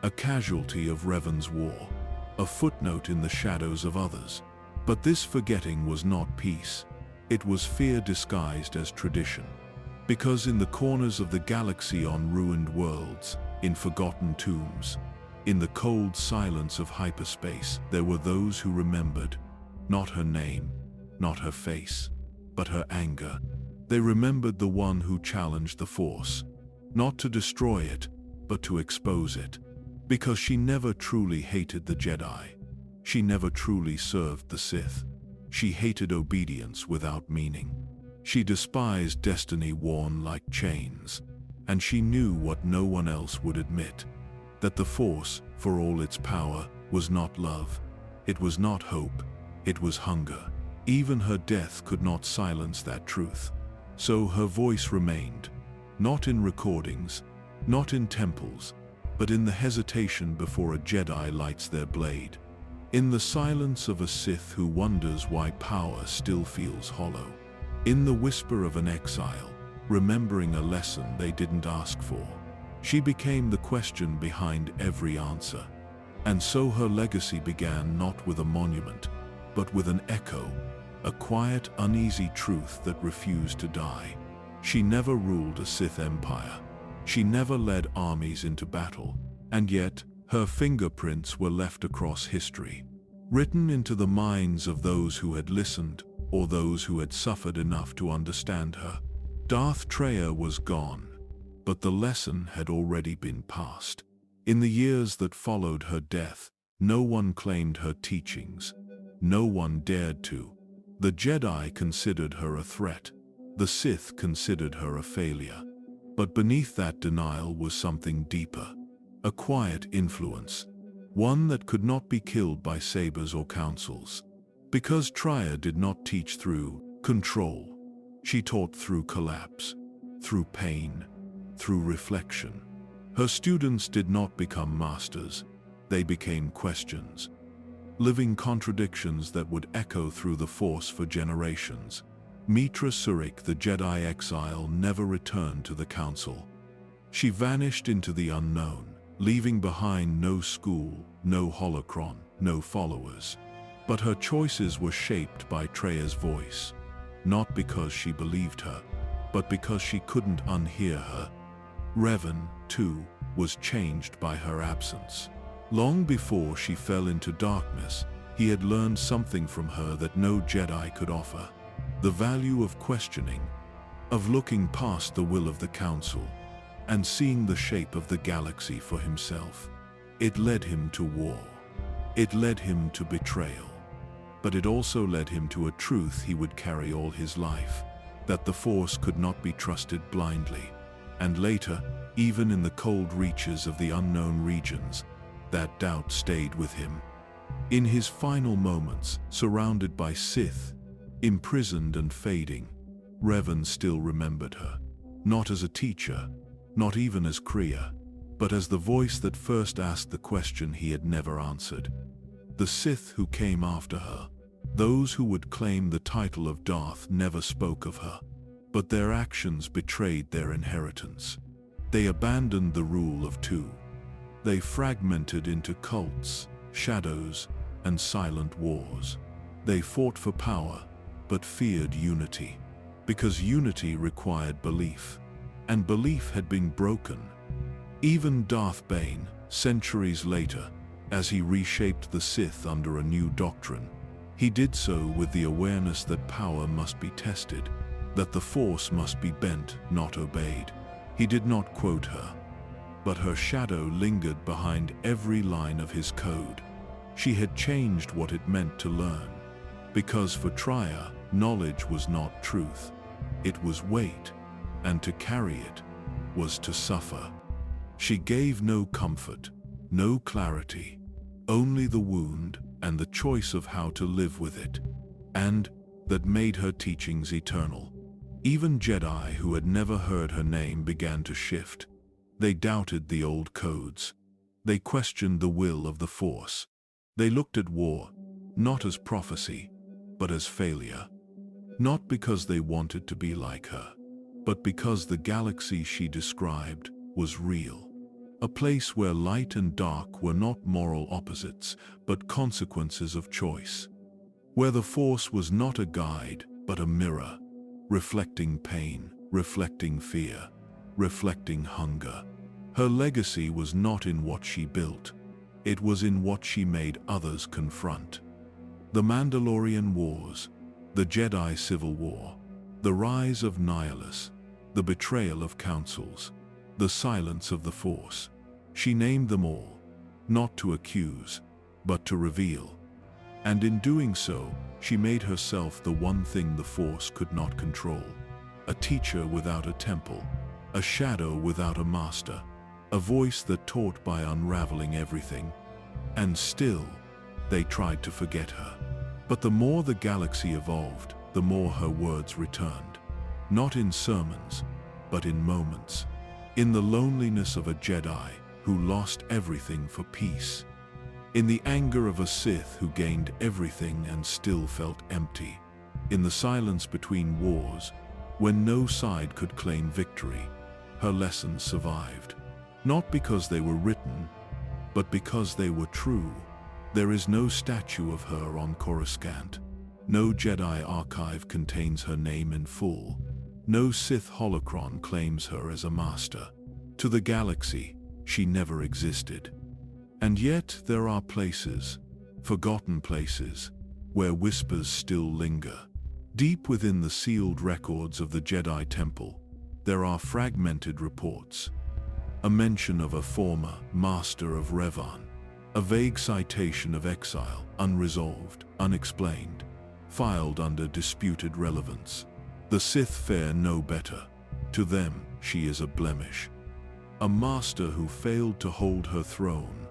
a casualty of Revan's war, a footnote in the shadows of others. But this forgetting was not peace. It was fear disguised as tradition. Because in the corners of the galaxy, on ruined worlds, in forgotten tombs, in the cold silence of hyperspace, there were those who remembered, not her name, not her face, but her anger. They remembered the one who challenged the Force, not to destroy it, but to expose it. Because she never truly hated the Jedi. She never truly served the Sith. She hated obedience without meaning. She despised destiny worn like chains. And she knew what no one else would admit, that the Force, for all its power, was not love. It was not hope. It was hunger. Even her death could not silence that truth. So her voice remained, not in recordings, not in temples, but in the hesitation before a Jedi lights their blade, in the silence of a Sith who wonders why power still feels hollow, in the whisper of an exile, remembering a lesson they didn't ask for. She became the question behind every answer. And so her legacy began not with a monument, but with an echo, a quiet, uneasy truth that refused to die. She never ruled a Sith empire. She never led armies into battle. And yet, her fingerprints were left across history, written into the minds of those who had listened, or those who had suffered enough to understand her. Darth Traya was gone, but the lesson had already been passed. In the years that followed her death, no one claimed her teachings. No one dared to. The Jedi considered her a threat. The Sith considered her a failure. But beneath that denial was something deeper. A quiet influence. One that could not be killed by sabers or councils. Because Traya did not teach through control. She taught through collapse, through pain, through reflection. Her students did not become masters. They became questions. Living contradictions that would echo through the Force for generations. Mitra Surik, the Jedi exile, never returned to the Council. She vanished into the unknown, leaving behind no school, no holocron, no followers. But her choices were shaped by Traya's voice, not because she believed her, but because she couldn't unhear her. Revan, too, was changed by her absence. Long before she fell into darkness, he had learned something from her that no Jedi could offer: the value of questioning, of looking past the will of the Council, and seeing the shape of the galaxy for himself. It led him to war. It led him to betrayal. But it also led him to a truth he would carry all his life: that the Force could not be trusted blindly. And later, even in the cold reaches of the unknown regions, that doubt stayed with him. In his final moments, surrounded by Sith, imprisoned and fading, Revan still remembered her. Not as a teacher, not even as Kreia, but as the voice that first asked the question he had never answered. The Sith who came after her, those who would claim the title of Darth, never spoke of her, but their actions betrayed their inheritance. They abandoned the rule of two. They fragmented into cults, shadows, and silent wars. They fought for power, but feared unity, because unity required belief, and belief had been broken. Even Darth Bane, centuries later, as he reshaped the Sith under a new doctrine, he did so with the awareness that power must be tested, that the Force must be bent, not obeyed. He did not quote her, but her shadow lingered behind every line of his code. She had changed what it meant to learn, because for Traya, knowledge was not truth. It was weight, and to carry it was to suffer. She gave no comfort, no clarity, only the wound and the choice of how to live with it, and that made her teachings eternal. Even Jedi who had never heard her name began to shift. They doubted the old codes. They questioned the will of the Force. They looked at war, not as prophecy, but as failure. Not because they wanted to be like her, but because the galaxy she described was real. A place where light and dark were not moral opposites, but consequences of choice. Where the Force was not a guide, but a mirror, reflecting pain, reflecting fear, reflecting hunger. Her legacy was not in what she built. It was in what she made others confront. The Mandalorian Wars, the Jedi Civil War, the rise of Nihilus, the betrayal of councils, the silence of the Force. She named them all, not to accuse, but to reveal. And in doing so, she made herself the one thing the Force could not control: a teacher without a temple, a shadow without a master, a voice that taught by unraveling everything. And still, they tried to forget her. But the more the galaxy evolved, the more her words returned. Not in sermons, but in moments. In the loneliness of a Jedi who lost everything for peace. In the anger of a Sith who gained everything and still felt empty. In the silence between wars, when no side could claim victory, her lessons survived. Not because they were written, but because they were true. There is no statue of her on Coruscant. No Jedi archive contains her name in full. No Sith holocron claims her as a master. To the galaxy, she never existed. And yet there are places, forgotten places, where whispers still linger. Deep within the sealed records of the Jedi Temple, there are fragmented reports. A mention of a former master of Revan. A vague citation of Exile, unresolved, unexplained, filed under disputed relevance. The Sith fare no better. To them, she is a blemish. A master who failed to hold her throne.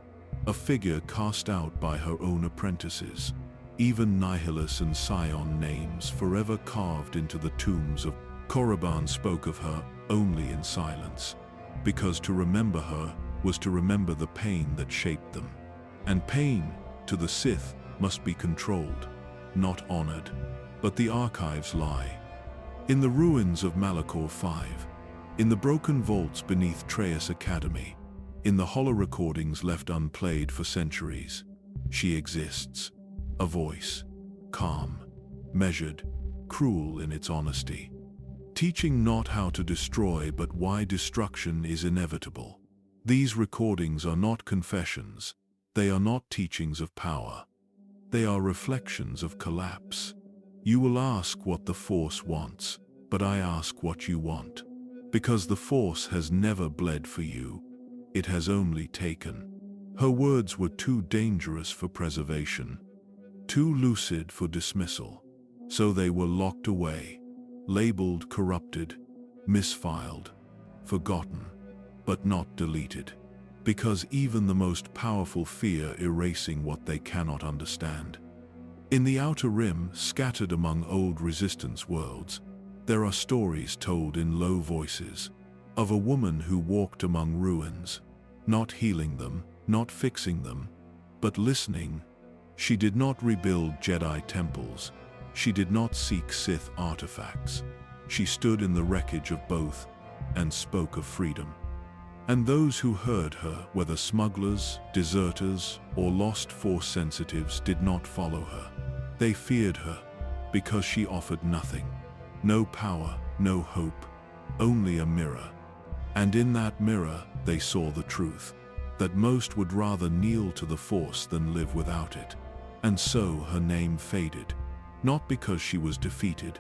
A figure cast out by her own apprentices. Even Nihilus and Sion names forever carved into the tombs of Korriban spoke of her only in silence. Because to remember her was to remember the pain that shaped them. And pain, to the Sith, must be controlled, not honored. But the archives lie. In the ruins of Malachor V, in the broken vaults beneath Trayas Academy, In the hollow recordings left unplayed for centuries, she exists. A voice, calm, measured, cruel in its honesty, teaching not how to destroy but why destruction is inevitable. These recordings are not confessions, they are not teachings of power. They are reflections of collapse. You will ask what the Force wants, but I ask what you want. Because the Force has never bled for you, it has only taken. Her words were too dangerous for preservation, too lucid for dismissal. So they were locked away, labeled corrupted, misfiled, forgotten, but not deleted. Because even the most powerful fear erasing what they cannot understand. In the Outer Rim, scattered among old Resistance worlds, there are stories told in low voices of a woman who walked among ruins, not healing them, not fixing them, but listening. She did not rebuild Jedi temples. She did not seek Sith artifacts. She stood in the wreckage of both and spoke of freedom. And those who heard her, whether smugglers, deserters, or lost Force sensitives, did not follow her. They feared her because she offered nothing. No power, no hope, only a mirror. And in that mirror, they saw the truth, that most would rather kneel to the Force than live without it. And so her name faded, not because she was defeated,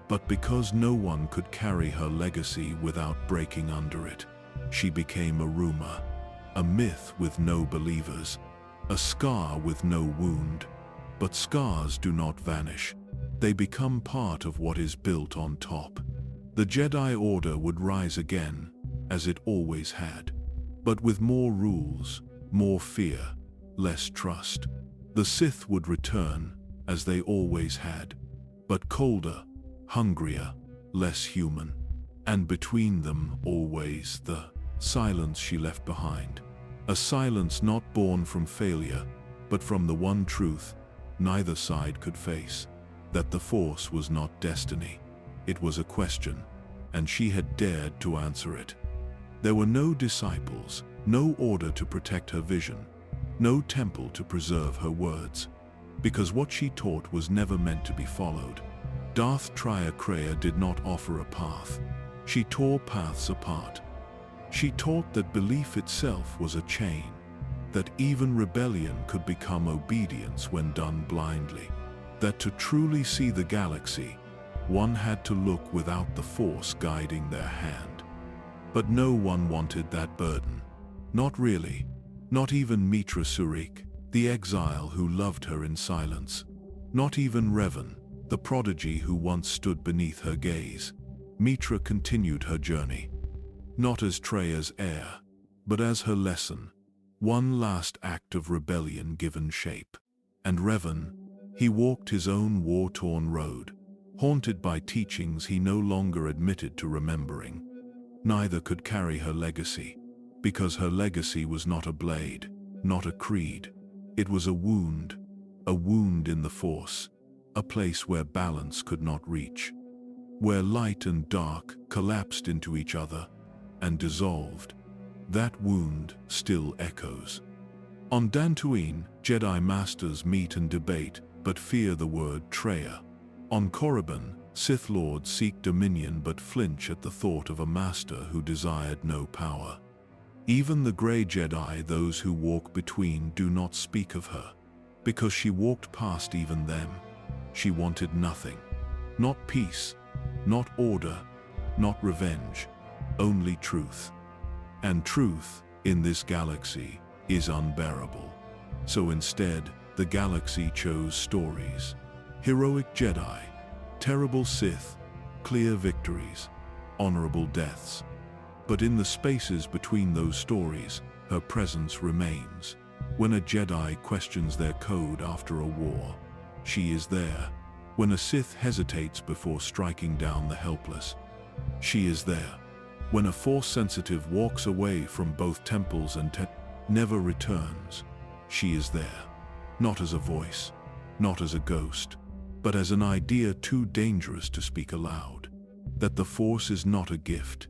but because no one could carry her legacy without breaking under it. She became a rumor, a myth with no believers, a scar with no wound. But scars do not vanish. They become part of what is built on top. The Jedi Order would rise again, as it always had, but with more rules, more fear, less trust. The Sith would return, as they always had, but colder, hungrier, less human. And between them, always the silence she left behind. A silence not born from failure, but from the one truth neither side could face, that the Force was not destiny. It was a question, and she had dared to answer it. There were no disciples, no order to protect her vision, no temple to preserve her words, because what she taught was never meant to be followed. Darth Traya Kreia did not offer a path. She tore paths apart. She taught that belief itself was a chain, that even rebellion could become obedience when done blindly, that to truly see the galaxy, one had to look without the Force guiding their hand. But no one wanted that burden. Not really. Not even Mitra Surik, the exile who loved her in silence. Not even Revan, the prodigy who once stood beneath her gaze. Mitra continued her journey, not as Traya's heir, but as her lesson, one last act of rebellion given shape. And Revan, he walked his own war-torn road, haunted by teachings he no longer admitted to remembering. Neither could carry her legacy, because her legacy was not a blade, not a creed. It was a wound in the Force, a place where balance could not reach, where light and dark collapsed into each other and dissolved. That wound still echoes. On Dantooine, Jedi Masters meet and debate, but fear the word Traya. On Korriban, Sith Lords seek dominion but flinch at the thought of a master who desired no power. Even the Grey Jedi, those who walk between, do not speak of her, because she walked past even them. She wanted nothing. Not peace, not order, not revenge, only truth. And truth, in this galaxy, is unbearable. So instead, the galaxy chose stories. Heroic Jedi, terrible Sith, clear victories, honorable deaths. But in the spaces between those stories, her presence remains. When a Jedi questions their code after a war, she is there. When a Sith hesitates before striking down the helpless, she is there. When a Force-sensitive walks away from both temples and never returns, she is there. Not as a voice, not as a ghost, but as an idea too dangerous to speak aloud. That the Force is not a gift,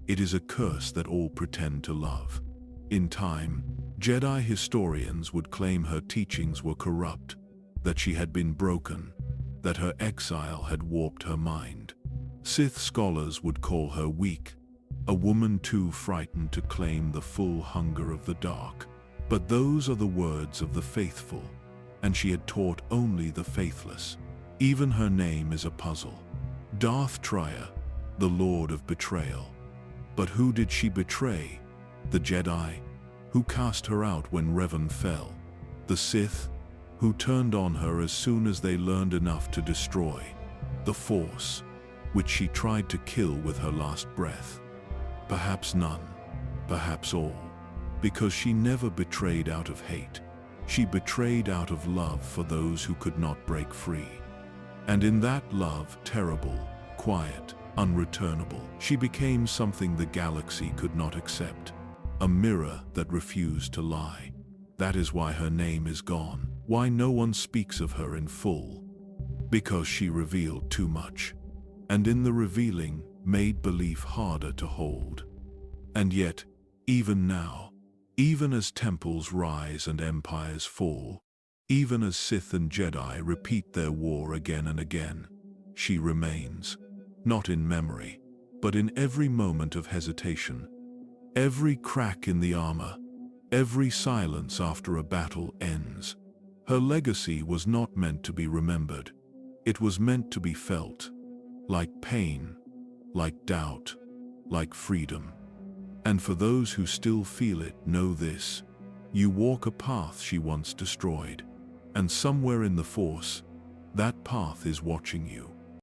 it is a curse that all pretend to love. In time, Jedi historians would claim her teachings were corrupt, that she had been broken, that her exile had warped her mind. Sith scholars would call her weak, a woman too frightened to claim the full hunger of the dark. But those are the words of the faithful, and she had taught only the faithless. Even her name is a puzzle. Darth Traya, the Lord of Betrayal. But who did she betray? The Jedi, who cast her out when Revan fell. The Sith, who turned on her as soon as they learned enough to destroy. The Force, which she tried to kill with her last breath. Perhaps none, perhaps all, because she never betrayed out of hate. She betrayed out of love for those who could not break free. And in that love, terrible, quiet, unreturnable, she became something the galaxy could not accept. A mirror that refused to lie. That is why her name is gone, why no one speaks of her in full. Because she revealed too much. And in the revealing, made belief harder to hold. And yet, even now, even as temples rise and empires fall, even as Sith and Jedi repeat their war again and again, she remains, not in memory, but in every moment of hesitation, every crack in the armor, every silence after a battle ends. Her legacy was not meant to be remembered. It was meant to be felt, like pain, like doubt, like freedom. And for those who still feel it, know this: you walk a path she once destroyed, and somewhere in the Force, that path is watching you.